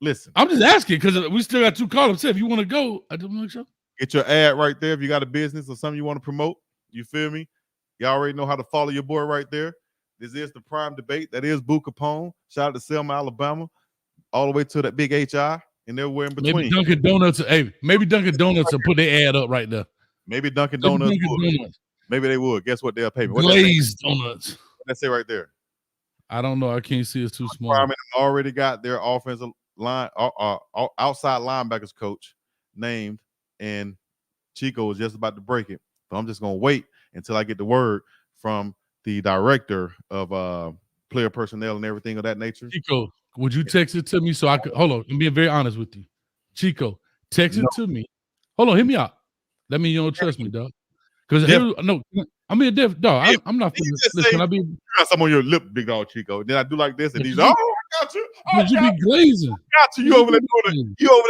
Listen. I'm just asking because we still got 2 call-ups. If you want to go, I don't make sure. Get your ad right there if you got a business or something you want to promote. You feel me? You already know how to follow your boy right there. This is the Prime Debate. That is Boo Capone. Shout out to Selma, Alabama, all the way to that big HI, and they're in between. Maybe Dunkin' Donuts. Maybe Dunkin' Donuts will put their ad up right there. Maybe Dunkin' Donuts would. Maybe they would. Guess what? They'll pay me. Glazed donuts. What's that say right there? I don't know. I can't see. It's too small. Prime already got their offensive line, outside linebackers coach named, and Chico was just about to break it. So I'm just gonna wait until I get the word from the director of player personnel and everything of that nature. Chico, would you text it to me so I could hold on? I'm being very honest with you. Chico, text it to me. Hold on, hit me out. That means you don't trust me, dog. Because I mean, I'm not. Listen, I be. You got some on your lip, Big Dog Chico. Then I do like this, and he's I got you. But you be glazing. I got you. You over there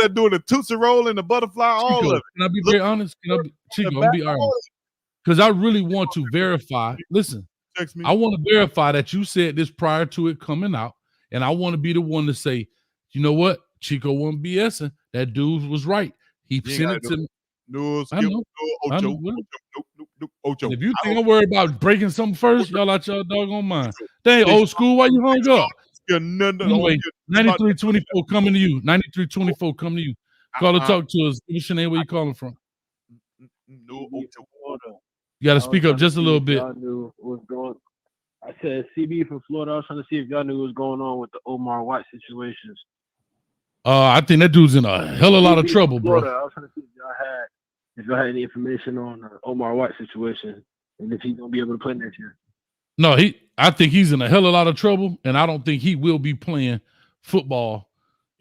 doing the Tootsie Roll and the butterfly, all of it. Can I be very honest? Chico, I'll be honest. Because I really want to verify. Listen, I want to verify that you said this prior to it coming out, and I want to be the one to say, you know what, Chico wasn't BSing. That dude was right. He sent it to me. If you think I'm worried about breaking something first, y'all out your doggone mind. Dang, old school, why you hung up? Anyway, 9324 coming to you. 9324 coming to you. Call or talk to us. What's your name? Where you calling from? You got to speak up just a little bit. Y'all knew what's going. I said CB from Florida. I was trying to see if y'all knew what was going on with the Omar White situations. I think that dude's in a hell of a lot of trouble, bro. I was trying to see if y'all had any information on the Omar White situation and if he's gonna be able to play next year. No, I think he's in a hell of a lot of trouble, and I don't think he will be playing football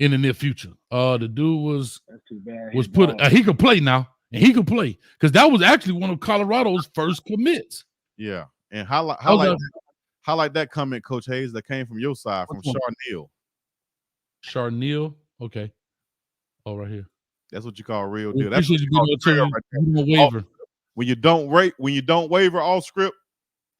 in the near future. The dude was put. He could play now, and he could play because that was actually one of Colorado's first commits. Yeah, and highlight that comment, Coach Hayes, that came from your side, from Charneal. Charneal, okay. Oh, right here. That's what you call a real deal. That's what you call waiver. When you don't waiver off script,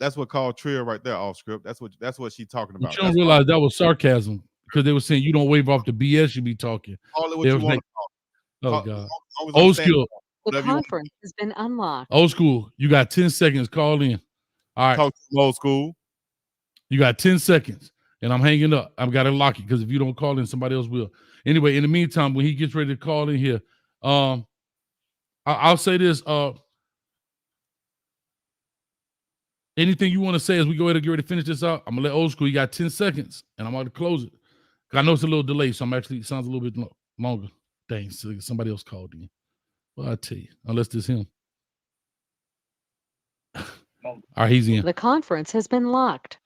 that's what called trill right there off script. That's what she's talking about. But you don't realize that was sarcasm because they were saying you don't wave off the BS you be talking. Call it what you want to call. Oh God. Old school. The conference has been unlocked. Old school. You got 10 seconds. Call in. All right. Talk to old school. You got 10 seconds. And I'm hanging up. I've got to lock it because if you don't call in, somebody else will. Anyway, in the meantime, when he gets ready to call in here, I'll say this. Anything you want to say as we go ahead and get ready to finish this out? I'm going to let old school. You got 10 seconds, and I'm going to close it. I know it's a little delay, so it sounds a little bit longer. Dang, so somebody else called in. Well, I'll tell you, unless it's him. All right, he's in. The conference has been locked.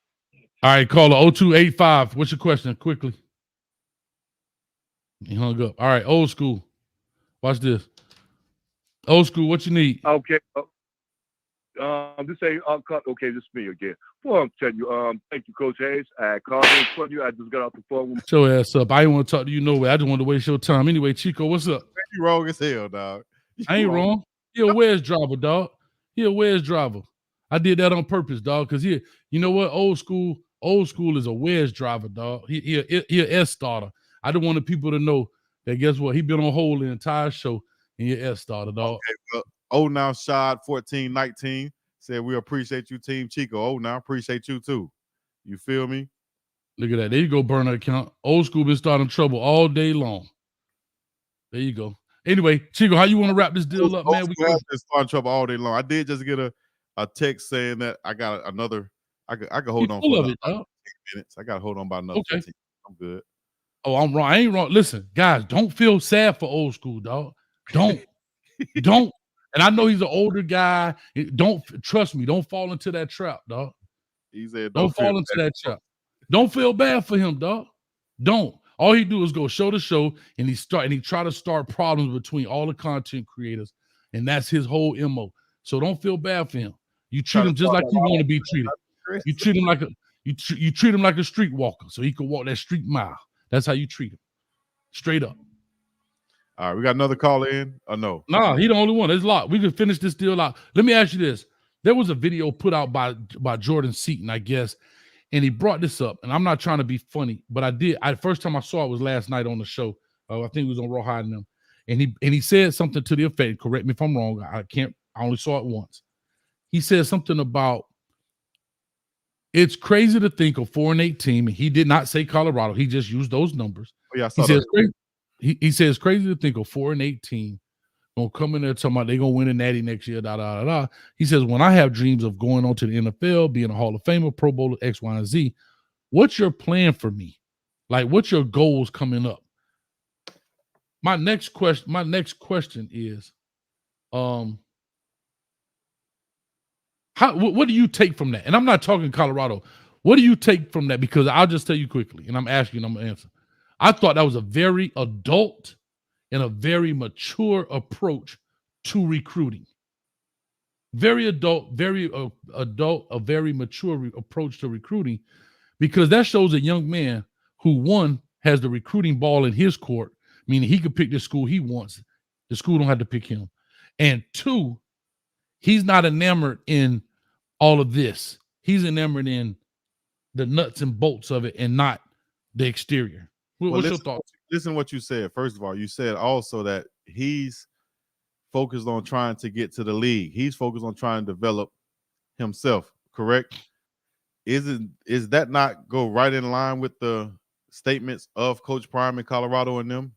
All right, caller 0285. What's your question? Quickly. He hung up. All right, old school. Watch this. Old school, what you need? Okay. This ain't okay, this is me again. Well, I'm telling you, thank you, Coach Hayes. I called in for you. I just got off the phone with your ass up. I didn't want to talk to you no way. I just wanted to waste your time. Anyway, Chico, what's up? You wrong as hell, dog. I ain't wrong. He a wedge driver, dog. He a wedge driver. I did that on purpose, dog, because you know what? Old school is a wedge driver, dog. He a S starter. I don't want the people to know that, guess what? He been on hold the entire show, and he a S starter, dog. Okay, well, now Shad 1419 said, we appreciate you, Team Chico. Now appreciate you, too. You feel me? Look at that. There you go, burner account. Old school been starting trouble all day long. There you go. Anyway, Chico, how you want to wrap this deal up, man? We been starting trouble all day long. I did just get a text saying that I got another. I could hold on for another 10 minutes. I got to hold on by another 15. I'm good. Oh, I'm wrong. I ain't wrong. Listen, guys, don't feel sad for old school, dog. Don't. And I know he's an older guy. Don't trust me. Don't fall into that trap, dog. He said, don't fall into that trap. Don't feel bad for him, dog. Don't. All he do is go show to show, and he try to start problems between all the content creators, and that's his whole MO. So don't feel bad for him. You treat him just like you want to be treated. You treat him like you treat him like a street walker, so he can walk that street mile. That's how you treat him. Straight up. All right, we got another caller in. Or no? Nah, he the only one. There's a lot. We can finish this deal out. Let me ask you this. There was a video put out by Jordan Seaton, I guess, and he brought this up. And I'm not trying to be funny, but I did. First time I saw it was last night on the show. I think it was on Rawhide and them. And he said something to the effect, correct me if I'm wrong. I only saw it once. He said something about, it's crazy to think of 4-8 team, and he did not say Colorado. He just used those numbers. Oh, yeah, he says it's crazy to think of 4-8 team gonna come in there talking about they're gonna win a natty next year. He says, when I have dreams of going on to the NFL, being a Hall of Famer, Pro Bowler, X, Y, and Z, what's your plan for me? Like, what's your goals coming up? My next question is, what do you take from that? And I'm not talking Colorado. What do you take from that? Because I'll just tell you quickly, and I'm asking, I'm going to answer. I thought that was a very adult and a very mature approach to recruiting. very adult, a very mature approach to recruiting, because that shows a young man who, one, has the recruiting ball in his court, meaning he could pick the school he wants. The school don't have to pick him. And two, he's not enamored in all of this. He's enamored in the nuts and bolts of it and not the exterior. What's your thoughts? Listen to what you said. First of all, you said also that he's focused on trying to get to the league. He's focused on trying to develop himself, correct? Is that not go right in line with the statements of Coach Prime in Colorado and them?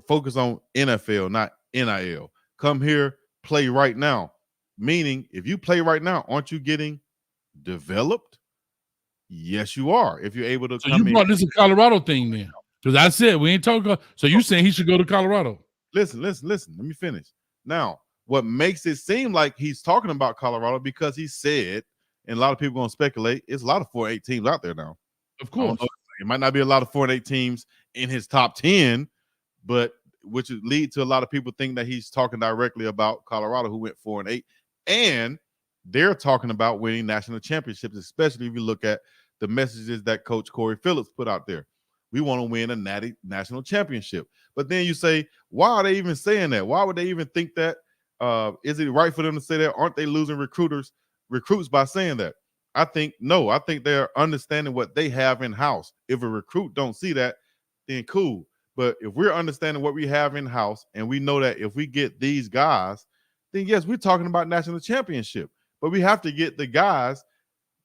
Focus on NFL, not NIL. Come here, play right now. Meaning, if you play right now, aren't you getting developed? Yes, you are. If you're able to so you brought this a Colorado thing then. Because I said we ain't talking. So you saying he should go to Colorado? Listen. Let me finish. Now, what makes it seem like he's talking about Colorado, because he said, and a lot of people going to speculate, it's a lot of 4-8 teams out there now. Of course. It might not be a lot of 4-8 teams in his top 10, but which would lead to a lot of people think that he's talking directly about Colorado, who went 4-8. And they're talking about winning national championships, especially if you look at the messages that Coach Corey Phillips put out there. We want to win a national championship. But then you say, why are they even saying that? Why would they even think that? Is it right for them to say that? Aren't they losing recruits by saying that? I think no. I think they're understanding what they have in-house. If a recruit don't see that, then cool. But if we're understanding what we have in-house and we know that if we get these guys, then yes, we're talking about national championship. But we have to get the guys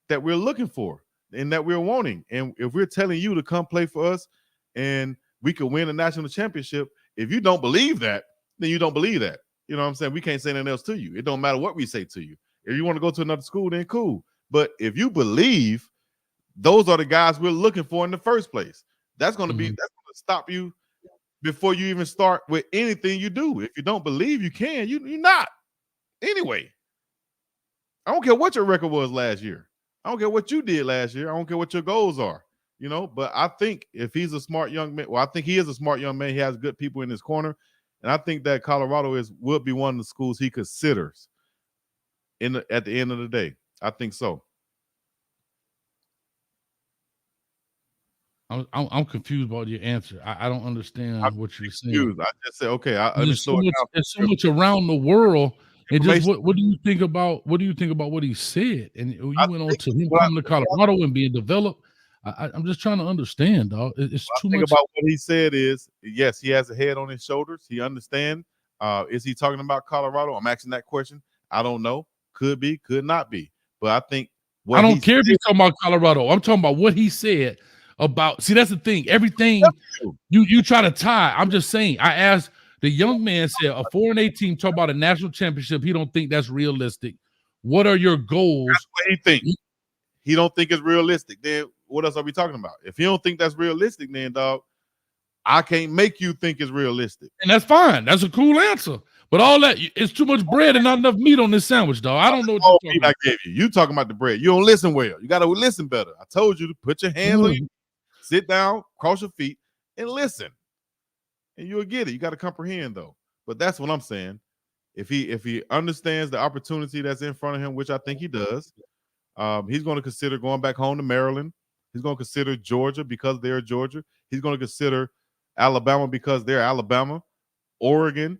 that we're looking for and that we're wanting. And if we're telling you to come play for us and we could win a national championship, if you don't believe that, then you don't believe that. You know what I'm saying? We can't say anything else to you. It don't matter what we say to you. If you want to go to another school, then cool. But if you believe, those are the guys we're looking for in the first place. That's going to be, that's going to stop you before you even start with anything you do. If you don't believe you can, you're not. Anyway, I don't care what your record was last year. I don't care what you did last year. I don't care what your goals are, but I think if he's a smart young man, I think he is a smart young man. He has good people in his corner. And I think that Colorado would be one of the schools he considers at the end of the day. I think so. I'm confused about your answer. I don't understand what you're saying. I just said, okay. There's so much around the world. And just what do you think about what he said? And you went on to him coming to Colorado and being developed. I'm just trying to understand, dog. It's too much. About what he said is, yes, he has a head on his shoulders. He understands. Is he talking about Colorado? I'm asking that question. I don't know. Could be, could not be. But I think I don't care if he's talking about Colorado. I'm talking about what he said about. See, that's the thing. Everything you try to tie. I'm just saying. I asked. The young man said a 4-8 team talk about a national championship. He don't think that's realistic. What are your goals? That's what he thinks. He don't think it's realistic. Then what else are we talking about? If he don't think that's realistic, then dog, I can't make you think it's realistic. And that's fine. That's a cool answer. But all that, it's too much bread and not enough meat on this sandwich, dog. I don't know what you're talking about. I gave you. You talking about the bread. You don't listen well. You got to listen better. I told you to put your hands on you, sit down, cross your feet, and listen. And you'll get it. You got to comprehend, though. But that's what I'm saying. If he understands the opportunity that's in front of him, which I think he does, he's going to consider going back home to Maryland. He's going to consider Georgia because they're Georgia. He's going to consider Alabama because they're Alabama. Oregon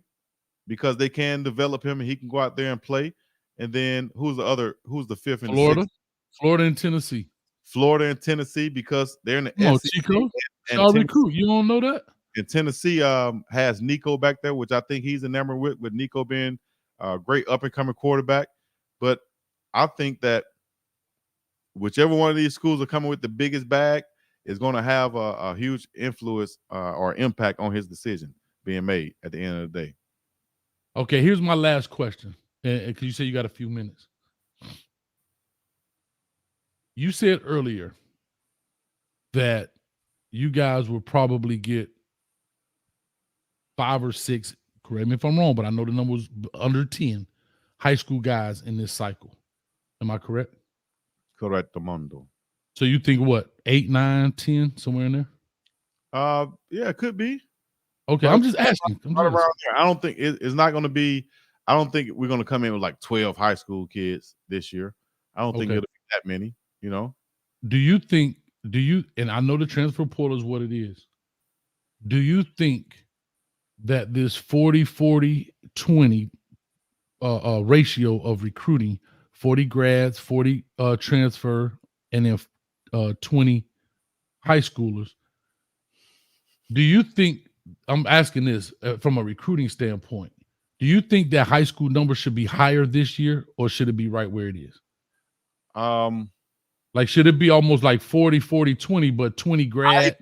because they can develop him and he can go out there and play. And then who's the fifth in Florida? the sixth? Florida and Tennessee. Florida and Tennessee because they're in the SEC. Chico. Recruit. You don't know that? And Tennessee has Nico back there, which I think he's enamored with Nico being a great up-and-coming quarterback. But I think that whichever one of these schools are coming with the biggest bag is going to have a huge influence or impact on his decision being made at the end of the day. Okay, here's my last question. Because you said you got a few minutes. You said earlier that you guys will probably get 5 or 6, correct me if I'm wrong, but I know the number was under 10 high school guys in this cycle. Am I correct? Correcto mundo. So you think what, 8, 9, 10, somewhere in there? Yeah, it could be. Okay, I'm just asking. I don't think it's not going to be. I don't think we're going to come in with like 12 high school kids this year. I don't think Okay. it'll be that many, you know. Do you think, and I know the transfer portal is what it is. Do you think that this 40-40-20 ratio of recruiting, 40 grads, 40 transfer, and then 20 high schoolers, do you think, I'm asking this from a recruiting standpoint, do you think that high school number should be higher this year, or should it be right where it is? Like, should it be almost like 40-40-20, but 20 grad?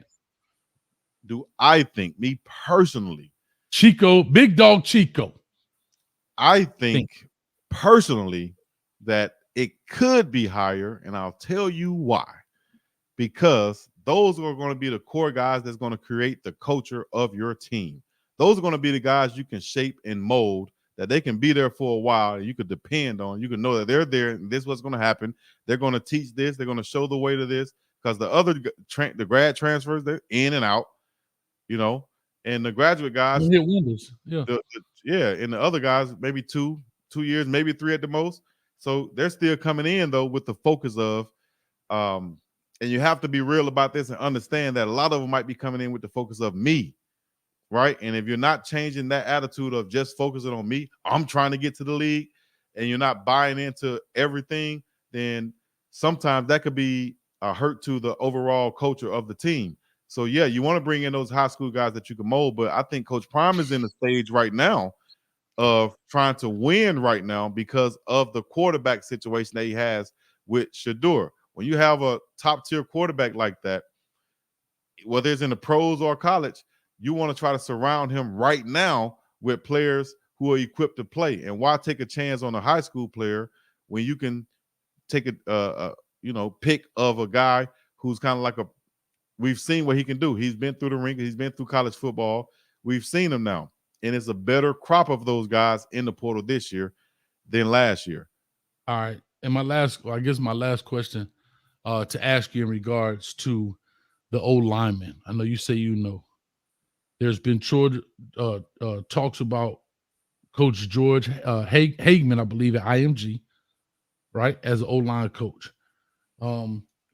I think, me personally, Chico, Big Dog Chico, I think personally that it could be higher, and I'll tell you why. Because those are going to be the core guys that's going to create the culture of your team. Those are going to be the guys you can shape and mold, that they can be there for a while and you could depend on. You can know that they're there and this is what's going to happen. They're going to teach this. They're going to show the way to this, because the other the grad transfers, they're in and out, you know, and the graduate guys, hit wonders. Yeah. And the other guys, maybe two years, maybe 3 at the most. So they're still coming in though with the focus of, and you have to be real about this and understand that a lot of them might be coming in with the focus of me, right? And if you're not changing that attitude of just focusing on me, I'm trying to get to the league, and you're not buying into everything, then sometimes that could be a hurt to the overall culture of the team. So yeah, you want to bring in those high school guys that you can mold, but I think Coach Prime is in the stage right now of trying to win right now because of the quarterback situation that he has with Shedeur. When you have a top-tier quarterback like that, whether it's in the pros or college, you want to try to surround him right now with players who are equipped to play. And why take a chance on a high school player when you can take a pick of a guy who's kind of like we've seen what he can do. He's been through the ring. He's been through college football. We've seen him now. And it's a better crop of those guys in the portal this year than last year. All right. And my last question to ask you in regards to the old lineman. I know you say there's been talks about Coach George Hageman, I believe, at IMG, right, as an O-line coach.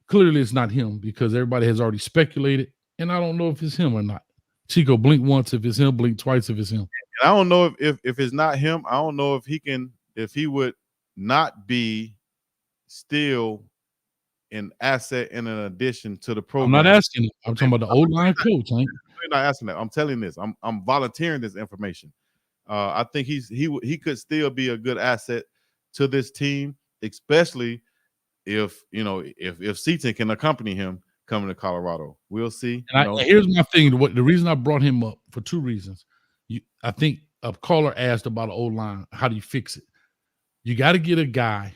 Clearly it's not him, because everybody has already speculated, and I don't know if it's him or not. Chico, blink once if it's him, blink twice if it's him. And I don't know if it's not him. I don't know if he would not be still an asset and an addition to the program. I'm not asking. I'm talking about the O-line coach. You're not asking that. I'm telling this. I'm volunteering this information. I think he could still be a good asset to this team, especially if Seaton can accompany him coming to Colorado. We'll see. And here's my thing. The reason I brought him up, for 2 reasons. I think a caller asked about an O-line. How do you fix it? You got to get a guy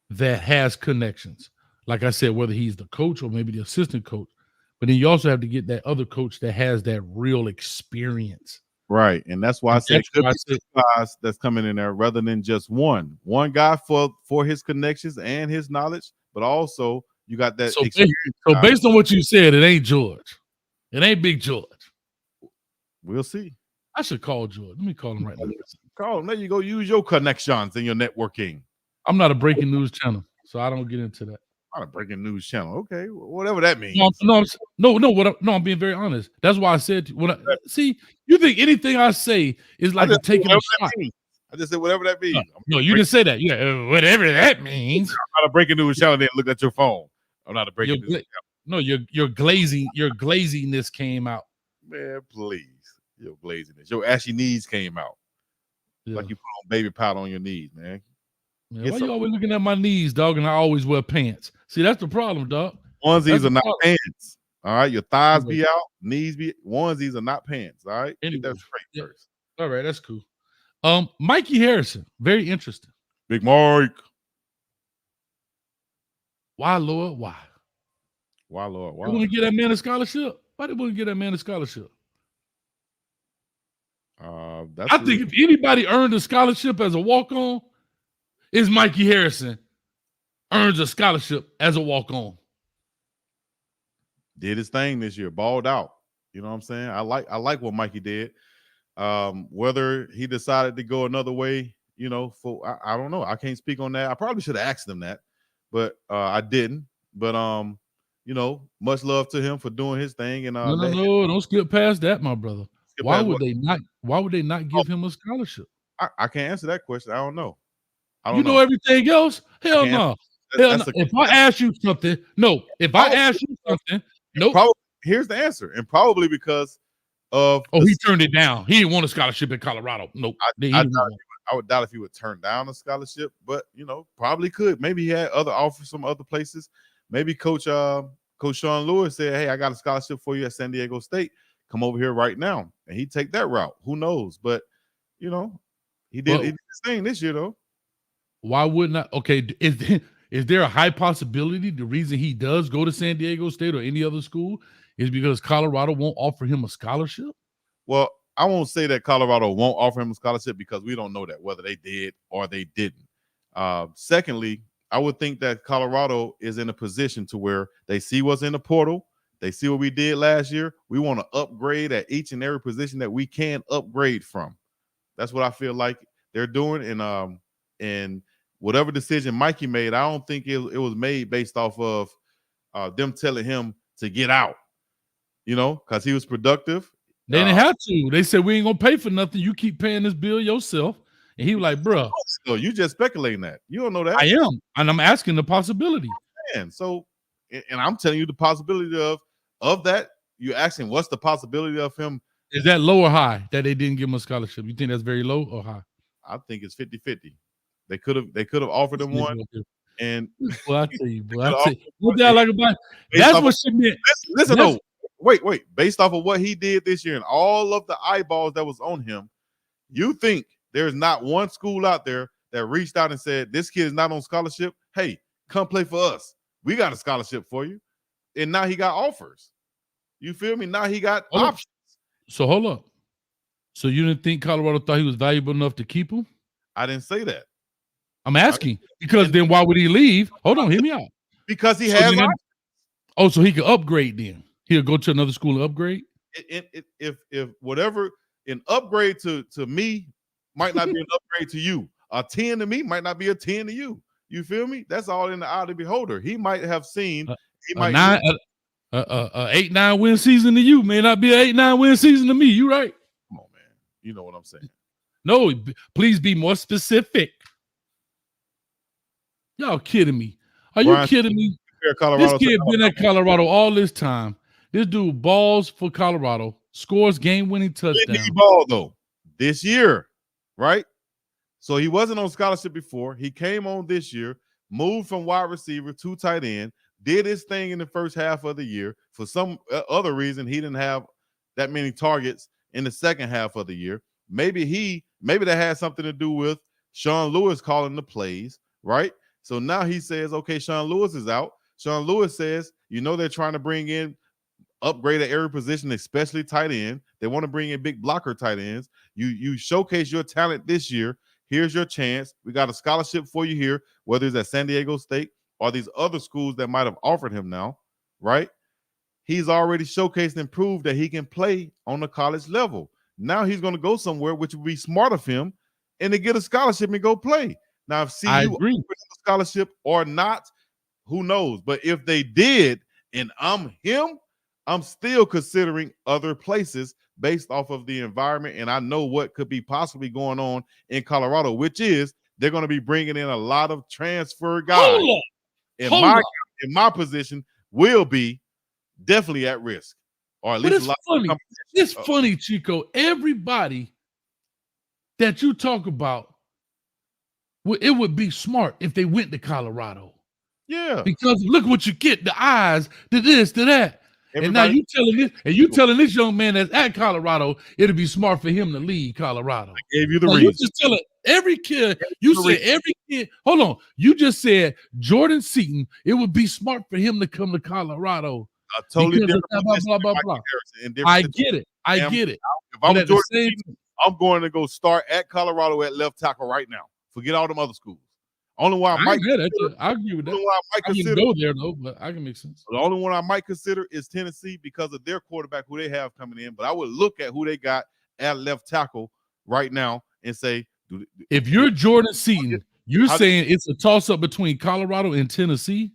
that has connections. Like I said, whether he's the coach or maybe the assistant coach. But then you also have to get that other coach that has that real experience. Right. And that's why I said it could be 2 guys that's coming in there rather than just one. One guy for his connections and his knowledge, but also you got that experience. So based on what you said, it ain't George. It ain't Big George. We'll see. I should call George. Let me call him right now. Call him. There you go. Use your connections and your networking. I'm not a breaking news channel, so I don't get into that. Not a breaking news channel. Okay, whatever that means. I'm being very honest. That's why I said see, you think anything I say is like taking a shot. I just said whatever that means. No, you didn't say that. Yeah, whatever that means. I'm not a breaking news channel. Then look at your phone. I'm not a breaking news channel. No, your glaziness came out. Man, please. Your glaziness. Your ashy knees came out. Yeah. Like you put on baby powder on your knees, man. Man, why you always looking at my knees, dog? And I always wear pants. See, that's the problem, dog. Onesies are not pants. All right, your thighs be out, knees be. Onesies are not pants. All right, get that straight first. All right, that's cool. Mikey Harrison, very interesting. Big Mike. Why, Lord? Why? Why, Lord? Why? They want to get that man a scholarship. Why they want to get that man a scholarship? I think if anybody earned a scholarship as a walk-on, is Mikey Harrison earns a scholarship as a walk-on. Did his thing this year, balled out. You know what I'm saying? I like what Mikey did. Whether he decided to go another way, I don't know. I can't speak on that. I probably should have asked him that, but I didn't. But much love to him for doing his thing. And No, don't skip past that, my brother. Why would they not give him a scholarship? I can't answer that question. I don't know. You know everything else? Hell no. Hell no. If I ask you something, no. If I ask you something, nope. Probably, here's the answer, and probably because of he turned it down. He didn't want a scholarship in Colorado. Nope. I would doubt if he would turn down a scholarship, but probably could. Maybe he had other offers from other places. Maybe Coach Sean Lewis said, "Hey, I got a scholarship for you at San Diego State. Come over here right now," and he'd take that route. Who knows? But he did his thing this year, though. Why wouldn't I? Okay, is there a high possibility the reason he does go to San Diego State or any other school is because Colorado won't offer him a scholarship? Well, I won't say that Colorado won't offer him a scholarship because we don't know that, whether they did or they didn't. Secondly, I would think that Colorado is in a position to where they see what's in the portal. They see what we did last year. We want to upgrade at each and every position that we can upgrade from. That's what I feel like they're doing. And whatever decision Mikey made, I don't think it was made based off of them telling him to get out, because he was productive. They didn't have to. They said, we ain't going to pay for nothing. You keep paying this bill yourself. And he was like, bruh. So you just speculating that. You don't know that. I am. And I'm asking the possibility. And I'm telling you the possibility of that. You're asking what's the possibility of him. Is that low or high that they didn't give him a scholarship? You think that's very low or high? I think it's 50-50. They could have offered him one. And well, I tell you, what I like about that's what she meant. Listen, no, wait. Based off of what he did this year and all of the eyeballs that was on him, you think there's not one school out there that reached out and said, this kid is not on scholarship. Hey, come play for us. We got a scholarship for you. And now he got offers. You feel me? Now he got options. So hold up. So you didn't think Colorado thought he was valuable enough to keep him? I didn't say that. I'm asking because then why would he leave? Hold on, hear me out. Because he has options. Oh, so he could upgrade then. He'll go to another school and upgrade? If whatever an upgrade to me might not be an upgrade to you. A 10 to me might not be a 10 to you. You feel me? That's all in the eye of the beholder. He might have seen an 8-9 win season to you may not be an 8-9 win season to me. You right. Come on, man. You know what I'm saying. No, please be more specific. Y'all kidding me? Are you kidding me? This kid been at Colorado all this time. This dude balls for Colorado, scores game-winning touchdown. He ball though this year, right? So he wasn't on scholarship before. He came on this year, moved from wide receiver to tight end, did his thing in the first half of the year. For some other reason, he didn't have that many targets in the second half of the year. Maybe that had something to do with Sean Lewis calling the plays, right? So now he says, okay, Sean Lewis is out. Sean Lewis says, they're trying to bring in upgrade at every position, especially tight end. They want to bring in big blocker tight ends. You showcase your talent this year. Here's your chance. We got a scholarship for you here, whether it's at San Diego State or these other schools that might have offered him now, right? He's already showcased and proved that he can play on the college level. Now he's going to go somewhere, which would be smart of him, and to get a scholarship and go play. Now, if CU offered him a scholarship or not, who knows? But if they did, and I'm him, I'm still considering other places based off of the environment, and I know what could be possibly going on in Colorado, which is they're going to be bringing in a lot of transfer guys. In my position will be definitely at risk, or at least a lot of competition. It's funny, Chico. Everybody that you talk about, it would be smart if they went to Colorado. Yeah, because look what you get: the eyes, to this, to that. And now you telling this young man that's at Colorado, it'll be smart for him to leave Colorado. I gave you the now reason. You just telling every kid. You said every kid. Hold on. You just said Jordan Seaton. It would be smart for him to come to Colorado. A totally different blah, blah, blah. I get it. I get it. If I'm Jordan Seaton, I'm going to go start at Colorado at left tackle right now. Forget all them other schools. Only one I might I agree with that. I can go there though, but I can make sense. The only one I might consider is Tennessee because of their quarterback who they have coming in. But I would look at who they got at left tackle right now and say, if you're Jordan Seaton, you're saying it's a toss-up between Colorado and Tennessee?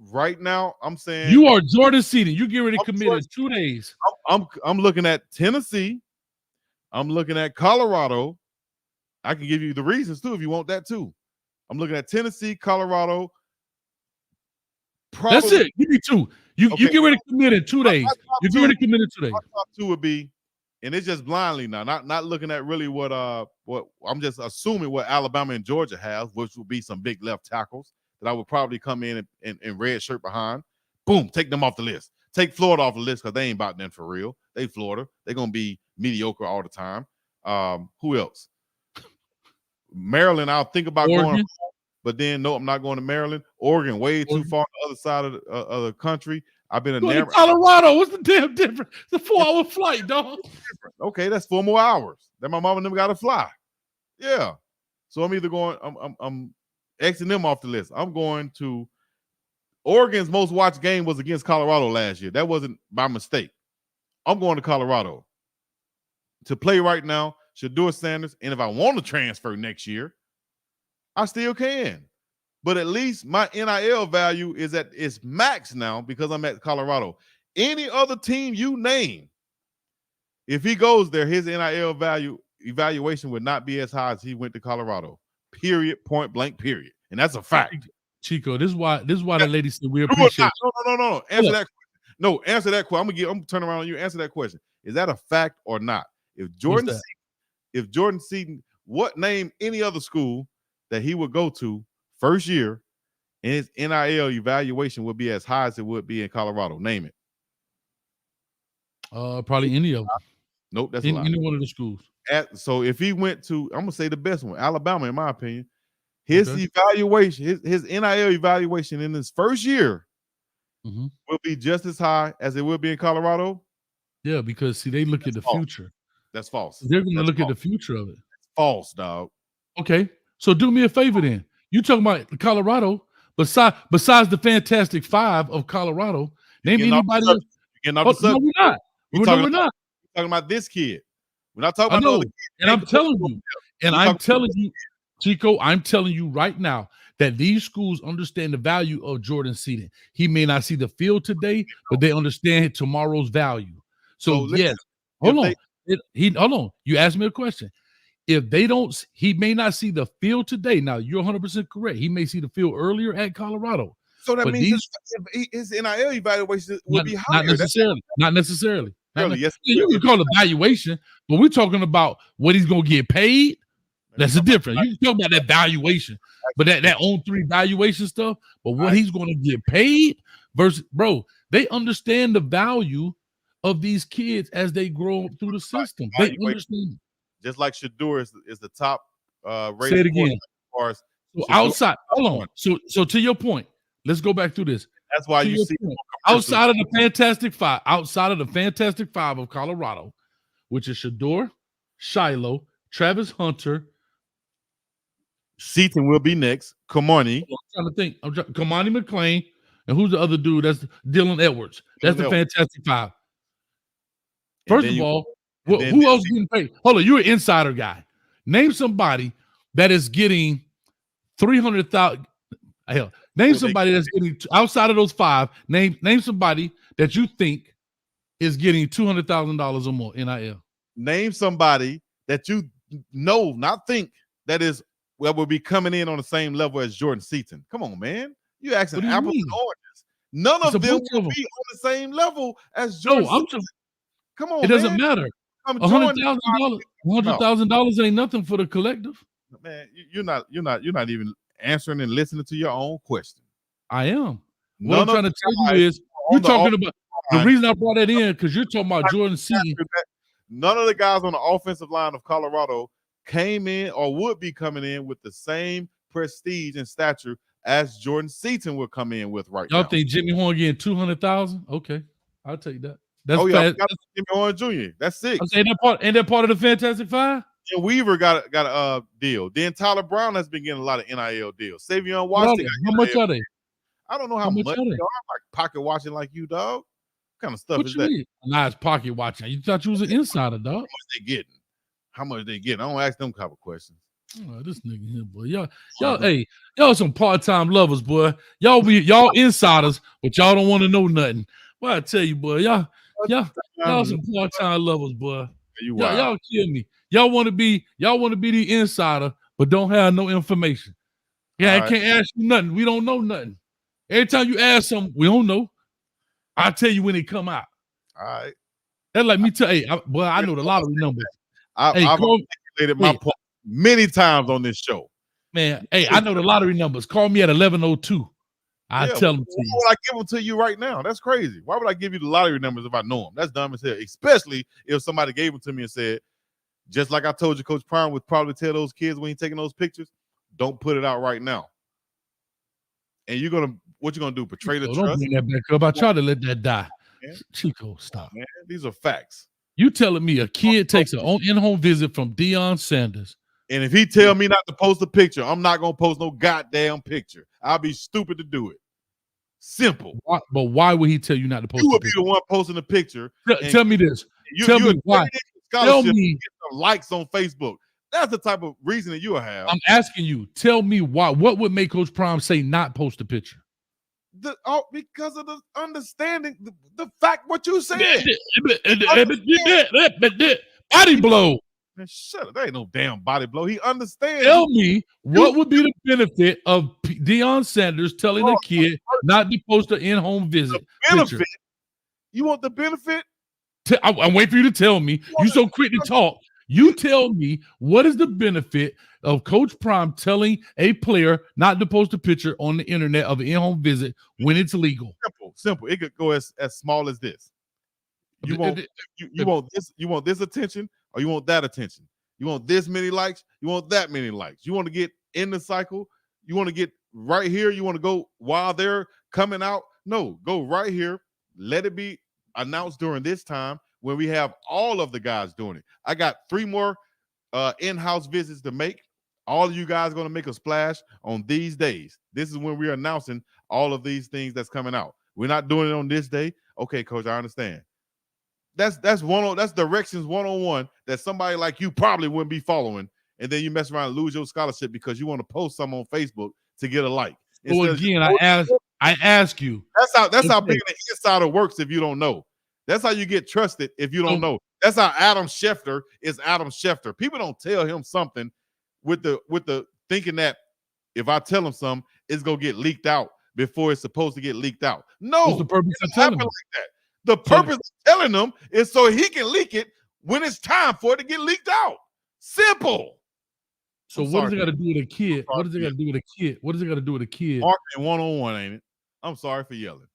Right now, I'm saying you are Jordan Seaton. You get ready to commit in 2 days. I'm looking at Tennessee. I'm looking at Colorado. I can give you the reasons too if you want that too. I'm looking at Tennessee, Colorado. That's it. Give me 2. You get ready to commit in 2 days. You get ready to commit in 2 days. My top 2 would be, and it's just blindly now, not looking at really what I'm just assuming what Alabama and Georgia have, which would be some big left tackles that I would probably come in red shirt behind. Boom, take them off the list. Take Florida off the list because they ain't about them for real. They Florida. They're gonna be mediocre all the time. Who else? Maryland, I'll think about going, but then no, I'm not going to Maryland. Oregon, way too far on the other side of the country. I've been in Colorado. What's the damn difference? It's a 4-hour flight, dog. Okay, that's 4 more hours that my mom and them got to fly. Yeah, so I'm either going. I'm Xing them off the list. I'm going to Oregon's most watched game was against Colorado last year. That wasn't by mistake. I'm going to Colorado to play right now. Shedeur Sanders, and if I want to transfer next year, I still can. But at least my NIL value is at its max now because I'm at Colorado. Any other team you name, if he goes there, his NIL value evaluation would not be as high as he went to Colorado. Period. Point blank. Period. And that's a fact. Chico, this is why the lady said we appreciate. No. Answer that question. No, answer that question. I'm gonna turn around on you. Answer that question. Is that a fact or not? If Jordan Seaton, what name any other school that he would go to first year and his NIL evaluation would be as high as it would be in Colorado? Name it. Probably any of them. Nope, that's any one of the schools. So if he went to, I'm gonna say the best one, Alabama, in my opinion, his evaluation, his NIL evaluation in his first year will be just as high as it would be in Colorado. Yeah, because see, they look at the future. That's false. They're going to look at the future of it. That's false, dog. Okay, so do me a favor then. You talking about Colorado? Besides the Fantastic Five of Colorado, name anybody else. No, we're not. We're not. We're talking about this kid. We're not talking about no other kids. And I'm telling you, Chico, I'm telling you right now that these schools understand the value of Jordan Seaton. He may not see the field today, but they understand tomorrow's value. So yes, hold on. You asked me a question. If they don't, he may not see the field today. Now you're 100% correct. He may see the field earlier at Colorado. So that means his NIL evaluation would be higher. Not necessarily. Yes, you can call it valuation, but we're talking about what he's going to get paid. That's the difference. You can talk about that valuation, but that on-3 valuation stuff. But what he's going to get paid versus, bro, they understand the value of these kids as they grow up through the system. They understand. Just like Shedeur is the top rated. Say it again. So outside, hold on. So to your point, let's go back through this. That's why you see outside of the Fantastic Five of Colorado, which is Shedeur, Shiloh, Travis Hunter. Seaton will be next. Kamani. I'm trying to think. Kamani McLean. And who's the other dude? That's Dylan Edwards. That's the Fantastic Five. First of all, who else is getting paid? Hold on, you're an insider guy. Name somebody that is getting 300,000. Hell, name somebody that's getting outside of those 5. Name somebody that you think is getting $200,000 or more NIL. Name somebody that you know, not think, that will be coming in on the same level as Jordan Seaton. Come on, man. You asking apples and oranges. None of them will be on the same level as Jordan Seaton. Come on, it doesn't matter. $100,000 ain't nothing for the collective. Man, you're not even answering and listening to your own question. I am. What I'm trying to tell you is you're talking about the reason I brought that in because you're talking about Jordan Seaton. None of the guys on the offensive line of Colorado came in or would be coming in with the same prestige and stature as Jordan Seaton will come in with right now. Y'all think Jimmy Horn getting 200,000? Okay, I'll take that. That's Jimmy Horn Jr. That's 6. Ain't that part of the Fantastic Five? And Weaver got a deal. Then Tyler Brown has been getting a lot of NIL deals. Savion Washington. How much are they? I don't know how much they are. I'm like pocket watching like you, dog. kind of stuff What is you that? mean? Nice pocket watching. You thought you was an insider, dog. How much they getting? How much they getting? I don't ask them type of questions. Oh, this nigga here, boy. Y'all some part-time lovers, boy. Y'all insiders, but y'all don't want to know nothing. Well, I tell you, boy, y'all some part-time lovers, boy. Y'all kill me. Y'all want to be the insider, but don't have no information. Yeah, I can't ask you nothing. We don't know nothing. Every time you ask something, we don't know. I'll tell you when they come out. All right. That's like me tell I know the lottery numbers. I've articulated my point many times on this show. Man, I know the lottery numbers. Call me at 11:02. I tell them to you. Why would I give them to you right now? That's crazy. Why would I give you the lottery numbers if I know them? That's dumb as hell. Especially if somebody gave them to me and said, just like I told you, Coach Prime would probably tell those kids when he's taking those pictures, don't put it out right now. And what you gonna do? Betray the trust? Don't bring that back up. I try to let that die. Man. Chico, stop. Man, these are facts. You telling me a kid takes an in-home visit from Deion Sanders. And if he tell me not to post a picture, I'm not going to post no goddamn picture. I'll be stupid to do it. Simple. But why would he tell you not to post? You would be the one posting the picture. Tell me this. Tell me why. Tell me. Get some likes on Facebook. That's the type of reason that you'll have. I'm asking you. Tell me why. What would make Coach Prime say not post a picture? Because of the understanding, the fact what you said. Body blow. Man, shut up. There ain't no damn body blow. He understands. Tell me what would be the benefit of Deion Sanders telling a kid not to post an in-home visit? Benefit? You want the benefit? I'm waiting for you to tell me. You so quick to talk. You tell me what is the benefit of Coach Prime telling a player not to post a picture on the internet of an in-home visit when it's legal? Simple. It could go as small as this. You want this attention or you want that attention? You want this many likes? You want that many likes? You want to get in the cycle? You want to get right here? You want to go while they're coming out? No, go right here. Let it be announced during this time when we have all of the guys doing it. I got 3 more in-house visits to make. All of you guys are going to make a splash on these days. This is when we're announcing all of these things that's coming out. We're not doing it on this day. Okay, Coach, I understand. That's directions 101 that somebody like you probably wouldn't be following, and then you mess around and lose your scholarship because you want to post something on Facebook to get a like. Well, again, I ask you. That's how big an insider works if you don't know. That's how you get trusted if you don't know. That's how Adam Schefter is Adam Schefter. People don't tell him something with the thinking that if I tell him something, it's gonna get leaked out before it's supposed to get leaked out. No, what's the purpose of telling him? Like that. The purpose of telling them is so he can leak it when it's time for it to get leaked out. Simple. So what does it got to do with a kid? What does it got to do with a kid? What does it got to do with a kid? Marketing 101, ain't it? I'm sorry for yelling.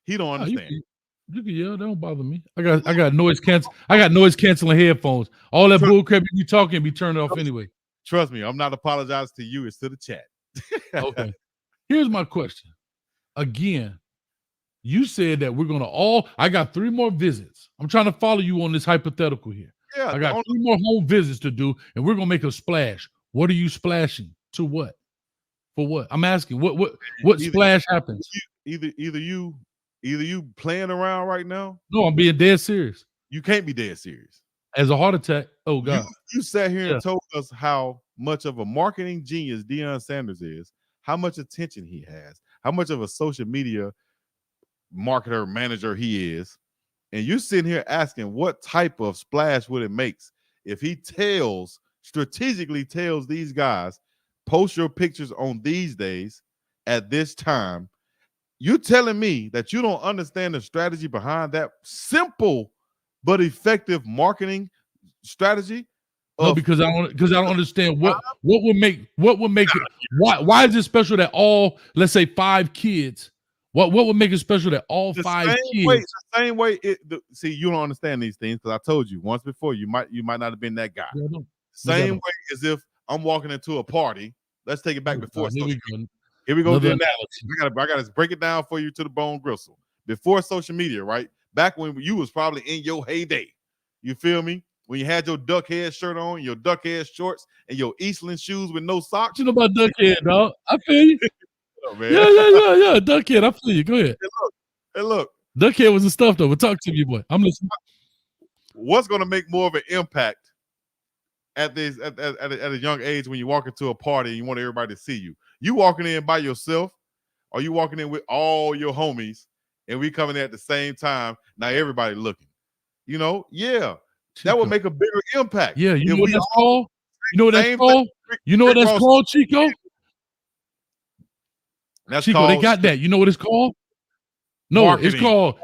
He don't understand. You can yell. That don't bother me. I got noise cancel. I got noise canceling headphones. All that bull crap you talking be turned off anyway. Trust me, I'm not apologizing to you. It's to the chat. Okay. Here's my question. Again, you said that we're gonna I got 3 more visits. I'm trying to follow you on this hypothetical here. Yeah, I got 3 more home visits to do, and we're gonna make a splash. What are you splashing? To what? For what? I'm asking. What splash happens? Either you playing around right now. No, I'm being dead serious. You can't be dead serious. As a heart attack. Oh God. You sat here and told us how much of a marketing genius Deion Sanders is, how much attention he has, how much of a social media marketer manager he is. And you're sitting here asking what type of splash would it make if he strategically tells these guys, post your pictures on these days at this time. You telling me that you don't understand the strategy behind that simple but effective marketing strategy? No, because I don't understand what would make it. Why is it special that all, let's say, 5 kids? What would make it special that all 5 kids? The same way. See, you don't understand these things because I told you once before. You might not have been that guy. Yeah, same way as if I'm walking into a party. Let's take it back before. Here we go. The analogy. I got to break it down for you to the bone gristle. Before social media, right? Back when you was probably in your heyday. You feel me? When you had your duck head shirt on, your duck head shorts, and your Eastland shoes with no socks. You know about duck head, dog? I feel you. Oh, man. Yeah. Duck head. I feel you. Go ahead. Hey, look. Duckhead was the stuff though. But talk to me, boy. I'm listening. What's going to make more of an impact at a young age when you walk into a party and you want everybody to see you? You walking in by yourself, or you walking in with all your homies, and we coming in at the same time? Now everybody looking. You know, yeah, Chico. That would make a bigger impact. Yeah, you know what that's called? You know what that's called? You know what that's called, Chico? That's Chico, called, they got that. You know what it's called? No, marketing.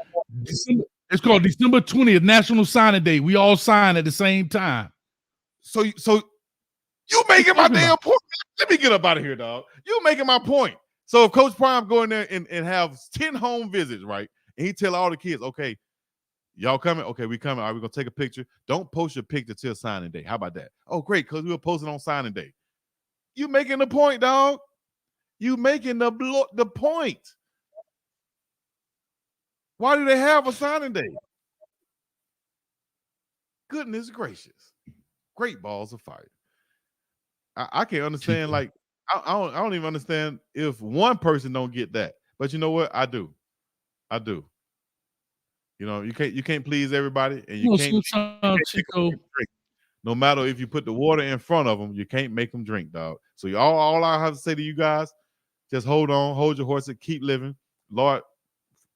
It's called December 20th, National Signing Day. We all sign at the same time. So you making my damn point. Let me get up out of here, dog. You making my point. So if Coach Prime go in there and have 10 home visits, right? And he tell all the kids, okay, y'all coming? Okay, we coming. All right, we're going to take a picture. Don't post your picture till signing day. How about that? Oh, great, because we'll post it on signing day. You making the point, dog. You making the point. Why do they have a signing day? Goodness gracious. Great balls of fire. I can't understand, like, I don't even understand if one person don't get that. But you know what? I do. You know, you can't please everybody, and you can't Chico. drink. No matter if you put the water in front of them, you can't make them drink, dog. So all I have to say to you guys, just hold on, hold your horses, keep living. Lord,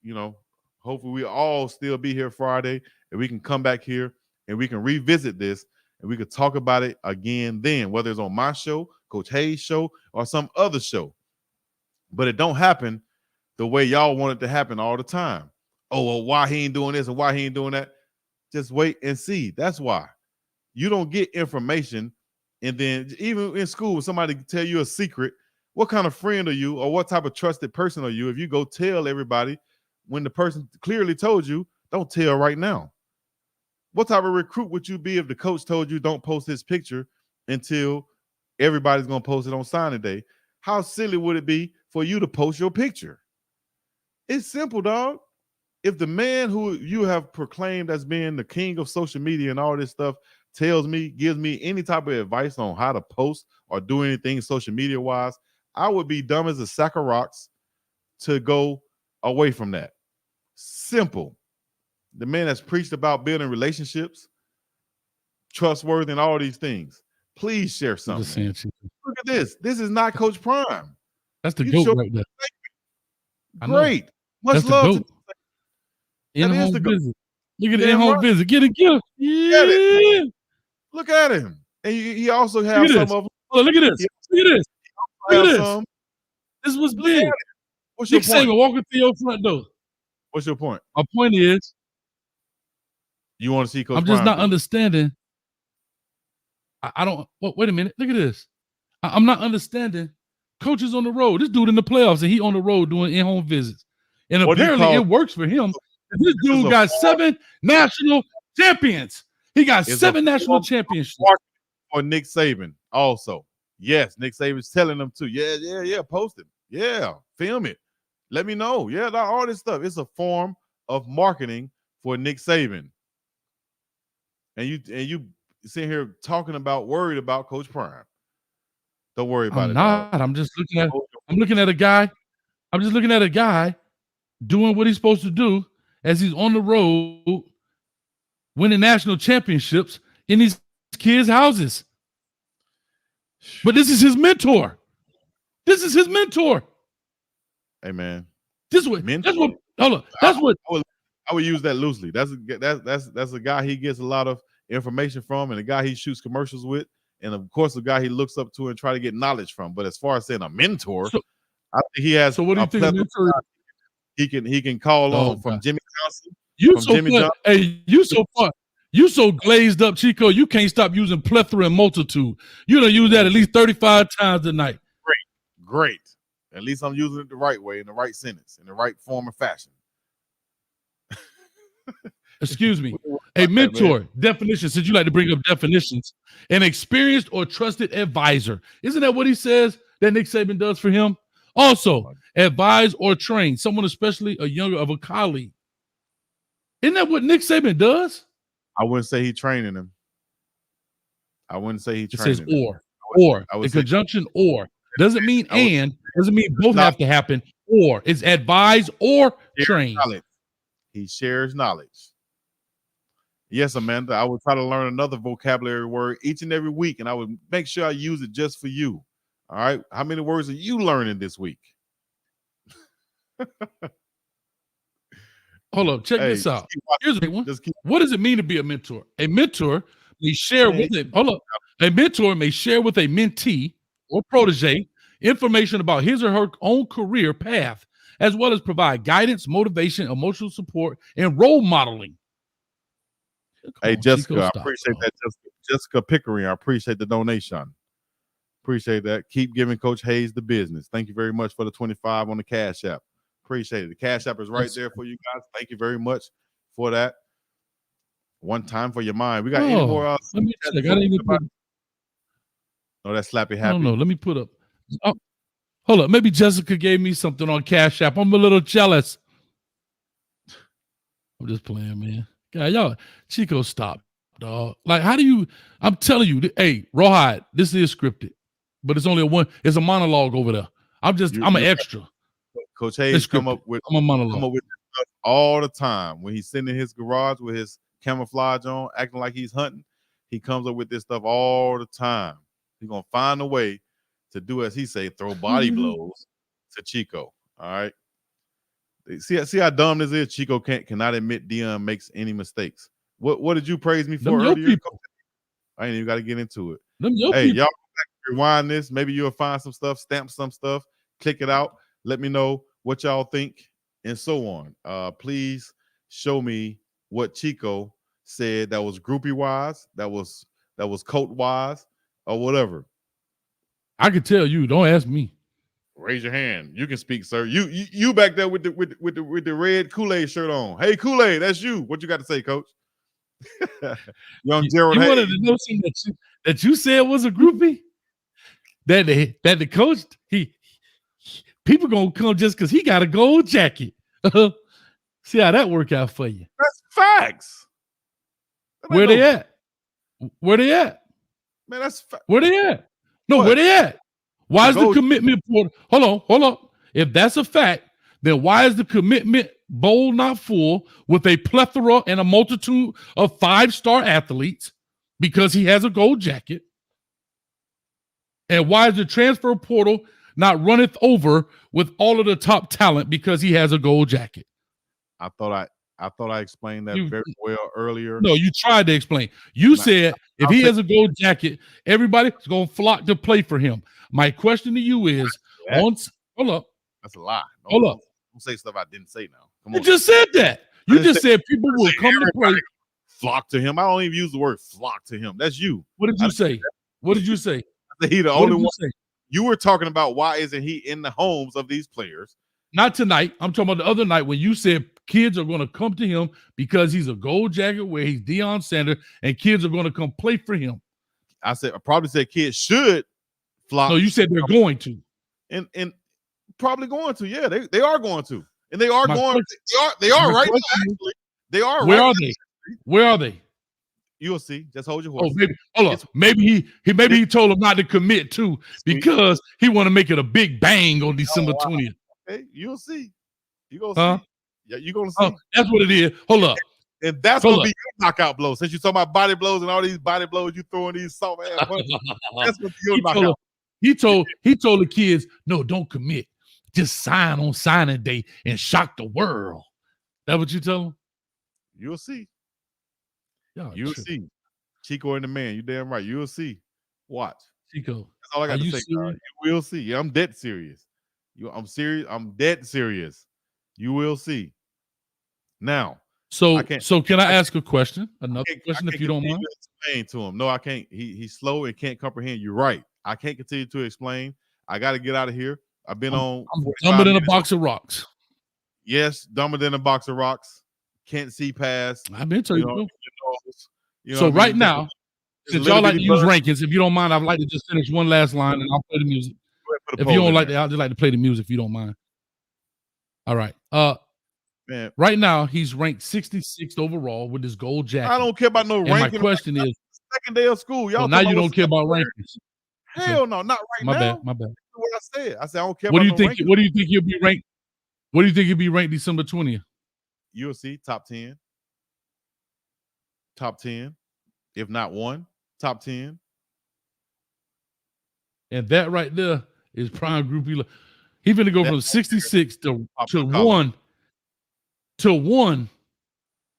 you know, hopefully we all still be here Friday, and we can come back here and we can revisit this, and we could talk about it again then, whether it's on my show, Coach Hayes' show, or some other show. But it don't happen the way y'all want it to happen all the time. Oh, well, why he ain't doing this and why he ain't doing that? Just wait and see. That's why. You don't get information, and then even in school, somebody tell you a secret. What kind of friend are you, or what type of trusted person are you if you go tell everybody when the person clearly told you, don't tell right now? What type of recruit would you be if the coach told you don't post his picture until everybody's going to post it on signing day? How silly would it be for you to post your picture? It's simple, dog. If the man who you have proclaimed as being the king of social media and all this stuff gives me any type of advice on how to post or do anything social media wise, I would be dumb as a sack of rocks to go away from that. Simple. The man that's preached about building relationships, trustworthy, and all these things. Please share something. Look at this. This is not Coach Prime. That's the GOAT right there. Great. Much love to in-home visit. Look at the in-home visit. Get it. Yeah. Look at him. And he also has some of them. Oh, look at this. Look at this. Look at this. This was big. What's your Nick point? Saban walking through your front door. What's your point? My point is, you want to see Coach I'm just Prime not do it. understanding. I don't. Wait a minute. Look at this. I'm not understanding. Coach is on the road. This dude in the playoffs, and he on the road doing in-home visits. And apparently it works for him. This dude got 7 national champions. He got 7 national championships. For Nick Saban also. Yes, Nick Saban's telling them too. Yeah, post it. Yeah, film it. Let me know. Yeah, all this stuff. It's a form of marketing for Nick Saban. And you sitting here worried about Coach Prime. Don't worry about it. Not. Dog. I'm just looking at a guy. I'm just looking at a guy doing what he's supposed to do as he's on the road winning national championships in these kids' houses. But this is his mentor. Hey man. That's what I would use that loosely. That's a guy he gets a lot of information from, and a guy he shoots commercials with, and of course a guy he looks up to and try to get knowledge from. But as far as saying a mentor, I think he has. So what do you think a mentor is? He can call on from Jimmy Johnson. You so glazed up, Chico. You can't stop using plethora and multitude. You don't use that at least 35 times a night. Great. At least I'm using it the right way, in the right sentence, in the right form and fashion. Excuse me. A mentor, definition, since you like to bring up definitions, an experienced or trusted advisor. Isn't that what he says that Nick Saban does for him? Also, advise or train someone, especially a younger of a colleague. Isn't that what Nick Saban does? I wouldn't say he's training him. I wouldn't say he's training him. It says or. The conjunction or. Doesn't mean and. Doesn't mean both have to happen. Or. It's advise or train. He shares knowledge. Yes, Amanda, I would try to learn another vocabulary word each and every week, and I would make sure I use it just for you. All right. How many words are you learning this week? Hold up. Check this out. Here's a big one. What does it mean to be a mentor? A mentor may share with a mentor may share with a mentee or protege information about his or her own career path, as well as provide guidance, motivation, emotional support, and role modeling. Hey, Jessica, I appreciate that. Jessica Pickering, I appreciate the donation. Appreciate that. Keep giving Coach Hayes the business. Thank you very much for the 25 on the Cash App. Appreciate it. The Cash App is right there for you guys. Thank you very much for that. One time for your mind. We got any more? Let me check. I didn't even put. Oh, that's Slappy Happy. I don't know. Let me put up. Oh, hold up. Maybe Jessica gave me something on Cash App. I'm a little jealous. I'm just playing, man. God, y'all, Chico, stop, dog. Like, how do you? I'm telling you, hey, Rawhide, this is scripted, but it's only it's a monologue over there. I'm an extra. Coach Hayes come up with stuff all the time. When he's sitting in his garage with his camouflage on, acting like he's hunting, he comes up with this stuff all the time. He's gonna find a way to do as he say, throw body blows to Chico. All right. See how dumb this is. Chico cannot admit Dion makes any mistakes. What did you praise me for earlier? I ain't even got to get into it. Hey, y'all rewind this. Maybe you'll find some stuff, stamp some stuff, click it out. Let me know what y'all think and so on. Please show me what Chico said that was groupie wise, that was coat wise, or whatever. I can tell you. Don't ask me. Raise your hand. You can speak, sir. You back there with the red Kool-Aid shirt on. Hey, Kool-Aid, that's you. What you got to say, Coach? Young Gerald You Hayes. wanted to know something that you said was a groupie? That the coach, people gonna come just because he got a gold jacket. See how that work out for you. That's facts. Where they at? Where they at? Man, that's where they at? No, where they at? Why is the commitment board? Hold on. If that's a fact, then why is the commitment bowl not full with a plethora and a multitude of 5-star athletes because he has a gold jacket? And why is the transfer portal not runneth over with all of the top talent because he has a gold jacket? I thought I explained that very well earlier. No, you tried to explain. You said if he has a gold jacket, everybody's going to flock to play for him. My question to you is, hold up. That's a lie. Hold up. Don't say stuff I didn't say now. Come You on. just said that. You just said people will come to play. Flock to him. I don't even use the word flock to him. That's you. What did you say? What did you say? He the only one. You were talking about why isn't he in the homes of these players? Not tonight. I'm talking about the other night when you said kids are going to come to him because he's a gold jacket where he's Deion Sanders and kids are going to come play for him. I probably said kids should flock. No, you said they're going to. And probably going to. Yeah, they are going to. And they are going. They are right now, actually. They are. Where are they? Where are they? You'll see. Just hold your horse. Oh, maybe, hold on. Maybe he told him not to commit too because he want to make it a big bang on December 20th. Okay, you'll see. You gonna see. Yeah, you're gonna see. That's what it is. Hold up. And that's gonna be your knockout blow. Since you talking about body blows and all these body blows you throwing these soft ass punches, that's gonna be your knockout. He told the kids, no, don't commit. Just sign on signing day and shock the world. That what you tell them? You'll see. You'll see. Chico and the man. You damn right. You'll see. Watch. Chico. That's all I got to say. You will see. Yeah, I'm dead serious. I'm serious. I'm dead serious. You will see. Now. So can I ask a question? Another question, if you don't mind. Explain to him. No, I can't. He's slow and can't comprehend. You're right. I can't continue to explain. I got to get out of here. I've been on. I'm dumber than a box of rocks. Yes, dumber than a box of rocks. Can't see past. I've been telling you. So right now, since y'all like to use rankings, if you don't mind, I'd like to just finish one last line and I'll play the music. If you don't like that, I'll just like to play the music if you don't mind. All right. Man. Right now, he's ranked 66th overall with his gold jacket. I don't care about no ranking. My question is, second day of school, y'all. Now you don't care about rankings. Hell no, not right now. My bad. That's what I said. I don't care. What do you think? What do you think he'll be ranked? What do you think he'll be ranked December 20th? you'll see top 10. Top 10, if not one, top 10. And that right there is prime group. He finna go from 66 to one to one.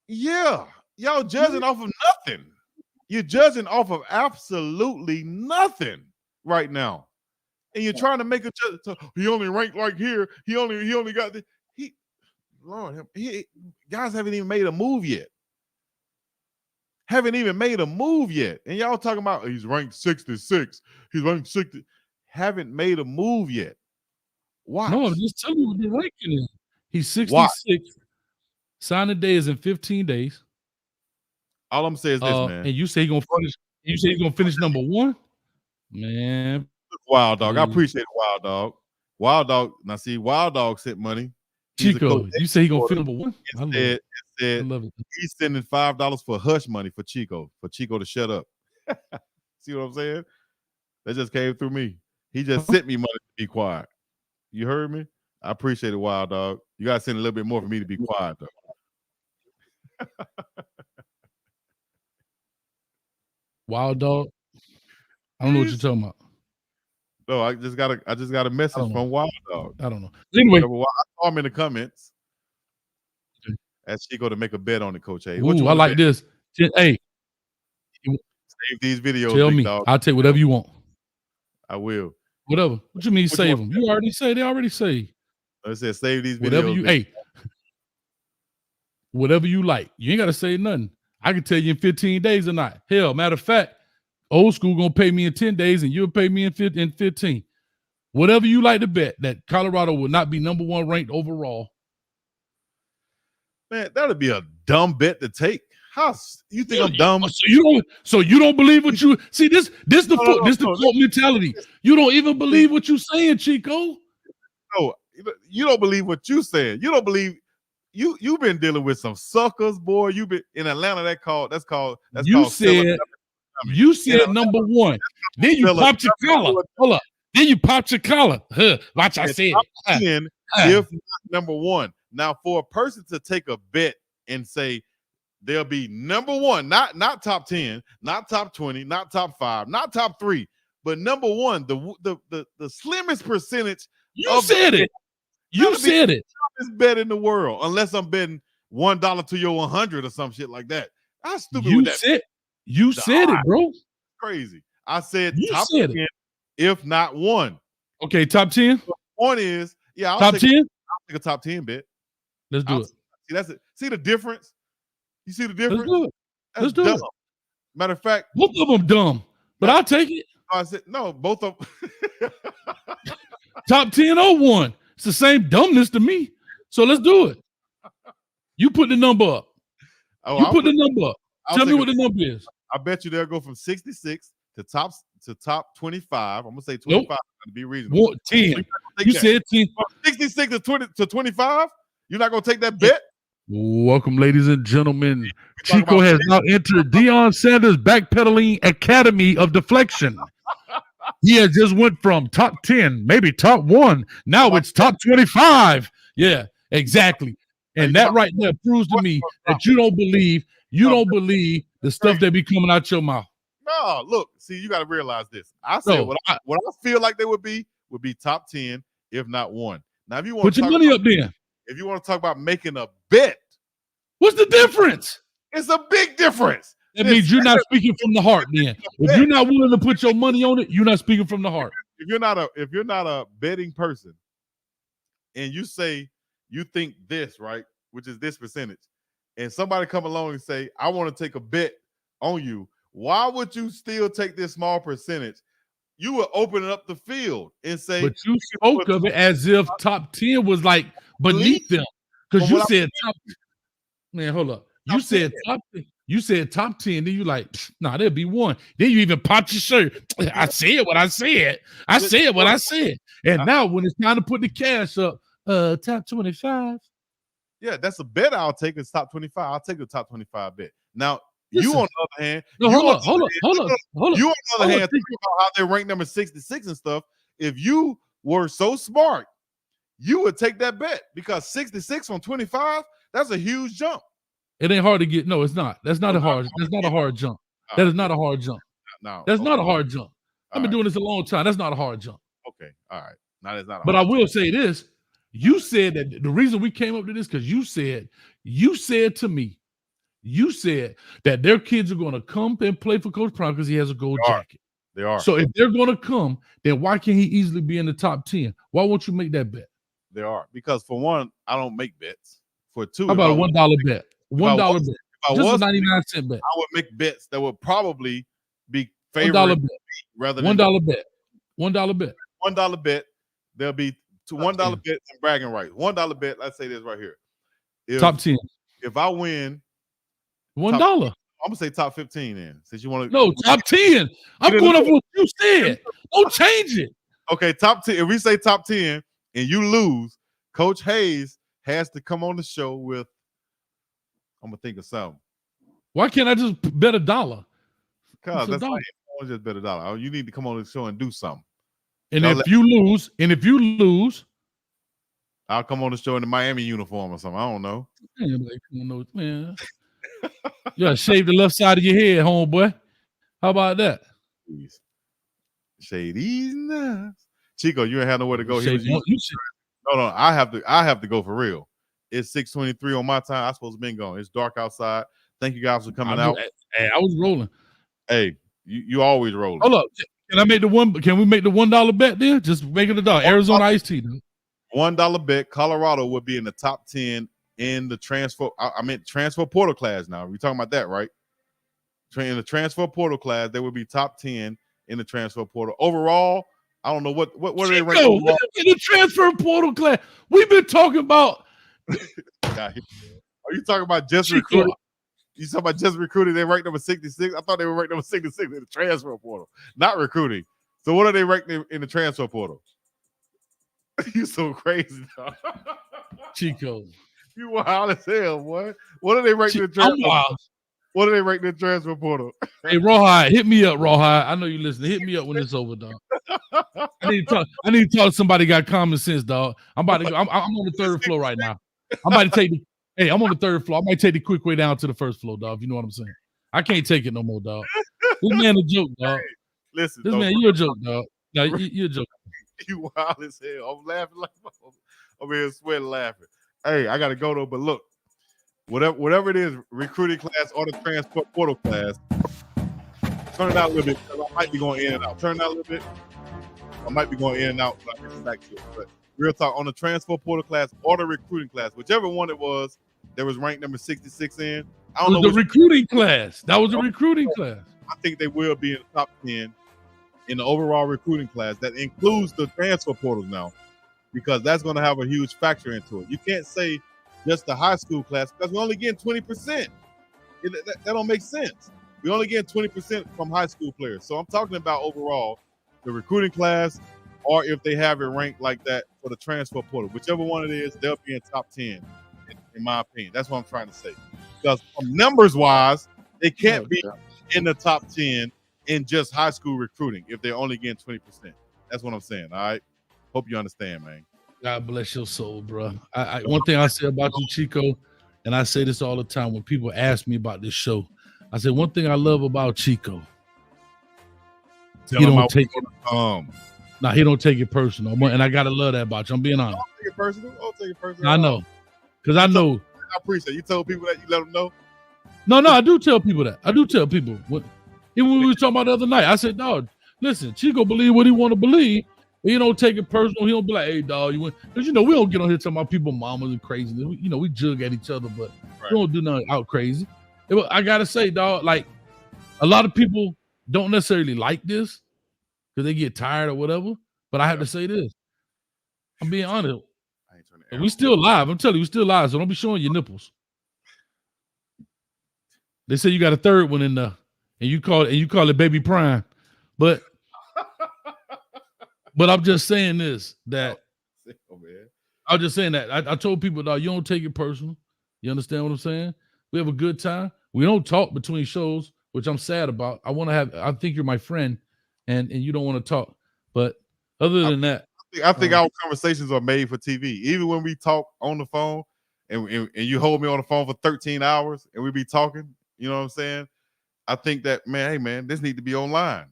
Yeah, y'all judging off of nothing. You're judging off of absolutely nothing right now, and you're trying to make a judge. He only ranked like here. He only got the Lord. Guys haven't even made a move yet. Haven't even made a move yet, and y'all talking about he's ranked 66. He's ranked 60. Haven't made a move yet. Watch. No, I'm just telling you what the ranking is. He's 66. Signing day is in 15 days. All I'm saying is this, man. And you say he's gonna finish. You say he's gonna finish number one, man. Wild Dog, I appreciate it, Wild Dog. Wild Dog. Now see, Wild Dog sent money. Chico, you say he's gonna finish number one. I love it. He's sending $5 for hush money for Chico to shut up. See what I'm saying? That just came through me. He just sent me money to be quiet. You heard me? I appreciate it, Wild Dog. You gotta send a little bit more for me to be quiet, though. Wild Dog. I don't know what you're talking about. No, I just got a message from Wild Dog. I don't know. Anyway, I saw him in the comments. Ask Chico to make a bet on it, Coach A. Ooh, I like this. Hey, save these videos. Tell big me. dog. I'll take whatever you want. I will. Whatever. What you mean What you save want? them? You already say. They already say. I said save these videos. Whatever you. big Hey. Whatever you like. You ain't gotta say nothing. I can tell you in 15 days or not. Hell, matter of fact, old school gonna pay me in 10 days and you'll pay me in 15. Whatever you like to bet that Colorado will not be number one ranked overall. Man, that'd be a dumb bet to take. How you think I'm dumb? So you don't believe what you see. This the quote mentality. You don't even believe what you're saying, Chico. No, you don't believe what you saying. You don't believe you've been dealing with some suckers, boy. You've been in Atlanta. That's called You said number one. Then you popped your collar. Hold up. Then you popped your collar. Watch, I said it. If not number one. Now, for a person to take a bet and say they'll be number one, not top 10, not top 20, not top 5, not top 3, but number one, the slimmest percentage. You said it. You said it. This bet in the world, unless I'm betting $1 to your 100 or some shit like that. How stupid would that? You said it, bro. Crazy. I said You top said 10, it. if not one. Okay, top 10. One is I'll Top take 10? I'll take a top 10 bet. Let's do it. See, that's it. See the difference? You see the difference? Let's do it. Let's do it. Matter of fact, both of them dumb, but I'll take it. I said no, both of them. Top 10 or 1. It's the same dumbness to me. So let's do it. You put the number up. You put the number up. Tell me what the number is. I bet you they'll go from 66 to top 25. I'm gonna say 25 to be reasonable. 10. You said 10. From 66 to 25. You're not gonna take that bet? Welcome, ladies and gentlemen. Chico has now entered Deion Sanders Backpedaling Academy of Deflection. He has just went from top 10, maybe top 1. Now it's top 25. Yeah, exactly. And that right there proves to me that you don't believe the stuff that be coming out your mouth. No, look, see, you got to realize this. I said what I feel like they would be top 10, if not 1. Now, if you want Put your money up there. If you want to talk about making a bet, what's the difference? It's a big difference. That means you're not speaking from the heart, then. If you're not willing to put your money on it, you're not speaking from the heart. If you're not a betting person, and you say you think this, right, which is this percentage, and somebody come along and say, I want to take a bet on you, why would you still take this small percentage? You would open up the field and say, but you spoke of it as if top 10 was like beneath them. Because you said top. Man, hold up. You said top 10. You said top 10, then you like, nah, there'll be 1. Then you even popped your shirt. I said what I said. I said what I said. And now when it's time to put the cash up, top 25. Yeah, that's a bet I'll take. It's top 25. I'll take the top 25 bet. Now, listen, you on the other hand, no, hold up. You on the other hand, think about how they rank number 66 and stuff. If you were so smart, you would take that bet because 66 from 25, That's a huge jump. It ain't hard to get. No, it's not. That's not a hard. That's not a hard jump. That is not a hard jump. No, that's not a hard jump. I've been doing this a long time. That's not a hard jump. Okay, all right. Now that's not. But I will say this: you said that the reason we came up to this because you said to me, you said that their kids are going to come and play for Coach Prime because he has a gold jacket. They are. So if they're going to come, then why can't he easily be in the top 10? Why won't you make that bet? They are, because for one, I don't make bets. For two, how about a $1 bet? $1 bet. Just a 99-cent bet. I would make bets that would probably be favorable rather than $1 bet. $1 bet. $1 bet. There'll be $1 bets and bragging rights. $1 bet. Let's say this right here. Top 10. If I win $1. I'm gonna say top 15 then. Since you want to no top 10. I'm going off what you said. Don't change it. Okay, top 10. If we say top 10 and you lose, Coach Hayes has to come on the show with. I'm gonna think of something. Why can't I just bet $1? Because that's like just bet $1. You need to come on the show and do something. And if you lose, I'll come on the show in the Miami uniform or something. I don't know. Man. You gotta shave the left side of your head, homeboy. How about that? Please. Shade these nuts. Chico, you ain't have nowhere to go here. No, I have to go for real. It's 6:23 on my time. I'm supposed to be gone. It's dark outside. Thank you guys for coming out. Hey, I was rolling. Hey, you always rolling. Hold up. Can we make the $1 bet then? Just make it $1. Arizona iced tea. $1 bet. Colorado would be in the top 10 in the transfer. I meant transfer portal class now. We're talking about that, right? In the transfer portal class, they would be top 10 in the transfer portal. Overall, I don't know what are they ranked in the transfer portal class. We've been talking about. Are you talking about just recruiting? You talking about just recruiting? They ranked number 66. I thought they were ranked number 66 in the transfer portal, not recruiting. So what are they ranked in the transfer portal? You so crazy, dog. Chico. You wild as hell, boy. What are they ranked in the transfer portal? What are they ranked in the transfer portal? Hey, Rawhide, hit me up, Rawhide. I know you listening. Hit me up when it's over, dog. I need to talk to somebody got common sense, dog. I'm about to go. I'm on the third floor right now. I'm about to take I'm on the third floor. I might take the quick way down to the first floor, dog. If you know what I'm saying. I can't take it no more, dog. This man a joke, dog. Hey, listen, this man, you're a joke, dog. No, you're a joke. You wild as hell. I'm laughing like I'm here sweating laughing. Hey, I gotta go though, but look, whatever it is, recruiting class or the transfer portal class, turn it out a little bit because I might be going in and out. Turn it out a little bit. I might be going in and out. So I can back to it. But real talk, on the transfer portal class or the recruiting class, whichever one it was, there was ranked number 66 in. I don't know. The recruiting class. That was a recruiting class. I think they will be in the top 10 in the overall recruiting class. That includes the transfer portals now, because that's going to have a huge factor into it. You can't say just the high school class because we're only getting 20%. That don't make sense. We only get 20% from high school players. So I'm talking about overall the recruiting class, or if they have it ranked like that for the transfer portal. Whichever one it is, they'll be in top 10, in my opinion. That's what I'm trying to say. Because numbers-wise, they can't be in the top 10 in just high school recruiting if they're only getting 20%. That's what I'm saying, all right? Hope you understand, man. God bless your soul, bro. One thing I say about you, Chico, and I say this all the time when people ask me about this show, I say one thing I love about Chico. He don't take it. He don't take it personal, and I gotta love that about you. I'm being honest. Don't take it personal. Don't take it personal. I know, because I know. I appreciate it. You told people that, you let them know. No, I do tell people that. I do tell people. Even when we were talking about the other night, I said, dog, listen, Chico believe what he want to believe. He don't take it personal. He don't be like, hey, dog, you went. Because, we don't get on here talking about people, mamas and crazy. We jug at each other, but we don't do nothing out crazy. I got to say, dog, like, a lot of people don't necessarily like this because they get tired or whatever. But I have to say this. I'm being honest. We still live. I'm telling you, we still live, so don't be showing your nipples. They say you got a third one in there, and you call it baby prime. But I'm just saying this, that I'm just saying that I told people, dog, you don't take it personal. You understand what I'm saying? We have a good time. We don't talk between shows, which I'm sad about. I think you're my friend, and you don't want to talk. But other than that, I think our conversations are made for TV. Even when we talk on the phone and you hold me on the phone for 13 hours and we be talking, you know what I'm saying? I think that, man, hey, man, this need to be online.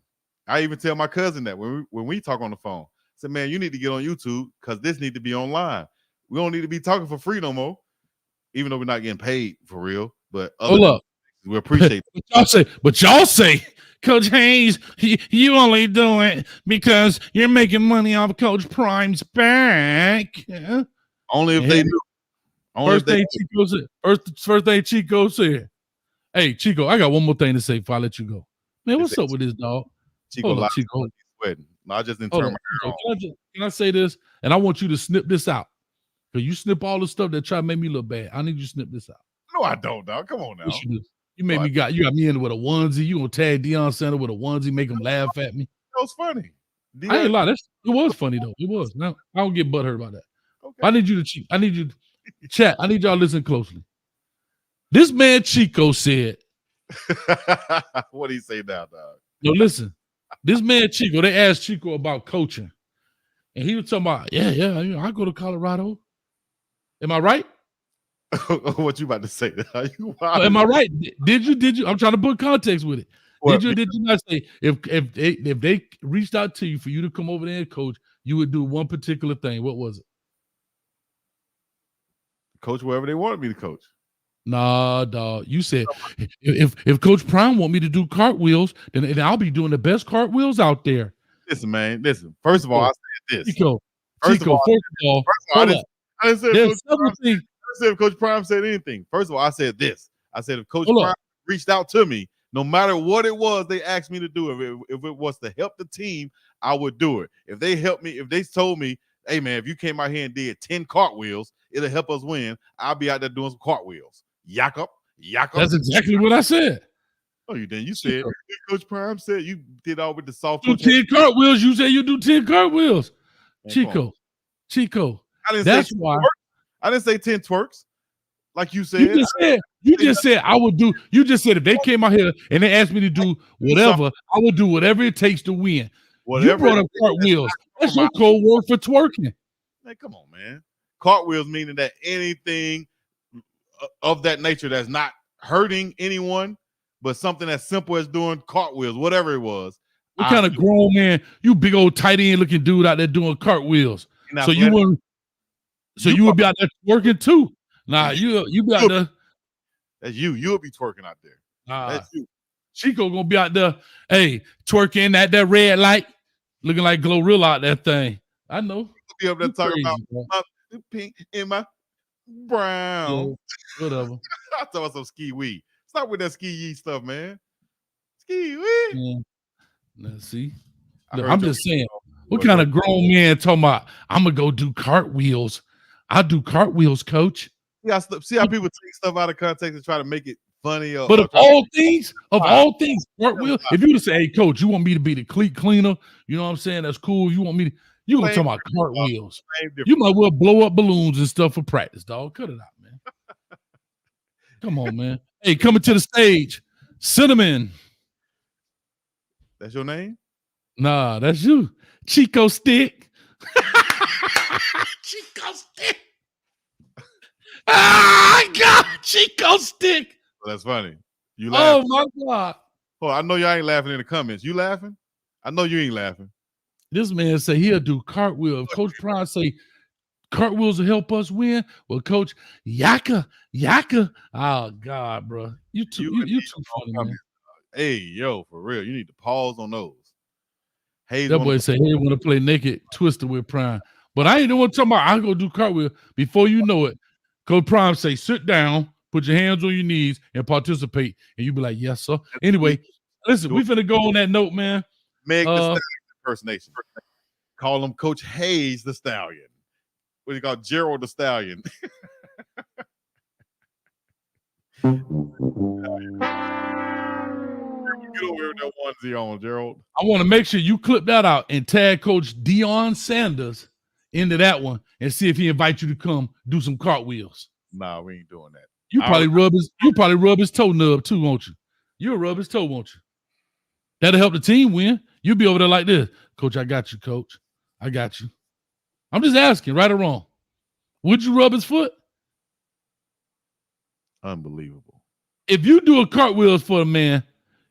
I even tell my cousin that when we talk on the phone. I said, man, you need to get on YouTube because this need to be online. We don't need to be talking for free no more, even though we're not getting paid for real. But hold up. We appreciate it. But y'all say, Coach Hayes, you only do it because you're making money off Coach Prime's back. Yeah. Only if they do. First thing Chico said. Hey, Chico, I got one more thing to say before I let you go. Man, what's up with this dog? Chico, hold up, Chico. Sweating. No, I just didn't turn my hair on. Can I say this? And I want you to snip this out. Because you snip all the stuff that try to make me look bad. I need you to snip this out. No, I don't, dog. Come on now. Yes, you do. You got me in with a onesie. You gonna tag Deion Sanders with a onesie, make him laugh at me. That was funny. I ain't lie. It was funny though. It was. Now I don't get butthurt about that. Okay. I need you to chat. I need y'all to listen closely. This man Chico said. What do you say now, dog? No, listen. This man Chico, they asked Chico about coaching. And he was talking about, I go to Colorado. Am I right? What you about to say? Am I right? Did you? I'm trying to put context with it. Did you not say if they reached out to you for you to come over there and coach, you would do one particular thing? What was it? Coach wherever they wanted me to coach. Nah, dog. You said if Coach Prime want me to do cartwheels, then I'll be doing the best cartwheels out there. Listen, man. Listen. First of all, I said this. Chico, I didn't say if Coach Prime said anything. First of all, I said this. I said if Coach Prime reached out to me, no matter what it was they asked me to do, if it was to help the team, I would do it. If they helped me, if they told me, hey man, if you came out here and did 10 cartwheels, it'll help us win, I'll be out there doing some cartwheels. Yak up. That's exactly what I said. Oh, you didn't. You said Coach Prime said you did all with the soft. Do 10 cartwheels. You said you do 10 cartwheels. Man, Chico. That's why I didn't say 10 twerks. Like you said. You just said I would do. You just said if they came out here and they asked me to do whatever, I would do whatever it takes to win. You brought up cartwheels. That's your code word for twerking. Man, come on, man. Cartwheels meaning that anything of that nature that's not hurting anyone, but something as simple as doing cartwheels, whatever it was. What kind of grown man? You big old tight end looking dude out there doing cartwheels. So you wouldn't. So you would be out there twerking too. Nah, you be out there. That's you. You'll be twerking out there. That's you. Chico gonna be out there. Hey, twerking at that red light, looking like Glorilla out that thing. I know. Be up there talking about my pink and my brown. Yeah, whatever. I talking about some ski weed. Stop with that ski yee stuff, man. Ski weed. Yeah. Let's see. Look, I'm just saying, what kind of grown man talking about I'm gonna go do cartwheels? I do cartwheels, coach. Yeah, see how people take stuff out of context and try to make it funny. But of all things, cartwheels. If you would say, hey, coach, you want me to be the cleat cleaner? You know what I'm saying? That's cool. You want me to, you gonna talk about cartwheels. You might well blow up balloons and stuff for practice, dog. Cut it out, man. Come on, man. Hey, coming to the stage, Cinnamon. That's your name? Nah, that's you. Chico Stick. Chico Stick. God, Chico Stick. Well, that's funny. You laughing. Oh, my God. Oh, I know y'all ain't laughing in the comments. You laughing? I know you ain't laughing. This man say he'll do cartwheels. Coach Prime say cartwheels will help us win. Well, Coach, yaka. Oh, God, bro. You too funny, man. Hey, yo, for real. You need to pause on those. That boy say he want to play naked twister with Prime. But I ain't the one talking about I go do cartwheel. Before you know it, Coach Prime say, sit down, put your hands on your knees, and participate. And you be like, yes, sir. Anyway, listen, we finna go on that note, man. Meg the Stallion impersonation. Call him Coach Hayes the Stallion. What do you call Gerald the Stallion? Get over here with that onesie on, Gerald. I want to make sure you clip that out and tag Coach Deion Sanders into that one and see if he invites you to come do some cartwheels. Nah, we ain't doing that. You probably rub his toe nub too, won't you? You'll rub his toe, won't you? That'll help the team win. You'll be over there like this. Coach, I got you, coach. I got you. I'm just asking, right or wrong. Would you rub his foot? Unbelievable. If you do a cartwheels for a man,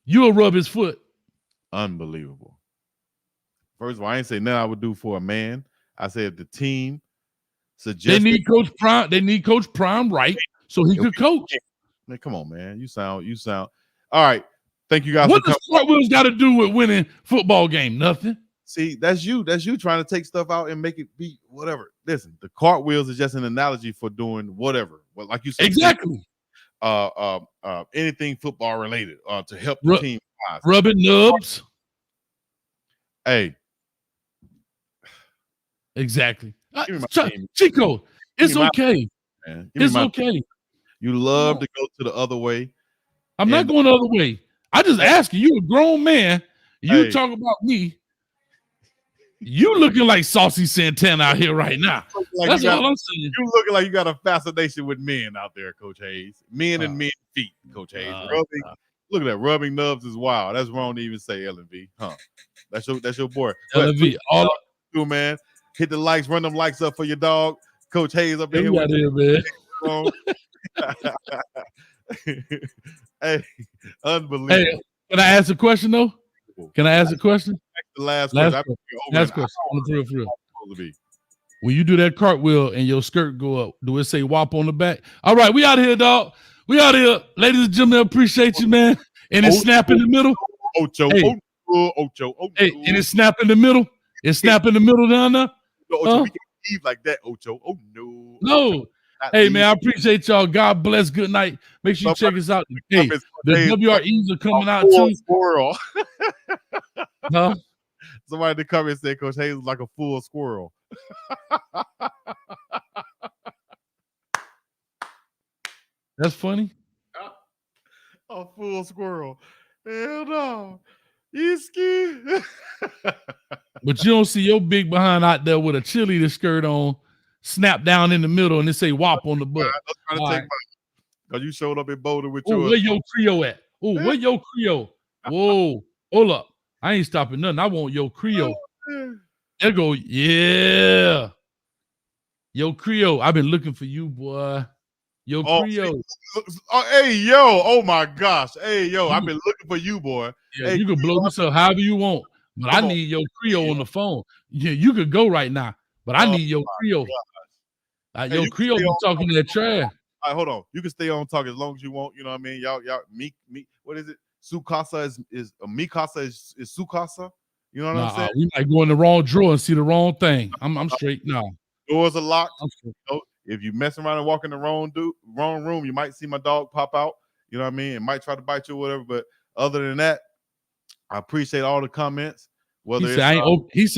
you'll rub his foot. Unbelievable. First of all, I ain't say nothing I would do for a man. I said the team suggested. They need Coach Prime. They need Coach Prime right so he could coach. Man, come on, man. You sound. All right. Thank you guys. What does cartwheels got to do with winning football game? Nothing. See, that's you. That's you trying to take stuff out and make it be whatever. Listen, the cartwheels is just an analogy for doing whatever. Well, like you said, exactly. Anything football related to help the team. Rubbing nubs. Hey. Exactly. Chico, it's okay. It's okay. You love to go to the other way. I'm not going the other way. I just ask you. You a grown man. You talk about me. You looking like Saucy Santana out here right now. That's all I'm saying. You looking like you got a fascination with men out there, Coach Hayes. Men and men feet, Coach Hayes. Look at that. Rubbing nubs is wild. That's wrong to even say, LV. Huh? That's your boy. LV. All do, man. Hit the likes, run them likes up for your dog. Coach Hayes up in here. With man. Hey, unbelievable. Hey, can I ask a question though? Can I ask a question? The last question. On the real. When you do that cartwheel and your skirt go up, do it say WAP on the back? All right, we out here, dog. We out here. Ladies and gentlemen, appreciate you, man. And it's snap in the middle. Ocho. Hey, and it's snap in the middle. It's snap in the middle down there. No, Ocho, we can't leave like that, Ocho. Oh, no. No. Hey, man, I appreciate y'all. God bless. Good night. Make sure you check us out. Hey, the WREs are coming out too. Squirrel. Huh? Somebody in the comments said Coach Hayes is like a full squirrel. That's funny. A full squirrel. Hell no. Iski. But you don't see your big behind out there with a cheerleader skirt on, snap down in the middle, and it say WAP on the butt. Because you showed up in Boulder with your. Where your Creole at? Oh, where your Creole? Whoa, hold up. I ain't stopping nothing. I want your Creole. There go, yeah. Yo, Creole. I've been looking for you, boy. Yo, Creole. Hey, yo. Oh, my gosh. Hey, yo. I've been looking for you, boy. Yeah, you can blow this up however you want. But I need your Creole on the phone. Yeah, you could go right now. But I need your Creole. Your Creole be talking that trash. All right, hold on. You can stay on talk as long as you want. You know what I mean? Y'all, me. What is it? Sukasa is Mikasa is Sukasa. You know what I'm saying? We might go in the wrong drawer and see the wrong thing. I'm straight now. Doors are locked. If you mess around and walk in the wrong room, you might see my dog pop out. You know what I mean? It might try to bite you or whatever. But other than that, I appreciate all the comments. Whether he said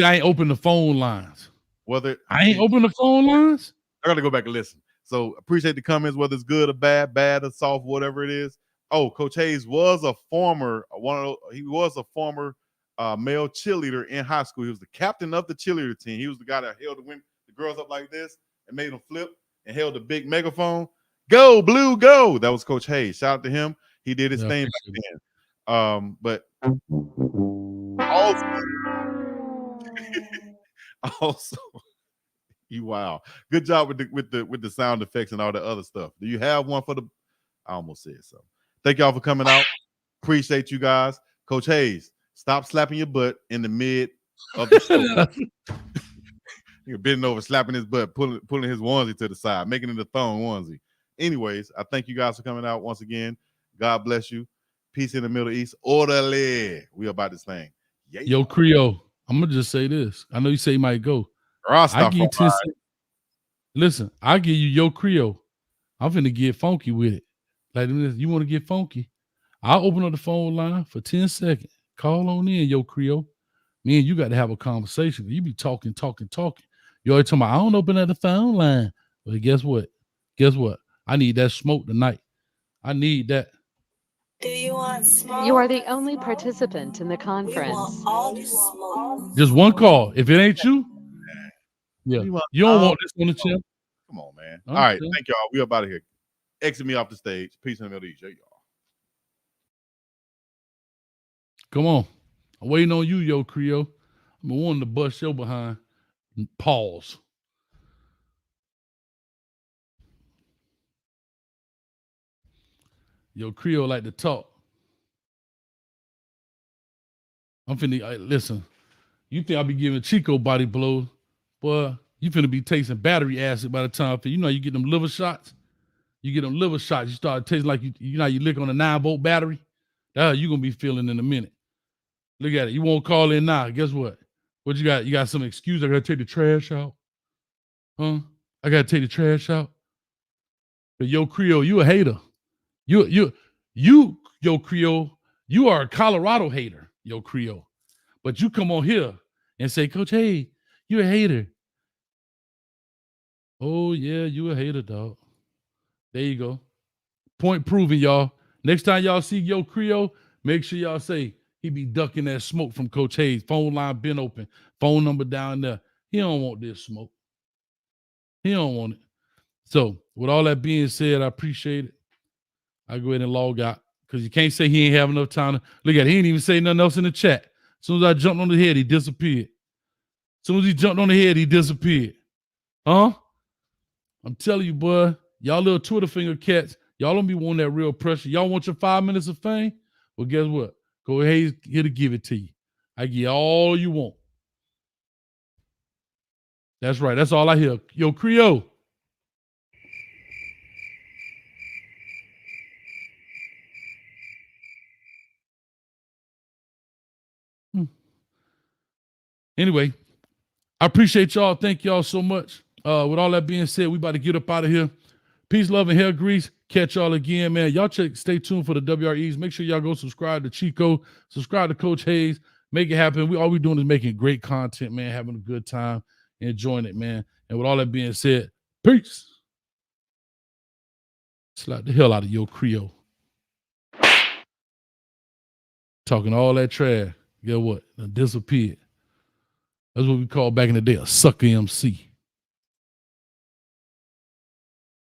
I ain't open the phone lines. I ain't open the phone lines. I gotta go back and listen. So appreciate the comments, whether it's good or bad or soft, whatever it is. Oh, Coach Hayes was a former male cheerleader in high school. He was the captain of the cheerleader team. He was the guy that held the girls up like this and made them flip and held the big megaphone. Go, Blue, go. That was Coach Hayes. Shout out to him. He did his thing back then. But also, wow. Good job with the sound effects and all the other stuff. Do you have one for the? I almost said so. Thank y'all for coming out. Appreciate you guys. Coach Hayes, stop slapping your butt in the mid of the show. You're bending over, slapping his butt, pulling his onesie to the side, making it a thong onesie. Anyways, I thank you guys for coming out once again. God bless you. Peace in the Middle East. Orderly. We about this thing. Yeah. Yo, Creole, I'm going to just say this. I know you say you might go. I give you 10 seconds. Listen, I'll give you Yo Creole. I'm finna get funky with it. Like, you want to get funky? I'll open up the phone line for 10 seconds. Call on in, Yo Creole. Me and you got to have a conversation. You be talking. You always talking about, I don't open up the phone line. But guess what? I need that smoke tonight. I need that. Do you want smoke? You are the only participant in the conference. Just one call. If it ain't you, yeah. You don't want this on the chip. Come on, man. All right. Thank y'all. We up out of here. Exit me off the stage. Peace in the Middle East. Yeah, y'all. Come on. I'm waiting on you, Yo Creole. I'm wanting to bust your behind. Pause. Yo, Creole like to talk. I'm finna listen. You think I'll be giving Chico body blows? Boy, you finna be tasting battery acid by the time. You know you get them liver shots. You get them liver shots. You start tasting like you know you lick on a 9-volt battery. That's how you gonna be feeling in a minute. Look at it. You won't call in now. Guess what? What you got? You got some excuse? I gotta take the trash out. Huh? I gotta take the trash out. But yo, Creole, you a hater. Yo, Creole, you are a Colorado hater, yo, Creole. But you come on here and say, Coach, hey, you a hater. Oh, yeah, you a hater, dog. There you go. Point proven, y'all. Next time y'all see Yo Creole, make sure y'all say he be ducking that smoke from Coach Hayes. Phone line been open. Phone number down there. He don't want this smoke. He don't want it. So with all that being said, I appreciate it. I go ahead and log out because you can't say he ain't have enough time to look at it. He ain't even say nothing else in the chat. As soon as I jumped on the head, he disappeared. As soon as he jumped on the head, he disappeared. Huh? I'm telling you, boy, y'all little Twitter finger cats, y'all don't be wanting that real pressure. Y'all want your 5 minutes of fame? Well, guess what? Go ahead, here to give it to you. I give you all you want. That's right. That's all I hear. Yo, Creole. Anyway, I appreciate y'all. Thank y'all so much. With all that being said, we about to get up out of here. Peace, love, and hair grease. Catch y'all again, man. Y'all stay tuned for the WREs. Make sure y'all go subscribe to Chico, subscribe to Coach Hayes. Make it happen. All we doing is making great content, man, having a good time, enjoying it, man. And with all that being said, peace. Slap the hell out of Yo Creole. Talking all that trash. Get what? Disappeared. That's what we called back in the day a sucker MC.